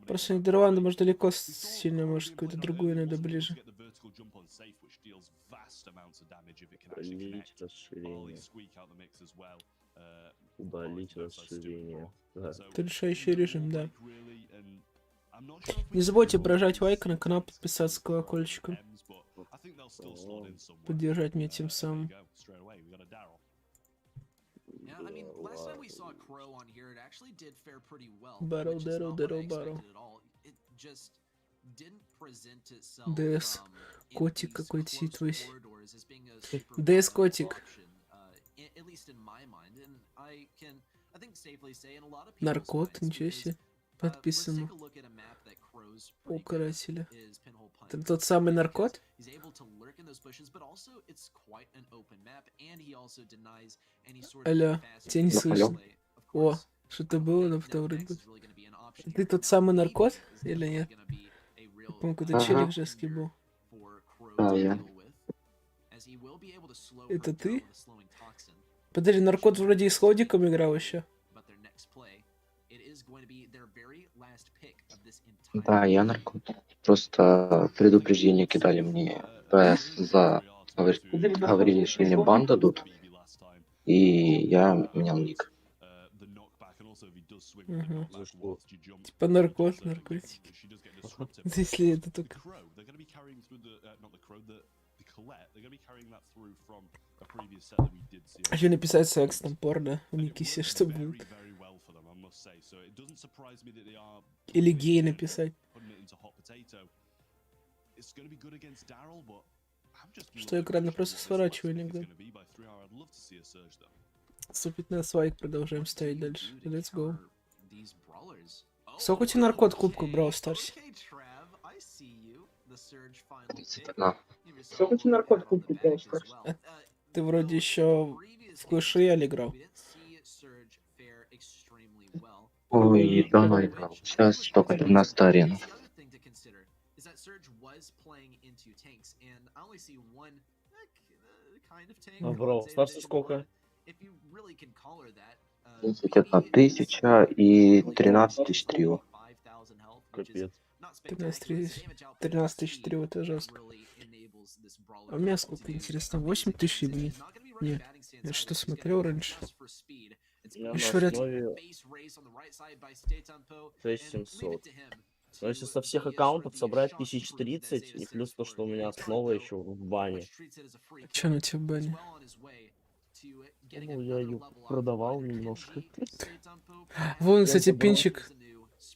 Просто Нидерланды, может, далеко сильно, может, какую-то другую надо ближе. Удалить расширение. Удалить расширение. Да. Это решающий режим, да. Не забудьте прожать лайк на канал, подписаться с колокольчиком. Поддержать меня тем самым. Баррел, дэрл, дэрл, баррел. ДС. Котик какой-то сидит весь. ДС котик. Наркот, ничего себе. Подписано. У карателя. Это тот самый наркот? Алло, тебя не слышно. О, что-то было, но потом вроде бы. Ты тот самый наркот или нет? Я помню, какой-то челик жесткий был. Да, я. Это ты? Подожди, наркот вроде и с Ходиком играл еще. Да, я наркот. Просто предупреждение кидали мне ПС за... Говорили, что мне бан дадут. И я менял ник. Угу. Типа наркот, наркотики. Если это только... А еще написать секс, там порно, в нике все что будет. Или гей написать. Что экран просто сворачиваю иногда. 115 лайк, продолжаем ставить дальше. Let's go. Сколько у тебя наркот кубков в Brawl Stars? 31. Сколько у тебя наркот кубков в Brawl Stars? Ты вроде еще в Clash Royale играл. Ой, давно играл. Сейчас только 13 арена. А Brawl Stars сколько? 31 тысяча и 13 тысяч трио. Капец. 13 тысяч трио, это жестко. А у меня сколько, интересно, 8 тысяч, блин? Нет, я что смотрел раньше? Я Ещё на вряд- основе 6700. Но если со всех аккаунтов собрать 1030, и плюс то, что у меня основа еще в бане. Чё на тебе в бане? Ну, я ее продавал немножко. Вон, Я кстати, забрал. пинчик.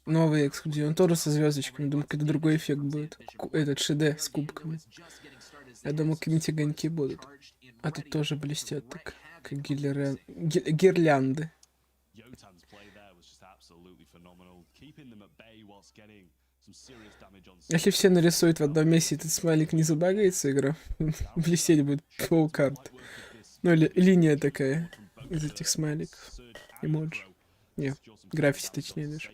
Новый эксклюзив. Он тоже со звездочками. Думаю, какой-то другой эффект будет. Этот ШД с кубками. Я думал, какие-нибудь огоньки будут. А тут тоже блестят так. Как гирлянды. Если все нарисуют в одном месте, этот смайлик не забагается, игра. Блестеть будет полкарт. Ну или линия такая из этих смайликов. Эмоджи. Не, граффити точнее даже.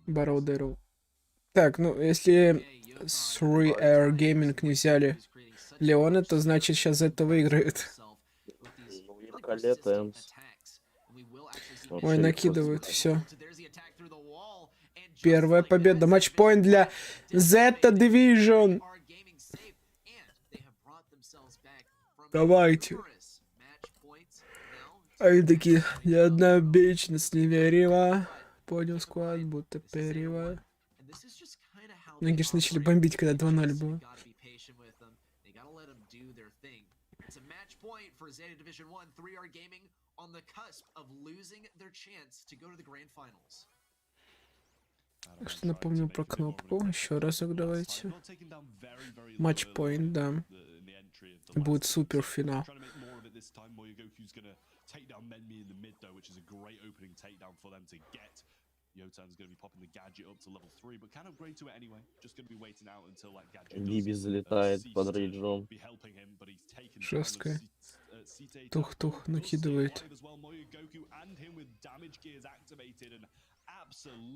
Барроу Дэрроу. Так, ну если 3R Gaming не взяли Леона, то значит сейчас это выиграет. Ну, их Калет, Энс. Ой, накидывают, все. Первая победа. Матчпоинт для Zeta Division. Давайте. Они такие, ни одна вечность не верила. Понял склад, будто перева. Многие же начали бомбить, когда 2-0 было. Так что напомню про кнопку. Еще разок давайте. Матчпоинт, да. Будет супер финал. Биби залетает под рейджом. Жесткая. Тух-тух накидывает.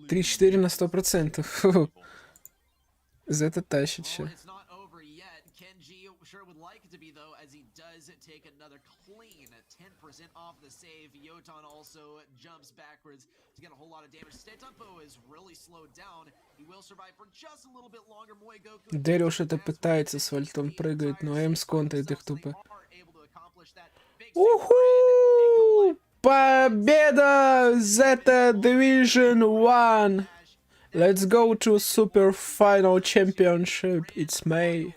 3-4 на 100%. Зета тащит ща. Sure would like it to be though, as he does take another clean 10% off the save. Yotan also jumps backwards to get a whole lot of damage. Stetampo is really slowed down. He will survive for just a little bit longer. Мой Гоку. Дэрил что-то пытается с вальтом прыгает, но М сконтает их тупо. Уху! Победа! Zeta Division 1! Let's go to Super Final Championship. It's May.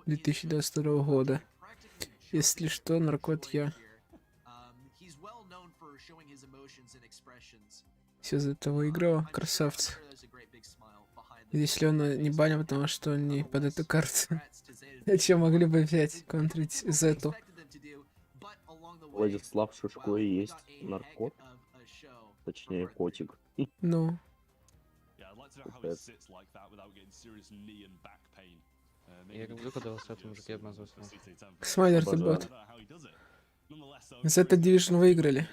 2022 года. Если что, наркот я. Все за это выиграл, красавцы. Если он не банил, потому что он не под эту карту. Зачем могли бы взять, контрить Зету? Владислав Шишко и есть наркот. Точнее, котик. Ну. Я люблю, когда вас это мужики обмазываются. Смайлер ты бот. Zeta Division выиграли.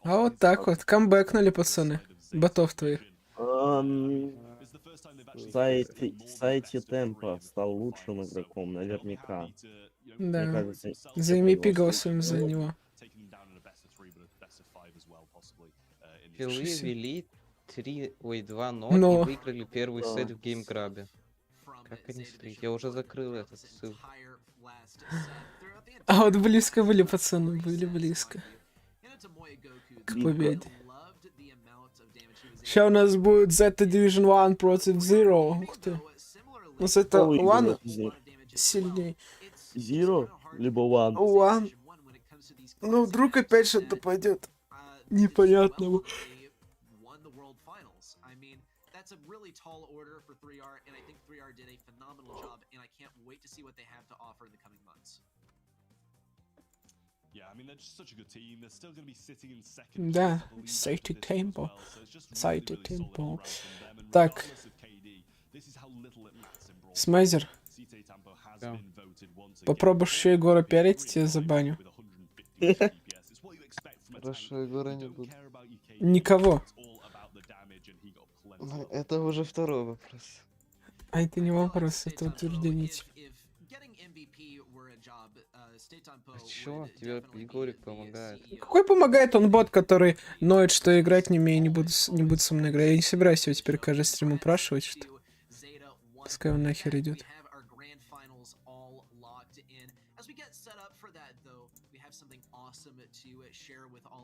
А вот так вот, камбэкнули, пацаны. Ботов твоих. Сайт Темпа стал лучшим игроком, наверняка. Да. Мне кажется, За MVP голосуем за него. Филы вели 2-0 Но. и выиграли первый сет в геймкрабе. Как они шли? Я уже закрыл этот ссылку. А вот близко были, пацаны, были близко. К победе. Сейчас у нас будет Zeta Division 1 против Zero. Ух ты. Ну, Zeta 1 сильней. Zero, либо One. One. Ну, вдруг опять что-то пойдет непонятного. That's a really tall order for 3R, and I think 3R did a phenomenal job, and I can't wait to see what they have to offer in the coming months. Yeah, I mean, they're just such a good team. They're still going to be sitting in second. Да, Сайт Темпо. Сайт Темпо. Так. Смайзер. Да. Попробуешь еще Егора пиарить, тебя забаню. Хорошо, Егора не буду. Никого. Это уже второй вопрос. А это не вопрос, это утверждение. Чё? Тебе Егорик помогает. Какой помогает? Он бот, который ноет, что играть не умею, не буду со мной играть. Я не собираюсь его теперь каждый стрим упрашивать, что пускай он нахер идет.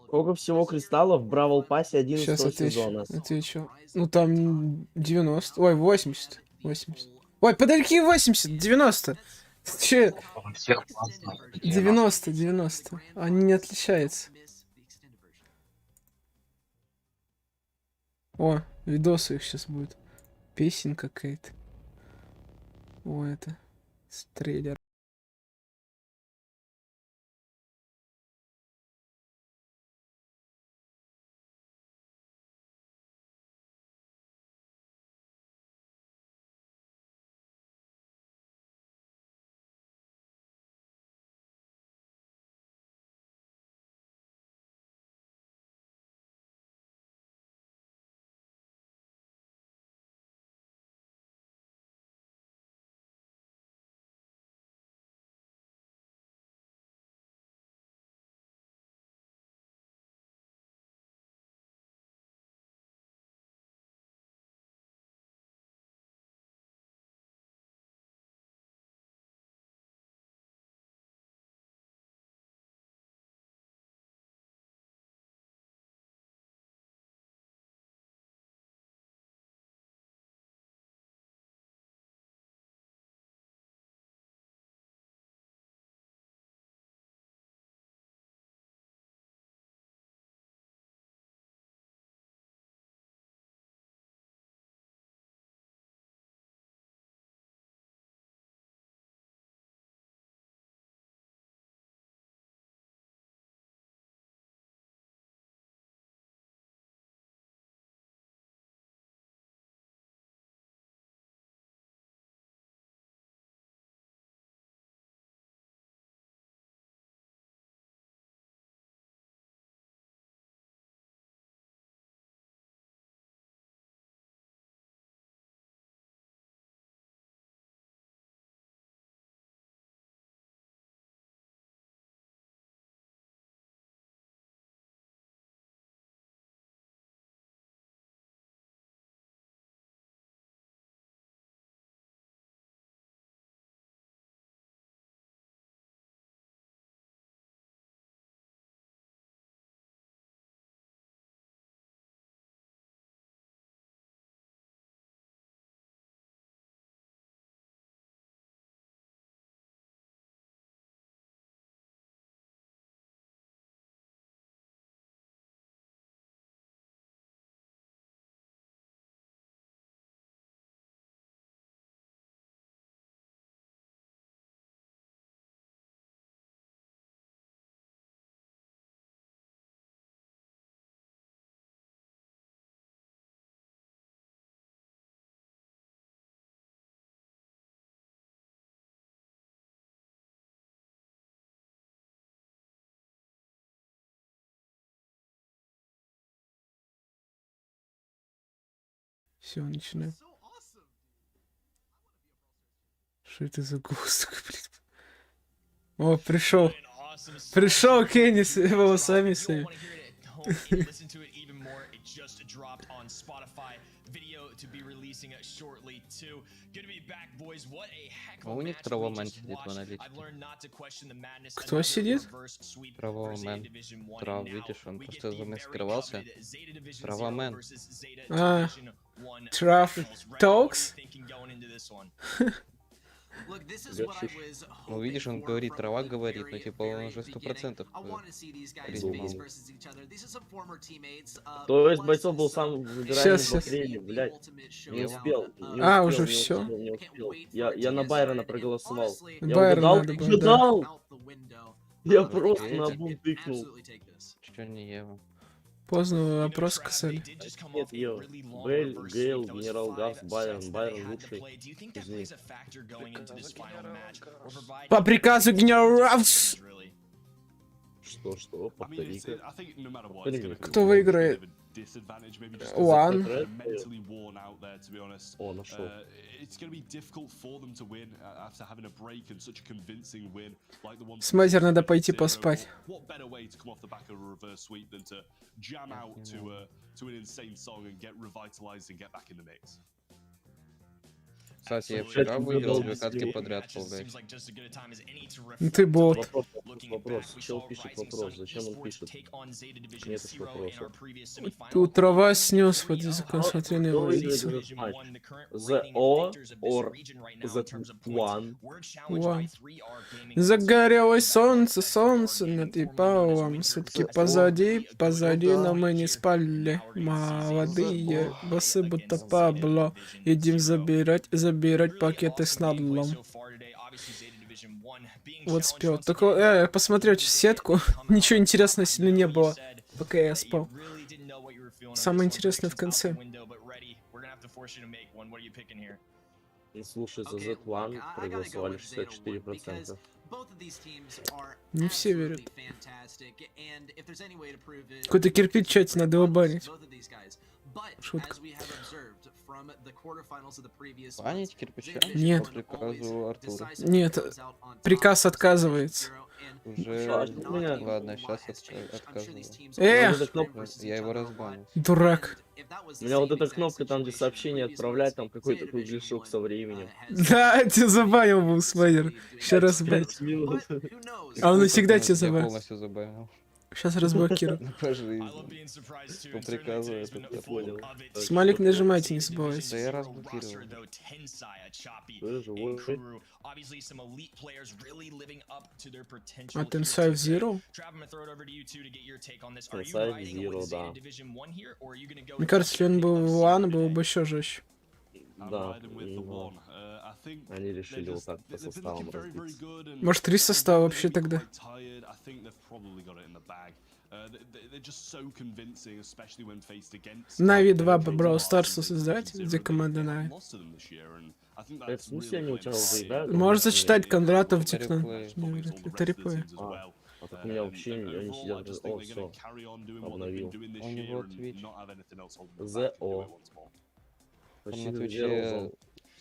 Сколько всего кристаллов в Бравл Пассе 11 Сейчас сезона? отвечу. Ну там 90. Ой, 80. 80. Ой, подарки 80, 90. Че? 90, 90. Они не отличаются. О, видосы их сейчас будет. Песен какая-то. О, это. Трейлер. Все, начинаем. Что это за голос такой, блин? О, пришел. Пришел Кенни с волосами своими. А у них травомен сидит в аналитике. Кто сидит? Травомен. Трав, видишь, он просто замаскировался. Травомен. А, Трав Токс? Ну, видишь, он говорит, трава говорит, но типа он уже 100%. То есть бойцов был сам выбираемый Сейчас, в апреле, блядь. Не успел. А, уже все? Не успел. Я на Байрона проголосовал. Я Байрон угадал, надо было, да. угадал! Я просто на бум тыкнул. Чё не Ева? Поздно вопрос касали. Нет, Ева. Бель, Гейл, Генерал Газ, Байрон. Байрон лучший из них. По приказу генерала... Что? Повтори-ка. Кто выиграет? disadvantage, maybe just One. they're mentally worn out there, to be honest. О, нашел. It's going to be difficult for them to win after having a break and such a convincing win like the one. Смазер, надо пойти поспать. What better way to come off the back of a reverse sweep than to jam out to an insane song and get revitalized and get back in the mix? Кстати, я вчера выиграл 2 катки подряд, полгать. Ты бот. Вопрос. Чел пишет вопрос. Зачем он пишет? Нет уж вопроса. Тут трава снес под языком смотрения войсе. The O or the one? One. Загорелось солнце, солнце над Ипалом. Сутки позади, позади, но мы не спали. Молодые басы будто Пабло. Идем забирать пакеты с надлом. Вот спел. Только я посмотрел сетку. Ничего интересного сильно не было, пока я спал. Самое интересное в конце. Слушай, за Z1 проголосовали 64%. Не все верят. Какой-то кирпич в чате надо его банить. Шутка. Банить кирпича? Нет. По приказу Артура. Нет, приказ отказывается. Уже... Ладно, сейчас отказываю. Я его разбанил. Дурак. У меня вот эта кнопка, там где сообщение отправлять, там какой-то кругляшок со временем. Да, тебя забанил был, Смайдер. Еще раз, блядь. А он навсегда тебя Я забанил. полностью забанил. Сейчас разблокирую. По жизни. По приказу это понял. Смайлик нажимайте, не забывайте. Да я разблокировал. А Тенсай в Zero? Тенсай в Zero, да. Мне кажется, если он был в One, было бы еще жестче. Да, они решили вот так по составам разбиться. Может, 3 состава вообще тогда? Нави 2 по Brawl Stars создать, где команда Нави. В смысле они у тебя уже играют? Может зачитать Кондратов Дикнан. Это реплей. А так у меня вообще они сидят. О, все. Обновил. У него Twitch. The O. Он на Твиче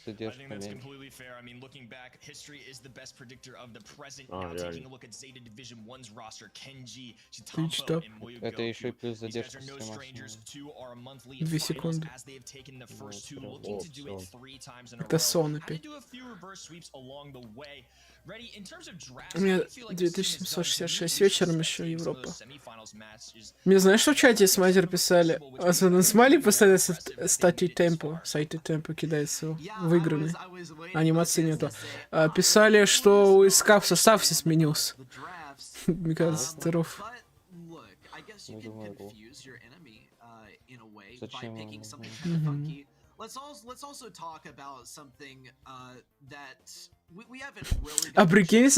задержка меньше. Twitch топ. Это еще и плюс задержка стрима. 2 секунды. О, все. Это сон опять. У меня 2766 вечером еще Европа. Мне знаешь, что в чате Смайзер писали? Смайлик постоянно стати темпо, сайты темпо кидается выигранный. Анимации нету. Писали, что у СК в состав все сменился. Мне кажется, здоров. Не думаю, зачем? А прикинь,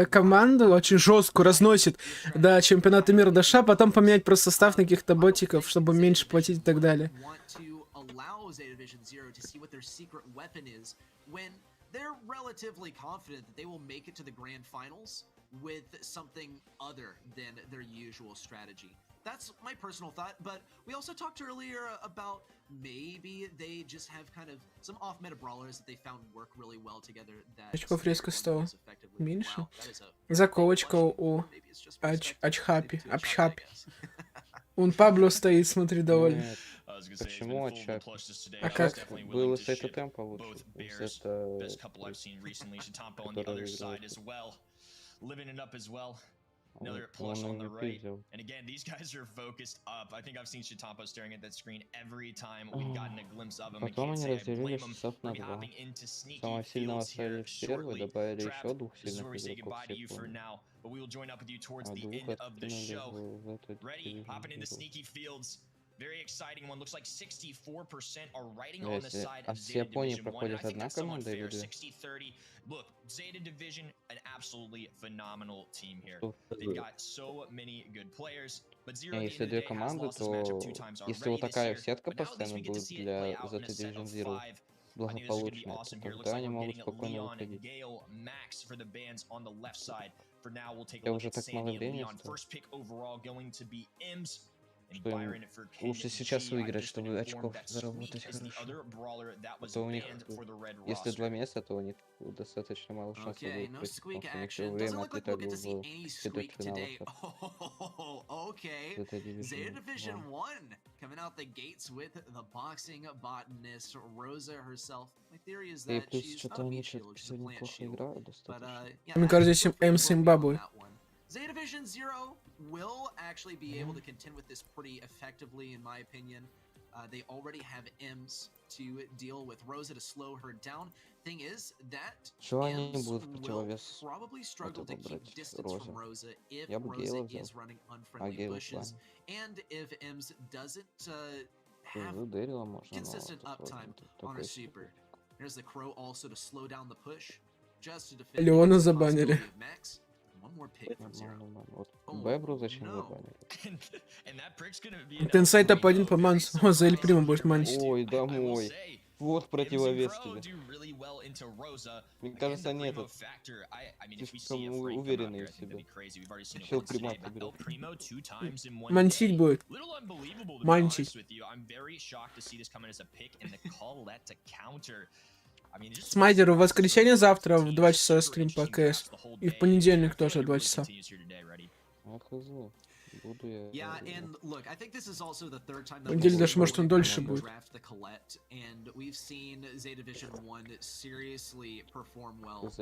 команду очень жесткую разносит до чемпионата мира до США, потом поменять просто состав на каких-то ботиков, чтобы меньше платить и так далее. They're relatively confident that they will make it to the grand finals with something other than their usual strategy. That's my personal thought, but we also talked earlier about maybe they just have kind of some off-meta brawlers that they found work really well together. Очков резко стало меньше. Заколочка у Очхапи. Обшапи. Он Пабло стоит, смотри, довольно. Почему Очхапи? А как? Было с этого темпа лучше. Это... Another plush on the right. And again, these guys are focused up. I think I've seen Chitampo staring at that screen every time we've gotten a glimpse of him. I can't say I blame him for hopping into sneaky fields here shortly. This is where we say goodbye to you for now, but we will join up with you towards the end of the show. Ready? Hopping into sneaky fields. Very exciting one. Looks like 64% are riding on the side of Zeta Division 1. I think that's somewhat fair. 60-30. Look, Zeta Division, an absolutely phenomenal team here. They've got so many good players. But Zero Если две команды, то если вот такая сетка постоянно будет для Zeta Division Zero благополучная, тогда они могут спокойно выходить. Я уже так много времени. что им лучше сейчас выиграть, чтобы очков заработать хорошо. А то у них, если 2 месяца, то у них достаточно мало шансов будет пройти, потому что у них все время отлетали в четвертьфиналах. Это Division 1. Coming out the gates with the boxing botanist Rosa herself. My theory is И that плюс she's что-то not a они meat сейчас shield, she's a сегодня plant плохо shield. играют But достаточно. yeah, Мне кажется, здесь М Зимбабве. Zeta Division 0 will actually be able to contend with this pretty effectively, in my opinion. They already have M's to deal with Rosa to slow her down. Thing is that Что они M's будут в will противовес probably struggle to этого keep брать distance from Розе? Rosa if Я бы Rosa Гейла взял. is running А unfriendly Гейла в bushes, плане. and if M's doesn't have Ну, Дэрила можно, но consistent это сложно. uptime Тут on her такой super. There's the Crow also to slow down the push, just to defend Леона against the забанили. possibility of Max. One more pick from Zero. Нормально. Вот Бэбру зачем забанили? Тенсай топ-1 по мансу. О, за Эль Прима будет мансить. Ой, домой. Вот противовес тебе. Мне кажется, они этот слишком уверенные в себе. Все примата берет. Мансить будет. Мансить. Смайдер, в воскресенье завтра в 2 часа стрим по КС. И в понедельник тоже в 2 часа. Буду я. В неделю даже, может, он дольше будет. Я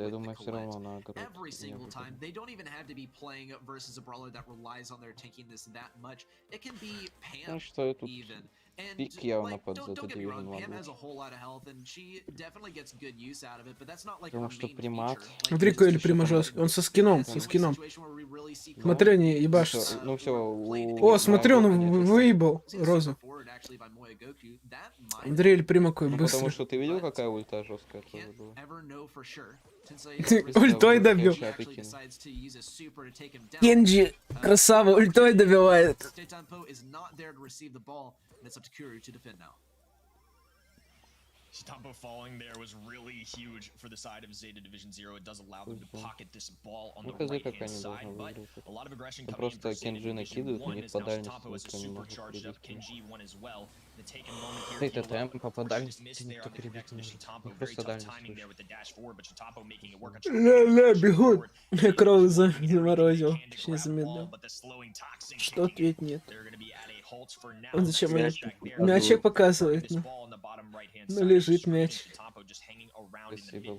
думаю, все равно на огород. Ну что, я тут пик явно под Zeta Division 1. Потому что примат. Смотри, какой Эль Прима жесткий. Он со скином, со скином. Смотри, они ебашатся. Ну все, О, смотри, он выебал Розу. Андрей Эль Прима какой ну, быстрый. потому что ты видел, какая ульта жесткая тоже была? Ты ультой добил. Кенджи, красава, ультой добивает. Stampo falling there was really huge for the side of Zeta Division 0. It does allow them to pocket this ball on the right-hand side, but a lot of aggression coming in for Zeta Division 1 as now Stampo is a super charged up Kenji one as well. The taken moment here, Это темп по дальности missed никто there on the перебить connect не with может. Stampo. Very Просто tough дальность timing there слышишь. with the dash forward, but Stampo making it work. Ля-ля, бегут. Кровь заморозил. Точнее, замедлил. Что ответь нет. Он зачем мне мячик показывает? Ну, лежит мяч. Спасибо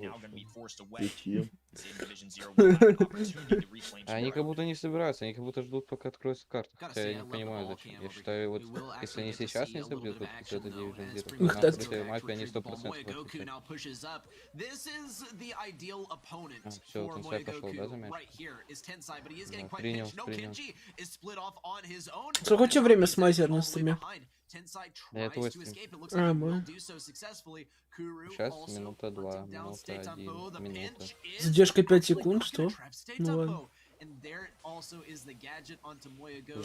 большое. Они как будто не собираются, они как будто ждут, пока откроется карта. Хотя я не понимаю, зачем. Я считаю, вот если они сейчас не собьют, вот это Division 0, то на открытой мапе они 100% отвечают. А, все, Тенсай пошел, да, за мяч? Да, принял. Сколько у тебя время смайзер на стриме? Да, это твой стрим. А, мой. Сейчас минута 2, минута 1, минута. Задержка 5 секунд, что? Ну ладно.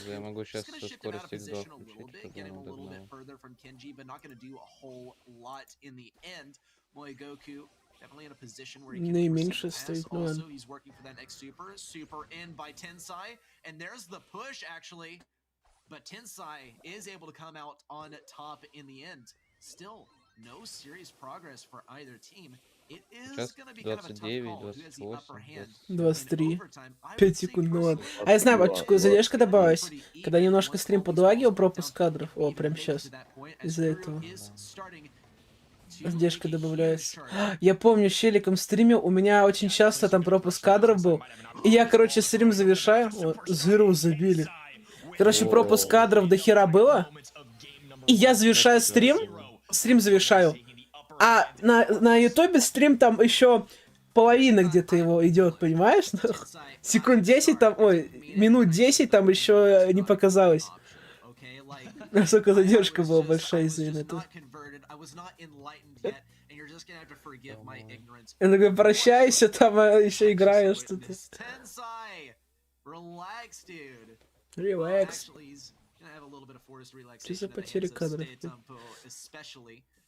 Я могу сейчас со скоростью X2 включить, чтобы он догнал. Наименьше стоит, ну ладно. But Tensai is able to come out on top in the end. Still, no serious progress for either team. It is going to be kind of a tough call. Who has the upper hand? 23. 5 секунд, ну ладно. А я знаю, вот задержка добавилась. Когда немножко стрим подлагивал, пропуск кадров. О, прям сейчас. Из-за этого. Задержка добавляется. Я помню, щеликом стримил, у меня очень часто там пропуск кадров был. И я, короче, стрим завершаю. О, Зыру забили. Короче, пропуск кадров до хера было. И я завершаю стрим. Стрим завершаю. А на ютубе стрим там еще половина где-то его идет, понимаешь? Секунд 10 там, ой, минут 10 там еще не показалось. Насколько задержка была большая из-за этого. Я такой, прощайся, там еще играю что-то. Релакс. Что за потери кадров?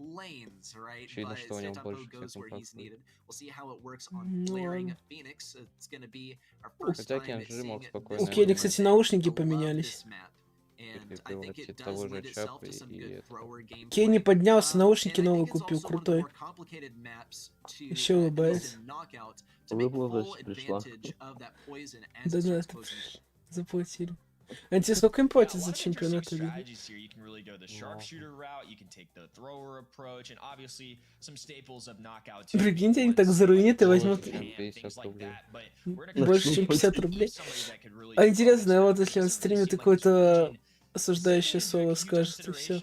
lanes, right? Очевидно, But что у него Santapo больше goes всех where he's контактов. needed. We'll see how it works on Ну flaring ладно. Phoenix. It's going to be our first Хотя time Кенджи мог seeing спокойно У this Кенни, его кстати, map. наушники I love поменялись. this map. Если And I think превратить it того does же lend itself Чапа to some и good этого. thrower gameplay. Кенни поднялся, наушники And I новые think it's купил, also one of the крутой. more complicated maps to Еще use улыбается. in knockout to make Выплата full пришла. advantage of that poison as Да it на starts этот closing. заплатили. А тебе сколько им платят за чемпионат лиги? Strategies here. You can really go the sharpshooter route. You can take the thrower approach, and obviously some staples of knockout. Прикиньте, они так заруинят и возьмут больше, чем 50 рублей. А интересно, а вот если он стримит какой-то осуждающее слово скажет, и все.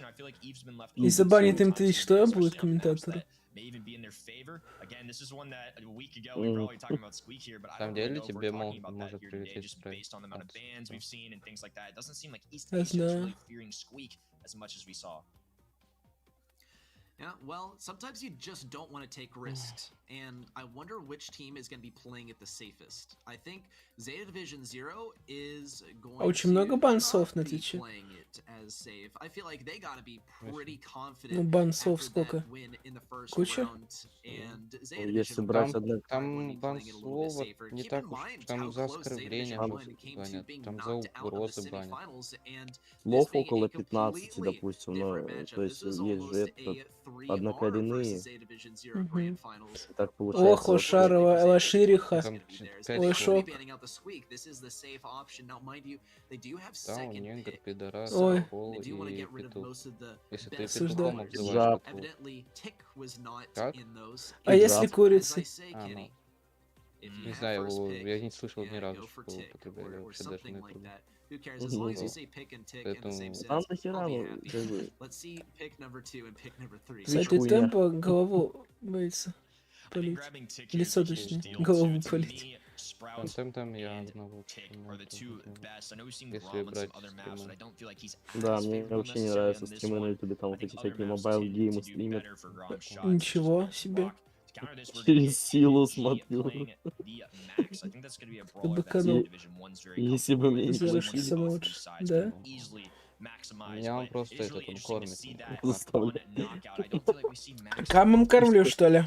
И забанит им Twitch, что будет комментатору? На самом деле тебе может прилететь стрейт. Я знаю. Yeah, well, sometimes you just don't want to take risks, and I wonder which team is going to be playing it the safest. I think Zeta Division 0 is going Очень много to банцов на not be Твиче. playing it as safe. I feel like they got to be pretty Ну, confident банцов after сколько? that win in the first Куча? round, and Zeta Если Division брать 1 одно... Там банслова не Keep так in уж, mind там how за close Zeta оскорбление Division жестко 1 came to банят, being там за knocked out of the угрозы банят. semifinals, and this Слов being около a 15, completely допустим, но, different matchup. то есть This is есть же almost этот, a 3R однокоренные. versus Zeta Division 0 grand finals. Так Ох, получается. вот Лошарова, Лошириха. Там Ой, 5 шок. Banning out the squeak. This is the safe option. Now, mind you, they do have Да, он second негр, pick. пидорас, Ой. пол They do want to и get rid of петух. most of the Если ты best Осуждаю. петухом players. обзываешь петух. Evidently, Tick was not Как? in those. А если Джаб. As I курицы? say, А, ну. Kenny, if you Не have знаю, first его, pick, я не слышал ни yeah, разу, go for что его Tick употребляли, or вообще даже something на like ютубе. that. Who cares? As long as you say pick and tick in the same Поэтому... Там sentence, нахера, I'll be ну, happy. как бы, Let's see pick number 2 and pick number 3. Сайт хуйня. темпа голову боится полить. Лицо, точнее, голову полить. Контентом я одного если брать стримы. да, мне вообще не нравятся стримы на ютубе, там вот эти всякие мобайл-геймы стримят. Ничего себе. Через силу смотрю. Ты быканул. Если бы мне не Зерушка платили, самый лучший. Да? Меня он просто этот, он кормит. заставляю. Камом кормлю, что ли?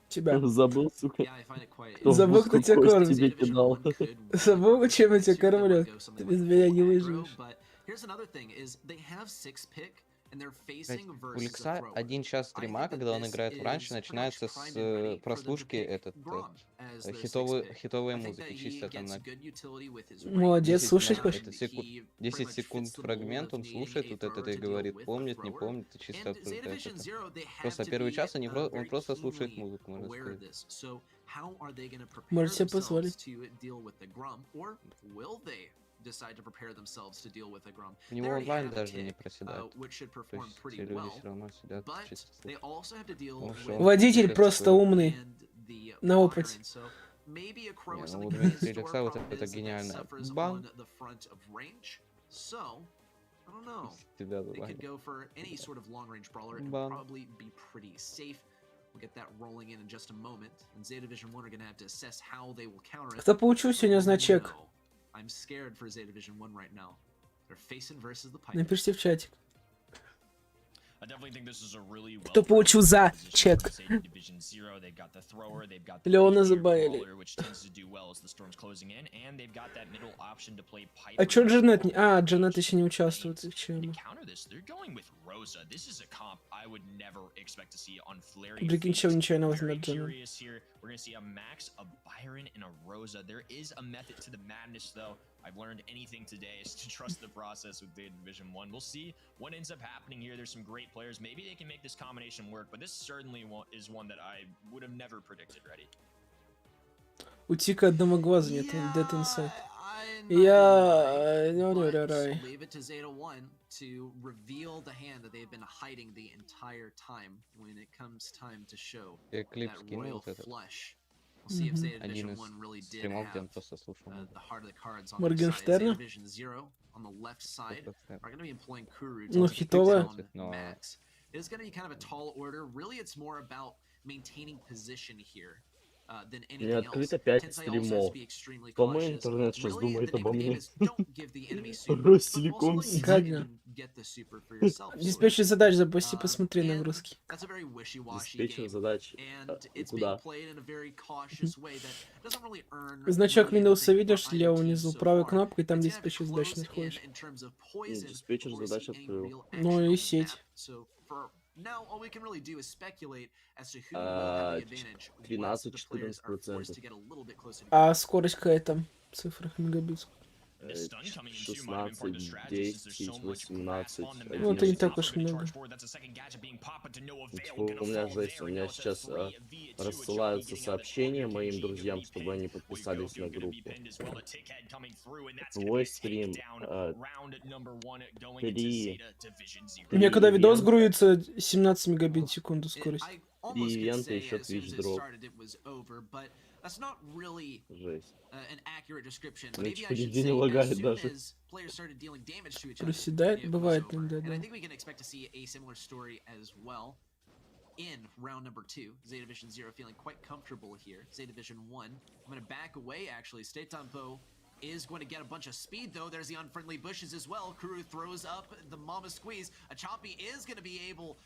Тебя. Забыл, сука. Yeah, I find it quite. Кто в Забыл, кто будку тебя кость кормит. тебе кидал. Забыл, чем я тебя кормлю. Ты без меня не выживешь. But here's another thing: is they have 6 pick and they're Блядь, facing у versus a Лекса thrower. 1 час стрима, когда он играет в раньше, начинается с прослушки хитовой музыки, чисто там на Молодец, 10 слушать на- хочешь? это 10 секунд фрагмент, он слушает вот это и говорит, помнит, не помнит, и чисто обсуждает это. Просто первый час он просто слушает музыку, можно сказать. Может себе позволить. Decide to prepare themselves to deal with a Grum. У него They already онлайн have даже Tick, не проседает. which should То perform есть pretty те люди well, все равно сидят but чисто. they also have to deal Потому что with он Водитель играет просто свой- умный. and the На опыте. Byron. So maybe a Crow Не, or ну something у in Дмитрия store. Лекса вот Problem это is that гениально. suffers Бан! on the front of range. So I don't know. Тебя They could забанят. go for any sort of long-range brawler and Бан. probably be pretty safe. We'll get that rolling in just a moment. And Zeta Division 1 are going to have to assess how they will counter it. Кто получил сегодня за чек? No. I'm scared for Zeta Division 1 right now. They're facing versus the Pipers. Напишите в чатик. Кто получил за чек? Леона забанили. А чё Джанет не... А, Джанет еще не участвует. Зачем? Прикинь, чё нечаянно возьмет Джанет. We're gonna see a Max, a Byron, and a Rosa. There is a method to the madness, though. I've learned anything today is to trust the process with Data Division 1. We'll see what ends up happening here. There's some great players. Maybe they can make this combination work, but this certainly is one that I would have never predicted, ready. У Тика одного глаза нет, Dead Inside. Leave it to Zeta 1 to reveal the hand that they've been hiding the entire time when it comes time to show Я клип that скинул royal вот этот. flesh. We'll see if Zeta Один Division из 1 really did стримов, где он have просто слушал музыку. the heart of the cards on their side. Моргенштерна? Zeta Division 0 on the left side are going to be employing Kuru Ну, to take хитовая. down Max. It is going to be kind of a tall order. Really, it's more about maintaining position here. than У меня anything else. открыто 5 Tensai also has to стримов. be extremely Что мой cautious. интернет сейчас Really, думает the name обо of the game мне? is don't give the enemy super, but Ростелеком also let сидит. you get the super for yourself. So, Диспетчер задач запусти, посмотри на and русский. that's a very wishy-washy Диспетчер game, задач. and it's being Куда? played in a very cautious way that doesn't really earn Значок really Windows anything видишь for слева either team внизу, so правой far. кнопкой, там It's kind of диспетчер задач close in находишь. in terms of poison Диспетчер before задач seeing any открыл. real Ну action и on the сеть. map. So for now, all we can really do is speculate as to who will have the advantage once the players are forced to get a little bit closer together. А скорость какая там? В цифрах мегабит. 16, 10, 18, Ну, это не 11. так уж много. Типа, у меня жесть, у меня сейчас рассылаются сообщения моим друзьям, чтобы они подписались на группу. Твой стрим, 3 У меня когда видос грузится 17 мегабит в секунду скорость. 3 ивента, еще Twitch дроп. That's not really Жесть. an accurate description. У меня Maybe I типа should нигде не say as лагает soon даже. as players started dealing damage to each other, Проседает, it was бывает over. иногда, And I да. think we can expect to see a similar story as well in round number 2. Zeta Division 0 feeling quite comfortable here. Zeta Division 1, I'm going to back away actually. State Tempo is going to get a bunch of speed though. There's the unfriendly bushes as well. Kuru throws up the mama squeeze. Achapi is going to be able,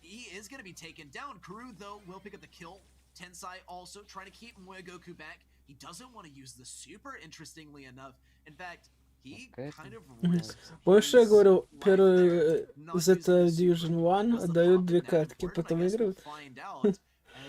he is going to be taken down. Kuru though will pick up the kill. Tensai also trying to keep Moegoku back. He doesn't want to use the super, interestingly enough. In fact, he kind of risks Больше я his говорю, life первый there, not Zeta using the Division super. 1 Was the отдают pop 2 in that катки, important? потом I guess we'll выигрывают. find out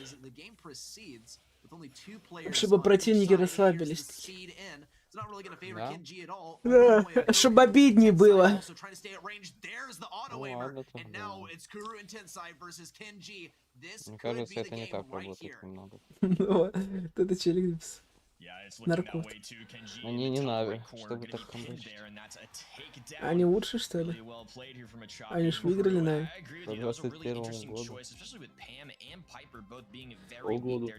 as the game proceeds with only 2 players Чтобы on each противники side. Here's the расслабились. speed in. It's not really going to favor Да. Kenji at all. Да, Moegoku, чтобы обиднее Tensai было. also trying to stay at range. There's the auto Ну aimer. ладно And now тогда. it's Kuru and Tensai versus Kenji. This Мне could кажется, be the это не game так right работает here. немного. Ну, это челикс. Наркот. Они не нави, чтобы так камбэчить. Они лучше, что ли? Они ж выиграли Нави. По 21 году. Полгода.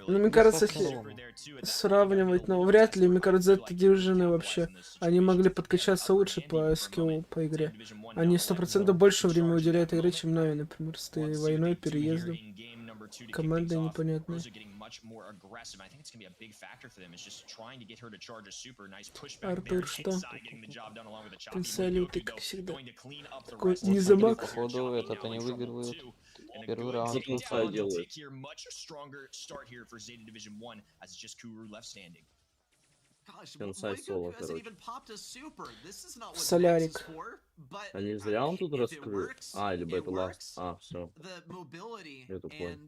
Ну, мне кажется, Что если нового? сравнивать, но вряд ли, мне кажется, это Division вообще. Они могли подкачаться лучше по скиллу, по игре. Они 100% больше времени уделяют игре, чем Нави, например, с той войной, переездом. Команда непонятная. Артур, что? Салюты, как всегда. Такой незамак. Походу, этот они выигрывают первый раунд. За Тенсай делают. Тенсай соло, короче. Солярик. Они зря он тут раскрыл? А, или бета-ласт. А, все. Это понял.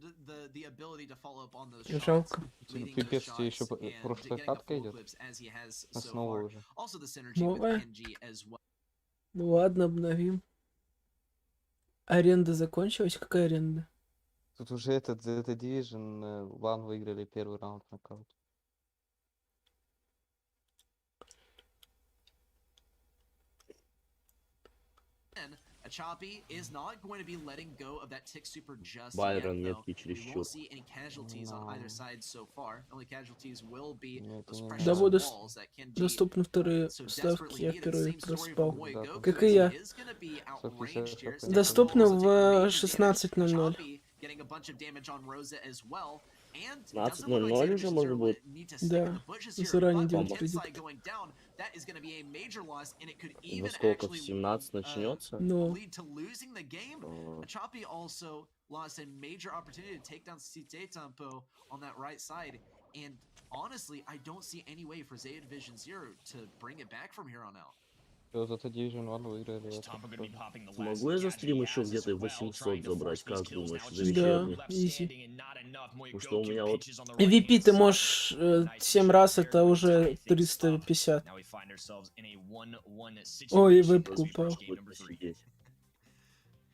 Жалко. Пипец, тебе еще прошлая катка идет. Основа уже. Новая? Ну ладно, обновим. Аренда закончилась? Какая аренда? Тут уже этот Zeta Division One выиграли первый раунд нокаут. Achapi is not going to be letting go of that tick super just Байрон yet, though. меткий чересчур. We won't see any casualties on either side so far. Only casualties will be those precious Да, будут walls that Kenji доступны вторые so ставки, я desperately needed. первые Same story for проспал. Moegoku, Как и who я. is gonna be outranged here. Доступно Also taking в major damage. 16:00. Achapi getting a bunch of damage on Rosa as well. And 15:00 уже можно будет? Да, заранее делать кредит. Во сколько? В 17 начнется? Ну, Achapi also lost a major opportunity to take down Site Tempo on that right side. And honestly, I don't see any way for Zeta Division 0 to bring it back from here on out. Все, Zeta Division One выиграли. это Смогу я за стрим еще где-то 800 забрать, как думаешь, за да, вечерний? изи. Потому что у меня вот... VP ты можешь 7 раз, это уже 350. Ой, вебку упал.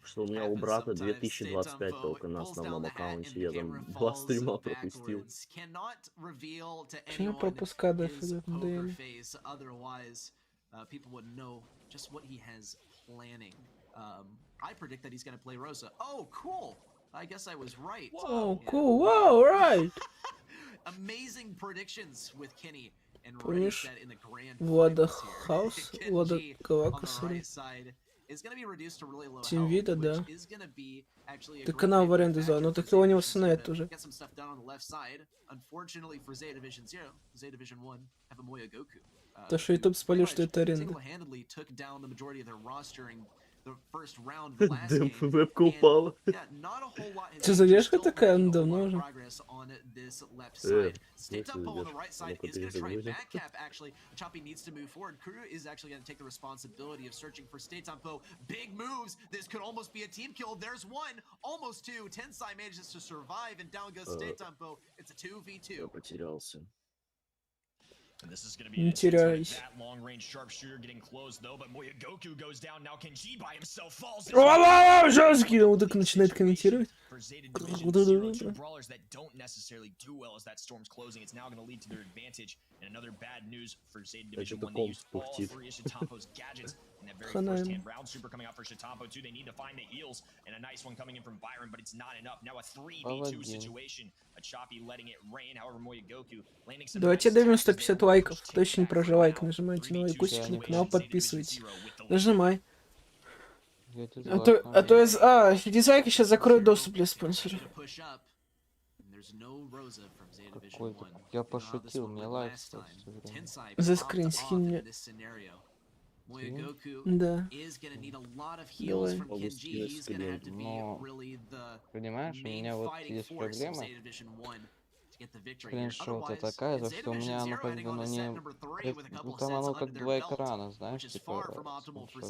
Что у меня у брата 2025 только на основном аккаунте, я там 2 стрима пропустил. Почему пропускаю ДФ? People would know just what he has planning. I predict that he's going to play Rosa. Oh, cool! I guess I was right. Oh, cool! Wow, right! Amazing predictions with Kenny. And Помнишь that in the grand Влада finals here. Хаус? Kenji Влада on the Галакас? right side. Тим вида, да. Ты канал в аренду взял, но так его не восстановят уже. То, что YouTube спалил, что это аренда. Вебка упала. Что, задержка такая? Ну, давно уже. Я потерялся. And this is going to be that long-range sharpshooter getting close though, but Moyagoku goes down. Now Kenji by himself falls. Он так начинает комментировать. For Zeta Division 0, two brawlers that don't necessarily do well as that storm's closing. It's now going to lead to their advantage. And another bad news for Zeta Division 1. They used all three of Shitapo's gadgets in that very first-hand round. Super coming out for Shitapo too. They need to find the heals. And a nice one coming in from Byron, but it's not enough. Now a 3v2 situation. A choppy letting it rain. However, Moyagoku landing some. Давайте добьем 150 лайков. Кто еще не прожал лайк, нажимайте на лайкусик на канал, подписывайтесь. Нажимай. Дизлайки сейчас закроют доступ для спонсоров. Какой-то... Я пошутил, мне лайк. Заскрин, скинь мне. Да. Давай. Но, понимаешь, у меня вот есть проблема. Скриншоты такая, за что у меня оно как бы, ну не... Там оно как два экрана, знаешь, типа...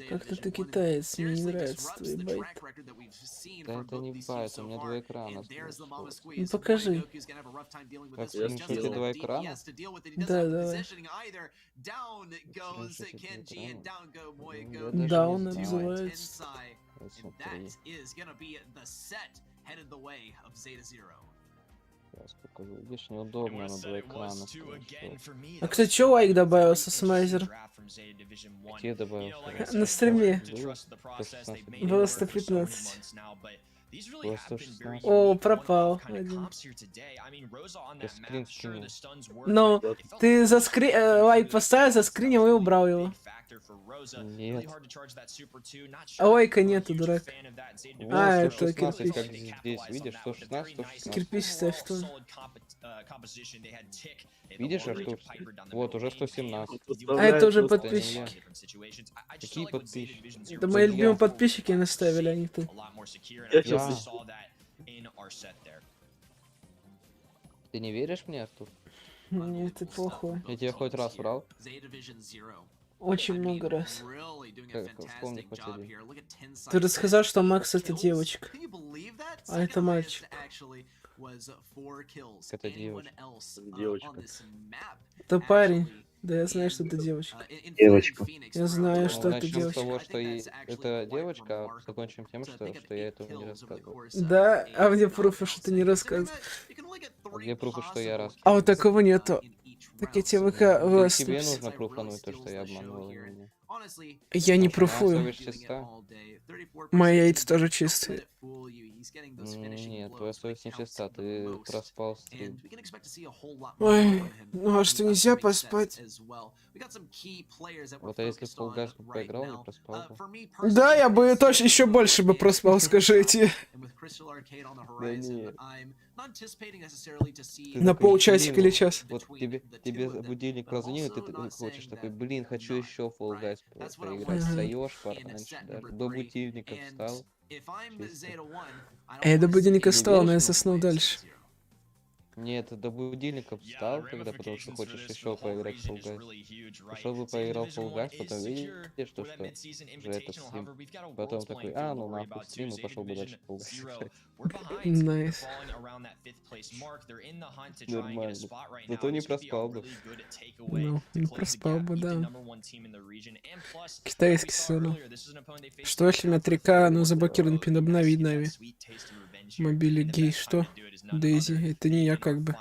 Как-то ты китаец, мне не нравится твой байт. Да это не байт, у меня два экрана. Ну покажи. Как в скриншоте два экрана? Да, давай. Даун называется. Покажу. Видишь, неудобно на два экрана. А, кстати, что лайк добавился, Смайзер? Где добавился? На стриме. Было 115. Было 116. О, пропал. Один. Я скрин скинул. Ну, ты лайк поставил, заскринил и убрал его. Нет. А лайка нету, дурак. Вот, Это 116, кирпич. как здесь, видишь, 116, 116. Кирпич ставь тоже. Видишь, а что? Вот, уже 117. А это уже подписчики. Какие подписчики? Да мои любимые подписчики наставили, а не ты. Ты не веришь мне, Артур? Нет, ты плохой. Я тебя хоть раз врал? Очень много раз. Вспомни хоть один. Ты рассказал, что Макс это девочка. А это мальчик. Это девочка. Девочка. Это парень. Да, я знаю, что это девочка. Девочка. Я знаю, что это Начнем с девочка. того, что это девочка, а закончим тем, что я этого не рассказывал. Да, а мне пруфы, что ты не рассказывал. А где пруфы, что я рассказывал? А вот такого нету. Так я тебе Тебе нужно пруфануть то, что я обманул меня. Я не пруфую. Совесть чиста? Мои яйца тоже чистые. Нет, твоя совесть не чиста, ты проспал стрим. Ой, ну а что, нельзя поспать? Вот а если в Fall Guys бы поиграл, не проспал бы? Да, я бы точно еще больше бы проспал, скажите. Да нет. На полчасика или час. Вот тебе будильник прозвонил, и ты хочешь такой, блин, хочу еще Fall Guys поиграть. Встаешь пораньше, даже до будильника встал. Я до будильника встал, но я заснул дальше. Нет, до будильника встал, когда потому что хочешь еще поиграть в Fall Guys. Пошел бы поиграл в Fall Guys, потом видишь, что уже это стрим. Потом такой, ну нахуй стрим, и пошел бы дальше в Fall Guys. Найс. Нормально. Зато не проспал бы. Ну, не проспал бы, да. Китайский ссору. Что если на 3К, ну заблокирован пин, обнови Нави. Мобили гей, что? Дейзи, это не я как бы.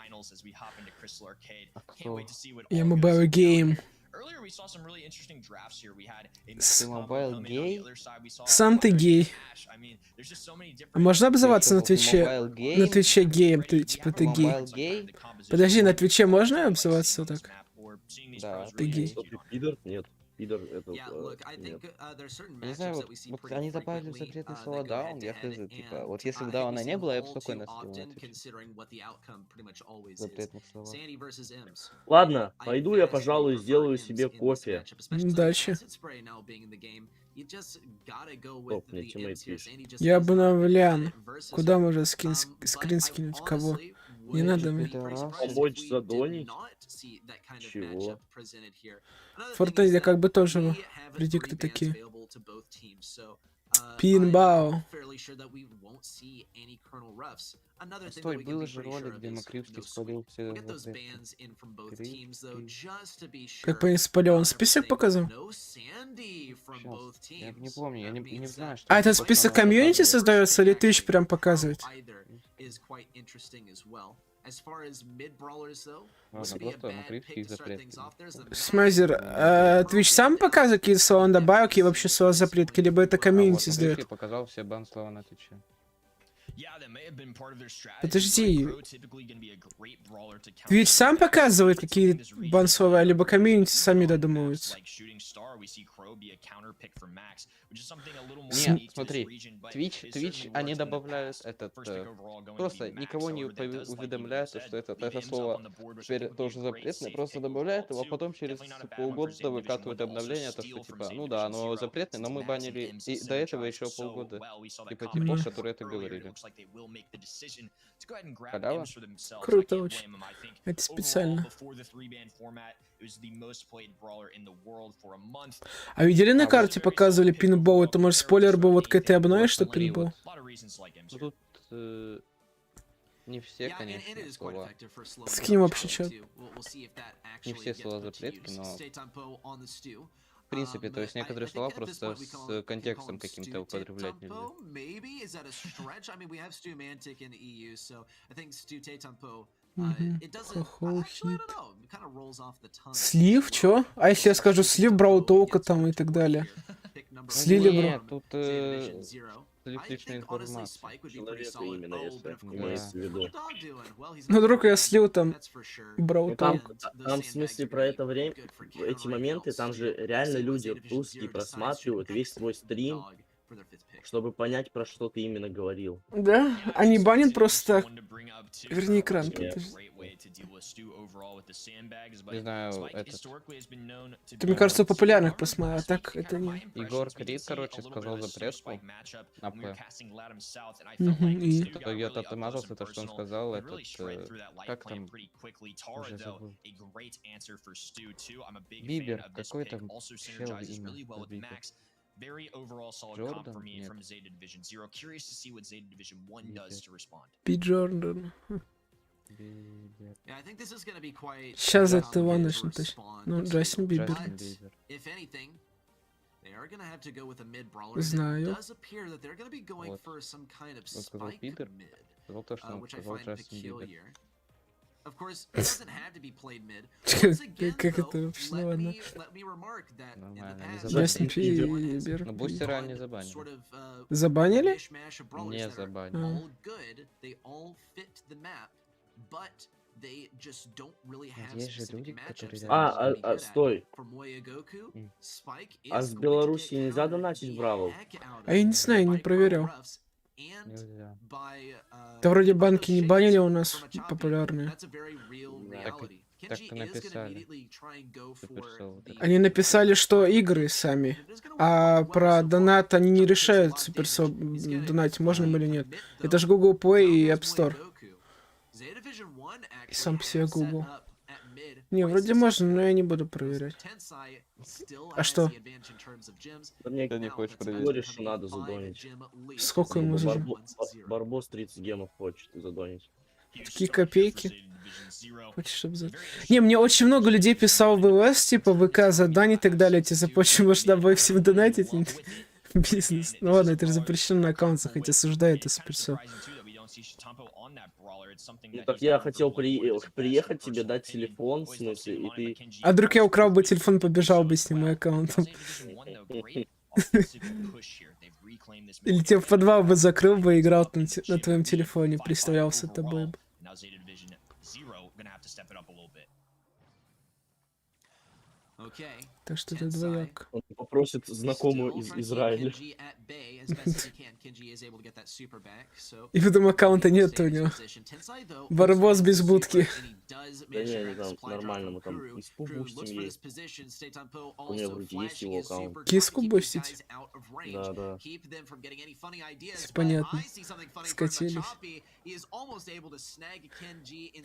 А кто? Я мобайл гейм. Ты мобайл гей? Сам ты гей. А можно обзываться на Твиче? На Твиче геем, ты типа ты гей. Подожди, на Твиче можно обзываться вот так? Да. Ты гей. Пидор? Нет. Пидор этот... Yeah, look, I нет. think there's certain Я не знаю, matchups вот, that we see вот pretty они добавили frequently запретные that слова go даун, я head-to-head, хз, типа, and вот если бы I think дауна we see не them было, я бы all спокойно too слил на often, отвечу. considering what the outcome pretty much always is. Запретных слова. Sandy versus Ems. Ладно, I пойду я, vastly пожалуй, prefer сделаю Ems себе in this кофе. matchup, especially with Удачи. acid spray now being in the game. You just gotta go with Стоп, мне the тиммейт Ems here. пишет. Sandy just Я has not been обновлян. at it versus Куда her. можно скрин But I скинуть? Кого? honestly Не would надо be мне. pretty surprised if Помочь we did задонить? not see that kind of Чего? matchup presented here. Another thing is Фортнайте that как бы тоже we have предикты 3 bans такие. available to both teams, so Пинбао. I'm fairly sure that we won't see any Colonel Ruffs. Another thing that Стой, we can был be же pretty sure ролик, of где is Макривский no спалил sweep. все We'll get those запреты. bans in from both teams though, just to be sure. Как бы не спалил, он about список everything. показал? No Sandy from Сейчас, both я не teams. помню, я That не means знаю, that что А это этот точно список нам комьюнити показывает. создается или Twitch прям показывает? Either is quite interesting as well. As far as mid-brawlers though, Ладно, would be a просто bad Макривский pick их to start запрет. things off. There's the Смазер, Twitch сам показывает какие слова добавки и вообще слова запретки, либо это А вот комьюнити сдает? Макривский показал все бан слова на Твиче. Подожди. Twitch сам показывает какие бан-слова, либо комьюнити сами додумываются? Нет, смотри, Twitch, они добавляют этот, просто никого не уведомляют, что это слово теперь тоже запретное, просто добавляют его, а потом через полгода выкатывают обновление, то что типа, ну да, оно запретное, но мы банили и до этого еще полгода, типа типов, которые это говорили. Халява? Круто очень. Это специально. А видели на карте, показывали пинбол? Это может спойлер был вот к этой обнове, что пинбол? Ну тут не все, конечно, слова. Скинь вообще чат. Не все слова запретки, но в принципе, то есть некоторые слова просто с контекстом каким-то употреблять нельзя. Слив, чё? А если я скажу слив, брал толка там и так далее? Слили, бро? Нет, тут слив личной информации. Человека именно, если имеется в виду. Ну, вдруг я слил там брал Ну, там, толк. там в смысле про это время, эти моменты, там же реально люди русские просматривают весь твой стрим, чтобы понять, про что ты именно говорил. Да? А не банят просто так? Верни экран. Нет. подожди. Не знаю, этот... Ты, мне кажется, популярных просмотрел, а так это не... Егор Крид, короче, сказал запретку на П. И? То я отмазался, то, что он сказал, этот... как там? Уже забыл. Бибер, какой там чел имя? Бибер. Джордан? Нет. Пи Джордан. Бибер. Сейчас это Иванович, точно. Ну, Джастин Бибер. Джастин Бибер. Знаю. Вот. Он сказал Пидор. Сказал то, что он сказал Джастин Бибер. Как это вообще, ну ладно. Нормально, не Джастин забанили. Бибер. Но бустера не забанили. Забанили? Не забанили. Есть же люди, которые... Стой. А с Беларуси нельзя донатить Бравл? А я не знаю, не проверял. Нельзя. Да вроде банки не банили у нас популярные. Так-то написали. Суперсел. Они написали, что игры сами. А про донат они не решают, Суперсел донатить можно или нет. Это же Google Play и App Store. И сам по себе Google. Не, вроде можно, но я не буду проверять. А что? Да мне Ты не хочешь проверить? говоришь, что надо задонить. Сколько ему за... Барбос 30 гемов хочет задонить. Такие копейки. Хочешь, чтобы за... Не, мне очень много людей писал в ВС, типа ВК, задань и так далее. Тебе започему, может, добавить всем донатить? Бизнес. Ну ладно, это же запрещено на аккаунтах, хоть осуждаю это Суперсел. Ну так я хотел приехать тебе, дать телефон, в смысле, и ты... А вдруг я украл бы телефон, побежал бы с ним мой аккаунтом. Или тебе в подвал бы закрыл бы и играл на твоем телефоне, представлялся тобой бы. Так что это двояк. Он попросит знакомую из Израиля. И потом аккаунта нет у него. Барбос без будки. Да не, они там нормально, мы там киску бустим есть. У меня вроде есть его аккаунт. Киску бустить? Да. Понятно. Скатились.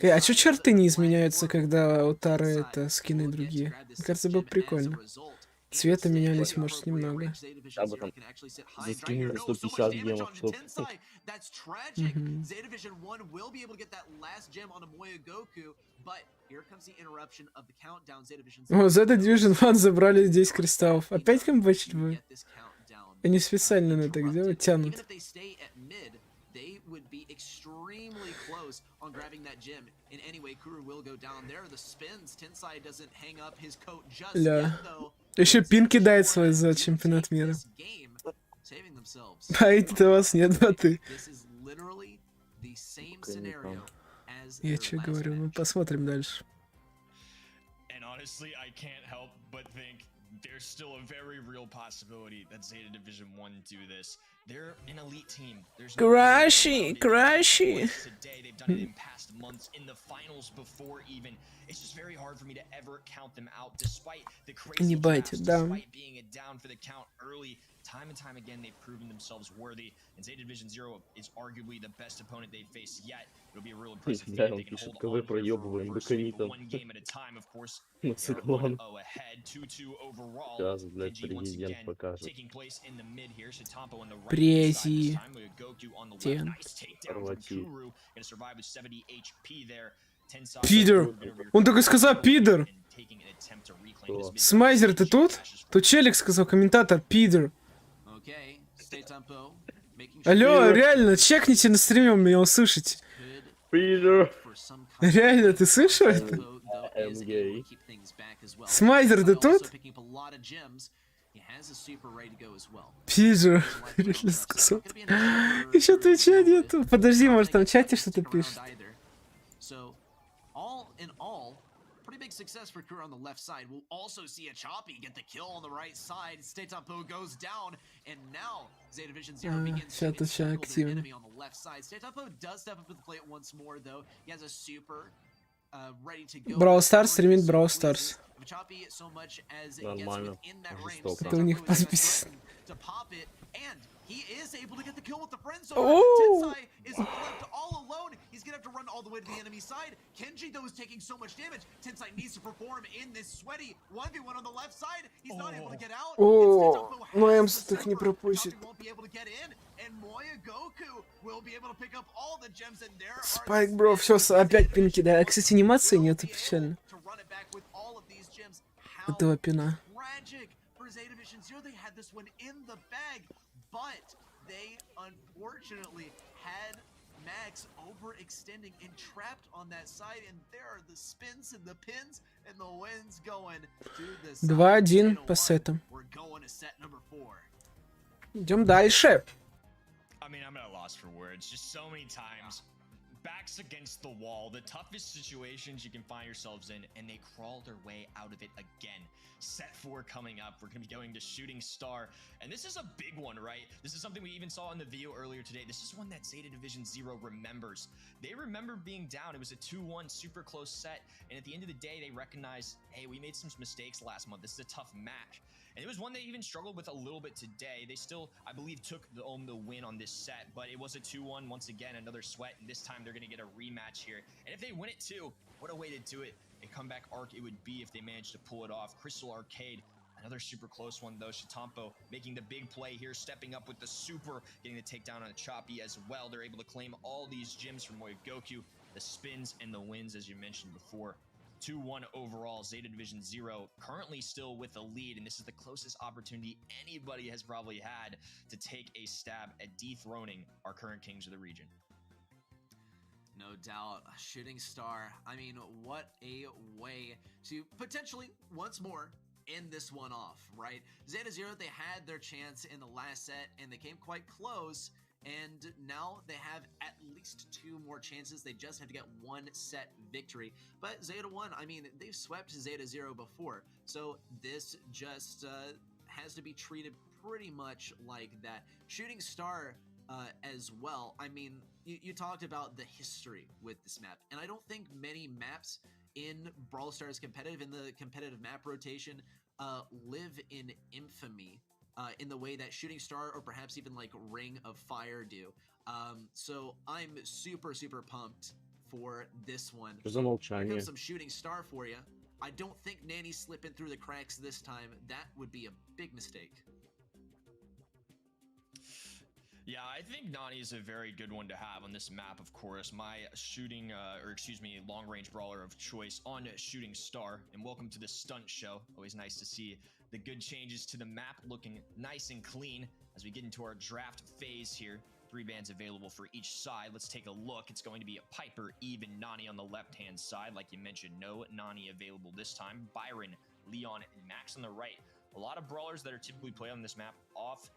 А чё черты не изменяются, когда у Тары это скины другие? Мне кажется, было прикольно. Цвета менялись, может, немного. Я бы там заскинул 150 гемов, чтоб... О, за это Division 1 забрали 10 кристаллов. Опять комбачить вы? Они специально на это делают, тянут. They would be extremely close on grabbing that gem. In any way, QLIU will go down there. The spins, Tensai doesn't hang up his coat just yet, though. Еще пин кидает свой за чемпионат мира. А эти-то у вас нет, да ты? Я что говорю, мы посмотрим дальше. There's still a very real possibility that Zeta Division 1 do this. They're an elite team. There's no Crashy. Today they've done it in past months in the finals before even. It's just very hard for me to ever count them out despite the crazy drafts, despite being it down for the count early. Time and time again, they've proven themselves worthy, and Zeta Division 0 is arguably the best opponent they've faced yet. It'll be a real impressive feat if they can hold on here for one game at a time, of course. They're 1-0 ahead, 2-2 overall. KG once again taking place in the mid here. Shitampo on the right side this time with Goku on the left. Nice takedown from QLIU. Gonna survive with 70 HP there. Пидор! Он только сказал пидор! Смайзер, ты тут? Тут челик сказал, комментатор, пидор. Алло, реально, чекните на стриме, меня услышите. Пидор! Реально, ты слышал это? Смайзер, ты тут? Пидор, реально сказал. Еще твича нету. Подожди, может там в чате что-то пишет. Big success for QLIU on the left side. We'll also see a Choppy get the kill on the right side. Staytampo goes down, and now Zeta Division 0 begins to encircle their enemy on the left side. Staytampo does step up to the plate once more, though. He has a super ready to go. Brawl Stars стримит Brawl Stars. Choppy so much as it gets Нормально. within that range. Это у них подписано. To pop it, and he is able to get the kill with the friend zone. Tensai is left all alone. He's gonna have to run all the way to the enemy side. Kenji though is taking so much damage. Tensai needs to perform in this sweaty 1v1 on the left side. He's not able to get out. О, Мэмс их не пропустит. Спайк, бро, все, опять пин кидает. Кстати, анимации нету, печально. Этого пина. Zeta Division 0, they had this one in the bag, but they unfortunately had Max overextending and trapped on that side, and there are the spins and the pins and the wins going to the side. 2-1 по сетам. We're going to set number 4. Идем дальше. I mean, I'm at a loss for words. Just so many times. Backs against the wall, the toughest situations you can find yourselves in, and they crawl their way out of it again. Set 4 coming up. We're going to be going to Shooting Star, and this is a big one, right? This is something we even saw in the video earlier today. This is one that Zeta Division 0 remembers. They remember being down. It was a 2-1 super close set, and at the end of the day, they recognize, hey, we made some mistakes last month. This is a tough match. And it was one they even struggled with a little bit today. They still, I believe, took the win on this set, but it was a 2-1 once again, another sweat, and this time they're going to get a rematch here. And if they win it too, what a way to do it. A comeback arc it would be if they managed to pull it off. Crystal Arcade, another super close one though. Shitampo making the big play here, stepping up with the super, getting the takedown on Choppy as well. They're able to claim all these gems from Goku, the spins and the wins as you mentioned before. 2-1 overall, Zeta Division 0 currently still with the lead, and this is the closest opportunity anybody has probably had to take a stab at dethroning our current kings of the region. No doubt, Shooting Star. I mean, what a way to potentially once more end this one off, right? Zeta 0, they had their chance in the last set and they came quite close, And now they have at least 2 more chances. They just have to get 1 set victory. But Zeta 1, I mean, they've swept Zeta 0 before. So this just has to be treated pretty much like that. Shooting Star as well. I mean, you talked about the history with this map. And I don't think many maps in Brawl Stars competitive, in the competitive map rotation, live in infamy in the way that Shooting Star or perhaps even like Ring of Fire do. So I'm super pumped for this one. Here comes some Shooting Star for you. I don't think Nanny's slipping through the cracks this time. That would be a big mistake. Yeah, I think Nani is a very good one to have on this map, of course. My shooting, long-range brawler of choice on Shooting Star. And welcome to the stunt show. Always nice to see the good changes to the map looking nice and clean as we get into our draft phase here. 3 bans available for each side. Let's take a look. It's going to be a Piper, even Nani on the left-hand side. Like you mentioned, no Nani available this time. Byron, Leon, and Max on the right. A lot of brawlers that are typically played on this map off.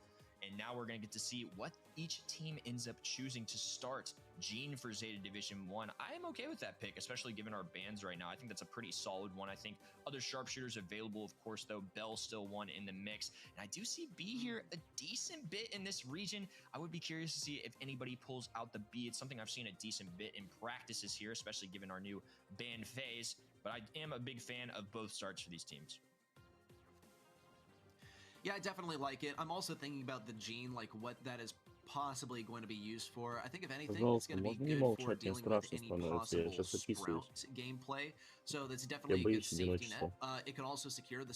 And now we're going to get to see what each team ends up choosing to start. Gene for Zeta Division 1. I am okay with that pick, especially given our bans right now. I think that's a pretty solid one. I think other sharpshooters available, of course, though. Bell still one in the mix. And I do see B here a decent bit in this region. I would be curious to see if anybody pulls out the B. It's something I've seen a decent bit in practices here, especially given our new ban phase. But I am a big fan of both starts for these teams. Yeah, I definitely like it. I'm also thinking about the Gene, like what that is possibly going to be used for. I think if anything, it's going to be good for dealing with any possible sprout gameplay. So that's definitely a good safety net. It could also secure the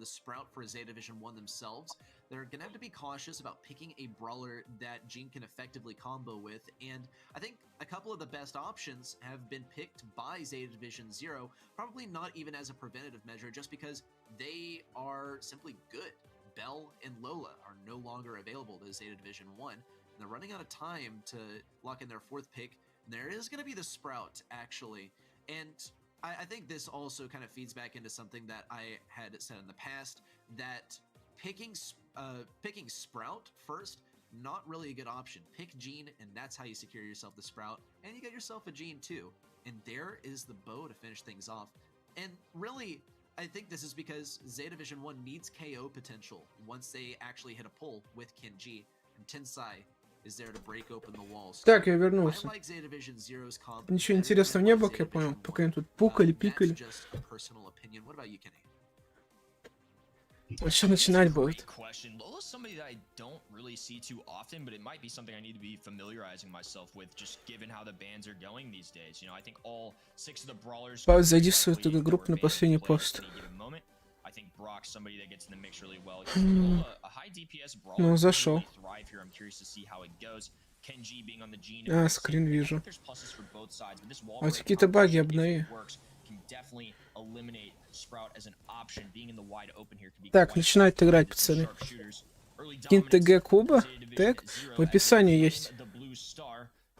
sprout for Zeta Division 1 themselves. They're going to have to be cautious about picking a brawler that Gene can effectively combo with. And I think a couple of the best options have been picked by Zeta Division 0, probably not even as a preventative measure, just because they are simply good. Bell and Lola are no longer available to Zeta Division 1. And they're running out of time to lock in their 4th pick. And there is going to be the Sprout, actually. And I think this also kind of feeds back into something that I had said in the past, that picking Sprout first, not really a good option. Pick Gene, and that's how you secure yourself the Sprout. And you get yourself a Gene, too. And there is the bow to finish things off. And really, I think this is because Zeta Division 1 needs KO potential once they actually hit a pull with Kenji, and Tensai is there to break open the walls. Так, я вернулся. I like Zeta Division 0's comp Ничего интересного не было, как я понял. Пока они тут пукали, пикали. just a personal opinion. What about you, Kenny? Вот сейчас начинать будет. Question. Lola's somebody that I don't really see too often, but it might be something I need to be familiarizing myself with, just given how the bans are going these days. You know, I think all 6 of the brawlers. Пауз, зайди в свою группу на последний пост. I think Brock's somebody that gets in the mix really well. Lola, a high DPS brawler. Ну, зашел. Thrive here. I'm curious to see how it goes. Kenji being on the Gene. А, скрин вижу. There's pluses for both sides, but this wall А какие-то баги обнови. can definitely eliminate Sprout as an option. Being in the wide open here could be. Так, начинает играть, пацаны. Кин ТГ Куба, тег, в описании есть.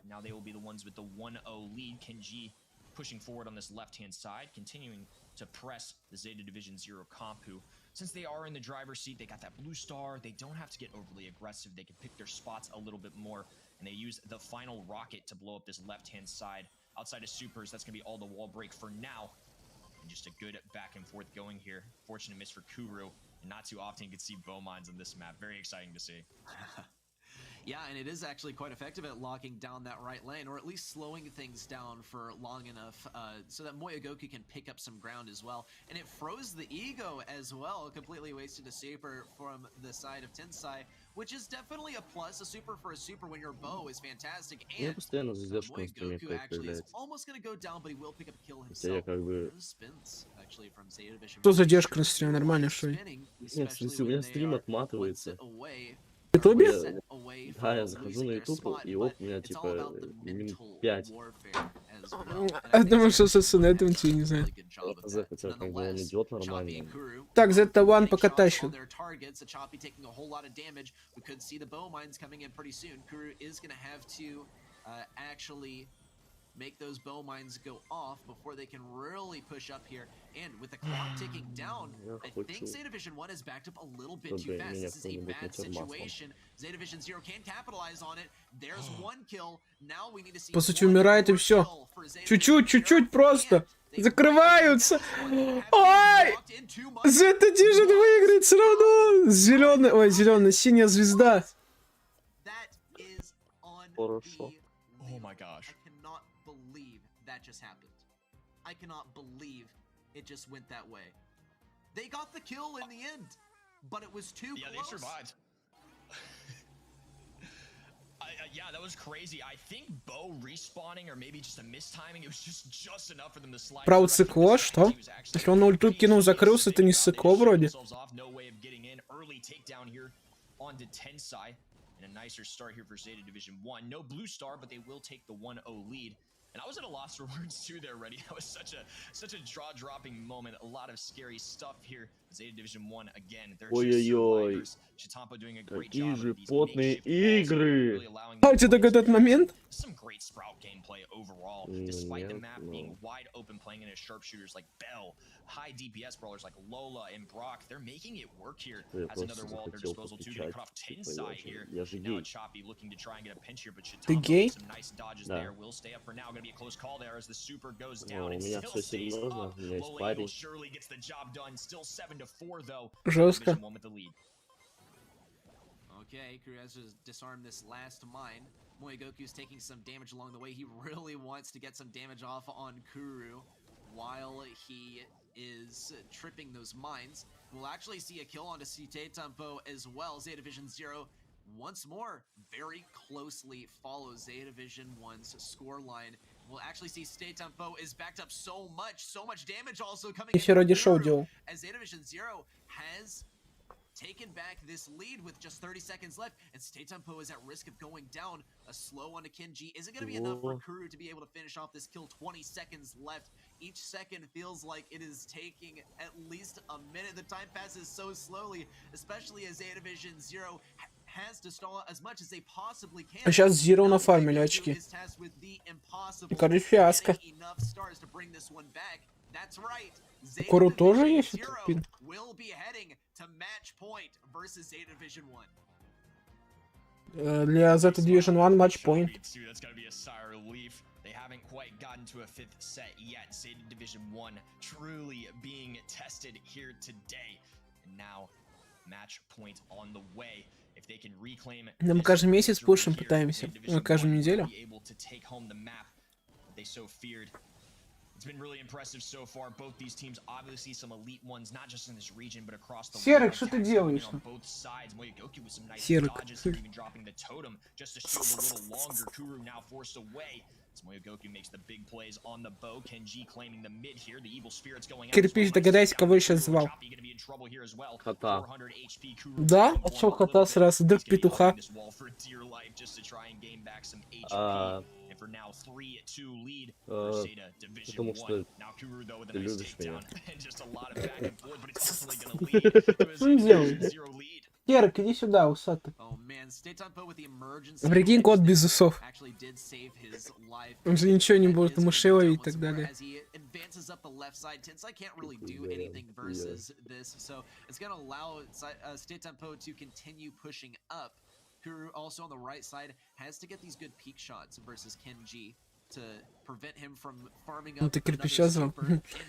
Now they will be the ones with the 1-0 lead. Kenji pushing forward on this left-hand side, continuing to press the Zeta Division 0 comp, who, since they are in the driver's seat, they got that blue star, they don't have to get overly aggressive, they can pick their spots a little bit more, and they use the final rocket to blow up this left-hand side. Outside of supers, that's going to be all the wall break for now. And just a good back and forth going here. Fortunate miss for QLIU, and not too often you can see bow mines on this map. Very exciting to see. Yeah, and it is actually quite effective at locking down that right lane, or at least slowing things down for long enough so that Moyagoku can pick up some ground as well. And it froze the ego as well, completely wasted a super from the side of Tensai, which is definitely a plus, a super for a super when your bow is fantastic. And Moyagoku actually is almost going to go down, but he will pick up a kill himself. Spins, actually, from Zeta Division. Что задержка на стриме? Нормально, что ли? Нет, в смысле, у меня стрим отматывается. В Ютубе? Да, я захожу на YouTube, и вот у меня типа минут 5. Я думаю, что с этом тебе не знаю. Хотя как бы он идет нормально. Так, Z1 пока тащит. make those bow mines go off before they can really push up here. And with the clock ticking down, I think Zeta Division 1 has backed up a little bit too fast. This is a bad situation. Zeta Division 0 can capitalize on it. There's one kill. Now we need to see. По сути, умирает и все. Чуть-чуть просто. Закрываются. Ой! Зета Division выиграет все равно. Зеленая, ой, зеленая, синяя звезда. Хорошо. Oh my gosh. I cannot believe that just happened. I cannot believe it just went that way. They got the kill in the end, but it was too close. Yeah, they survived. Yeah, that was crazy. I think Bo respawning or maybe just a mistiming. It was just enough for them to slide. Право цикло, что? Если он ульту кинул, закрылся, это не цикло вроде. No way of getting in. Early takedown here onto Tensai. And a nicer start here for Zeta Division 1. No blue star, but they will take the 1-0 lead. And I was at a loss for words too there, Reddy. That was such a jaw-dropping moment. A lot of scary stuff here. Zeta Division 1 again. They're just survivors. Chitampo doing a great job of these makeshift walls, really allowing them to этот момент? some great sprout gameplay overall. Despite the map being wide open, playing into sharpshooters like Bell, high DPS brawlers like Lola and Brock, they're making it work here. Has another wall at their disposal too. Gonna cut off Tensai here. Now Choppy looking to try and get a pinch here, but Chitampo some nice dodges there. Will stay up for now. Gonna be a close call there as the super goes down and still stays up. Lola Eagle surely gets the job done. Still 7-4 though. Жестко. One with the lead. Okay, Kuru has to disarm this last mine. Moegoku's taking some damage along the way. He really wants to get some damage off on Kuru while he is tripping those mines. We'll actually see a kill onto Tampo as well. Zeta Division 0 once more very closely follows Zeta Division 1's score line. We'll actually see Tampo is backed up so much damage also coming in as Zeta Division 0 has taken back this lead with just 30 seconds left, and Tampo is at risk of going down. A slow onto Kenji isn't going to be enough for Kuru to be able to finish off this kill. 20 seconds left. Each second feels like it is taking at least a minute. The time passes so slowly, especially as Zeta Division 0 has to stall as much as they possibly can. А сейчас Zero нафармили очки. Короче, фиаско. That's right. Куру тоже есть этот пин? Will be heading to match point versus Zeta Division 1. Для Zeta Division 1 match point. That's gotta be a sigh of relief. They haven't quite gotten to a fifth set yet. Zeta Division 1 truly being tested here today. And now match point on the way. If they can reclaim it. Мы каждый месяц пушим пытаемся. Каждую неделю. They so feared. It's been really impressive so far. Both these teams, obviously some elite ones, not just in this region, but across the Серик, что ты делаешь? Both sides. Moegoku with some nice Серик. dodges, even dropping the totem just to shield a little longer. Kuru now forced away. As Moegoku makes the big plays on the bow. Kenji claiming the mid here. The evil spirits going out. Кирпич, догадайся, кого я сейчас звал. Кота. Да? А чё кота сразу? Да петуха. Потому что ты любишь меня. Что он делает? Серик, иди сюда, усатый. Прикинь, кот без усов. Он же ничего не будет мышей ловить и так далее. Kuru also on the right side has to get these good peak shots versus Kenji to prevent him from farming up. And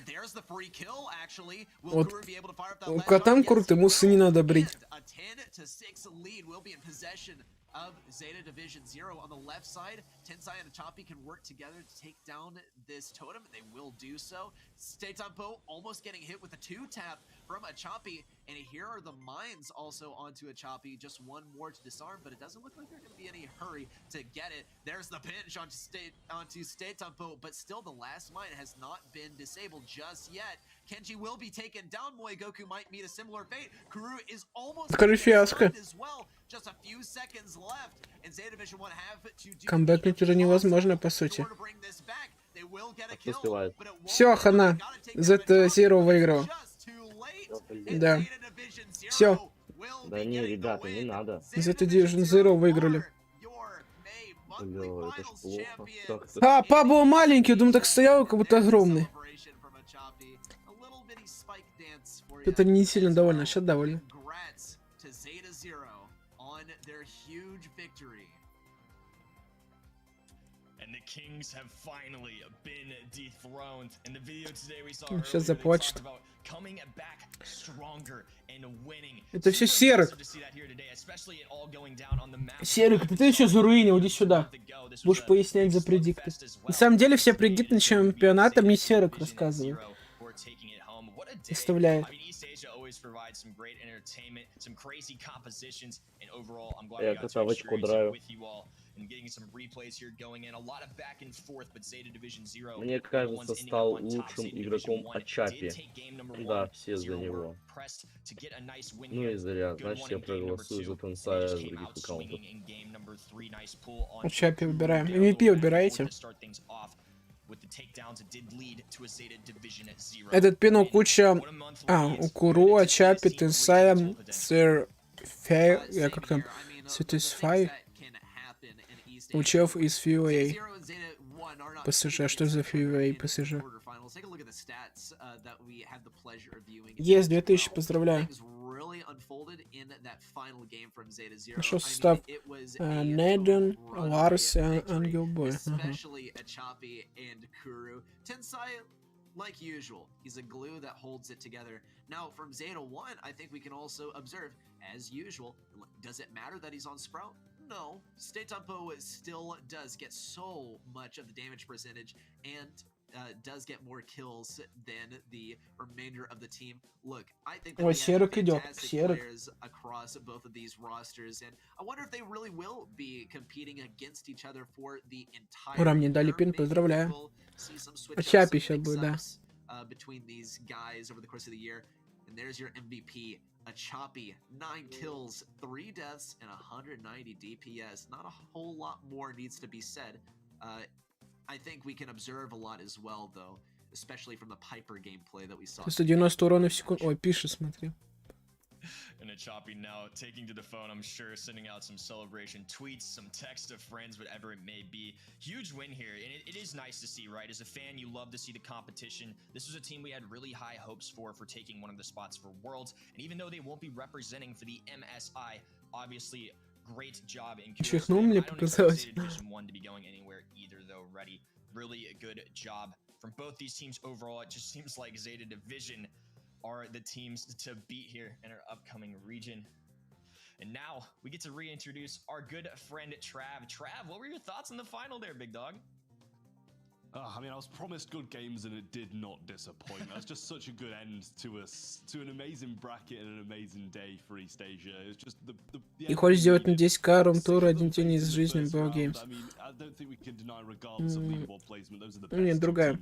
there's the free kill actually. Will Kuru be able to fire up that last shot? Котам круто, муссы не надо брить. A 10-6 lead will be in possession of Zeta Division 0 on the left side. Tensai and Choppy can work together to take down this totem. They will do so. Tampo almost getting hit with a 2-tap from a Choppy. And here are the mines also onto a Choppy. Just one more to disarm, but it doesn't look like there's going to be any hurry to get it. There's the pinch onto Tampo, but still the last mine has not been disabled just yet. Kenji will be taken down. Moegoku might meet a similar fate. Kuru is almost as well. Just a few seconds left. And Zeta Division 1 have to do Камбэкнуть уже невозможно, по сути. Все, хана. Zeta Zero выиграл. Да. Все. Да не, ребята, не надо. Zeta Division 0 выиграли. Бля, это ж плохо. Как это? А, Пабло маленький, думаю, так стоял, как будто огромный. Это не сильно довольно, сейчас довольно. Сейчас заплачет. Это все Серик. Серик, ты еще заруинил, иди сюда. Будешь пояснять за предикты. На самом деле все предикты чемпионата мне Серик рассказывает. Представляет. Я кота в очко драю. Мне кажется, стал лучшим игроком Очапи. Да, все за него. Ну и зря, значит я проголосую за Тенсая с других аккаунтов. Очапи выбираем. MVP выбираете. Этот пинок куча... HUQR, Очапи, Тенсая, Сэр Фэй, я как там... Satisfy. Учев из FUA. ПСЖ, что за FUA ПСЖ? Есть 2000, поздравляю. Нашел состав. Неден, Ларс, Ангелбой. Like usual, he's a glue that holds it together. Now, from Zeta 1, I think we can also observe, as usual, does it matter that he's on Sprout? No. State-Tempo still does get so much of the damage percentage and does get more kills than the remainder of the team. Look, I think that we have fantastic players across both of these rosters, and I wonder if they really will be competing against each other for the entire Ура, мне дали пин, поздравляю. Очапи сейчас будет, да. Between these guys over the course of the year. And there's your MVP, Achappi, 9 kills, 3 deaths, and 190 DPS. Not a whole lot more needs to be said. I think we can observe a lot as well, though, especially from the Piper gameplay that we saw. 190 урона в секунду. Ой, пишет, смотри. And Achappi now taking to the phone, I'm sure, sending out some celebration tweets, some text to friends, whatever it may be. Huge win here, and it is nice to see, right? As a fan, you love to see the competition. This was a team we had really high hopes for taking one of the spots for Worlds, and even though they won't be representing for the MSI, obviously, great job in QLIU. I don't expect Zeta Division 1 to be going anywhere either, though, ready. Really a good job from both these teams overall. It just seems like Zeta Division are the teams to beat here in our upcoming region. And now we get to reintroduce our good friend Trav. Trav, what were your thoughts on the final there, big dog? I mean, I was promised good games and it did not disappoint. That's just such a good end to an amazing bracket and an amazing day for East Asia. It's just the И хочешь сделать на 10к рум-тур один день из жизни Brawl Games. Нет, другая.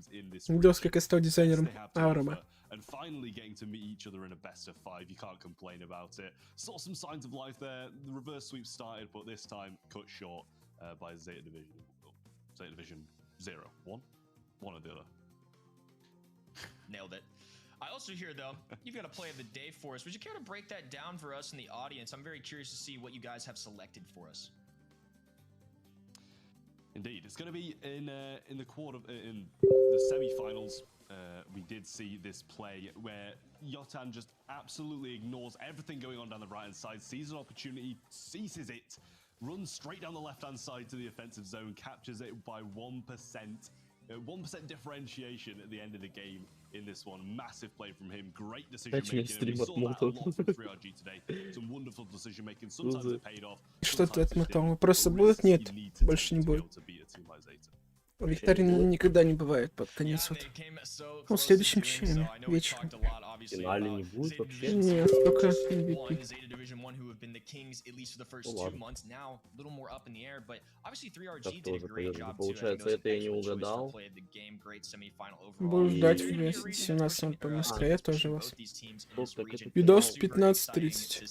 Видос, как я стал дизайнером Аурума. And finally getting to meet each other in a best of 5, you can't complain about it. Saw some signs of life there. The reverse sweep started, but this time cut short by Zeta Division 0, 1 or the other. Nailed it. I also hear, though, you've got a play of the day for us. Would you care to break that down for us in the audience? I'm very curious to see what you guys have selected for us. Indeed, it's going to be in the semi-finals. We did see this play where Yotan just absolutely ignores everything going on down the right-hand side, sees an opportunity, seizes it, runs straight down the left-hand side to the offensive zone, captures it by 1%. 1% differentiation at the end of the game in this one. Massive play from him. Great decision making. We saw that a lot from 3RG today. Some wonderful decision making. Sometimes it paid off. Что ты отмотал? Вопросы будут? Нет, больше не будет. Викторины никогда не бывает под конец вот. Ну, в следующем чеме, вечером. В финале не будет вообще? Нет, только MVP. Так тоже пойдет. Получается, это я не угадал. Буду ждать в 17 по Москве, я тоже вас. Видос 15:30.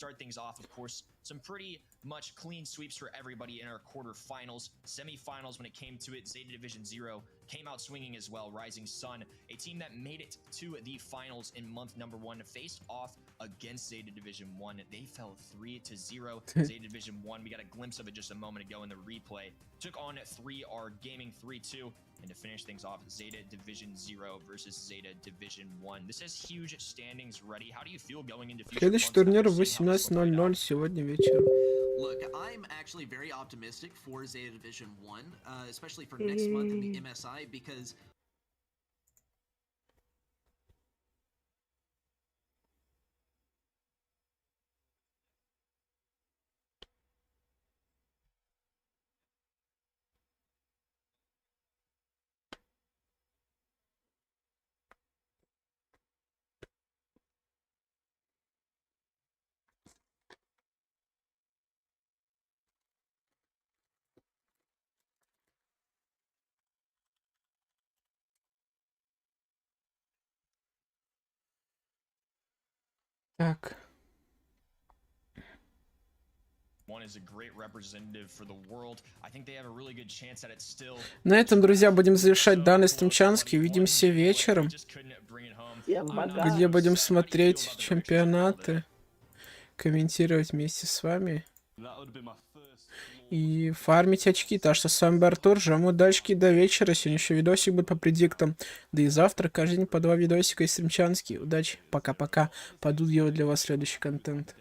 Start things off, of course, some pretty much clean sweeps for everybody in our quarterfinals, semifinals. When it came to it, Zeta Division 0 came out swinging as well. Rising Sun, a team that made it to the finals in month number 1, faced off against Zeta Division 1. They fell 3-0. Zeta Division 1, we got a glimpse of it just a moment ago in the replay. Took on 3R Gaming 3-2. And to finish things off, Zeta Division 0 versus Zeta Division 1. This has huge standings ready. How do you feel going into future Следующий months турнир after в seeing how this one played 18:00 out? сегодня вечером. Look, I'm actually very optimistic for Zeta Division 1, especially for next month in the MSI, because Так. One is a great representative for the world. I think they have a really good chance at it still. На этом, друзья, будем завершать данный стримчанский. Увидимся вечером, где будем смотреть чемпионаты, комментировать вместе с вами и фармить очки. Так что с вами был Артур. Жмем удачки до вечера. Сегодня еще видосик будет по предиктам. Да и завтра каждый день по 2 видосика и стримчанские. Удачи. Пока-пока. Пойду делать для вас следующий контент.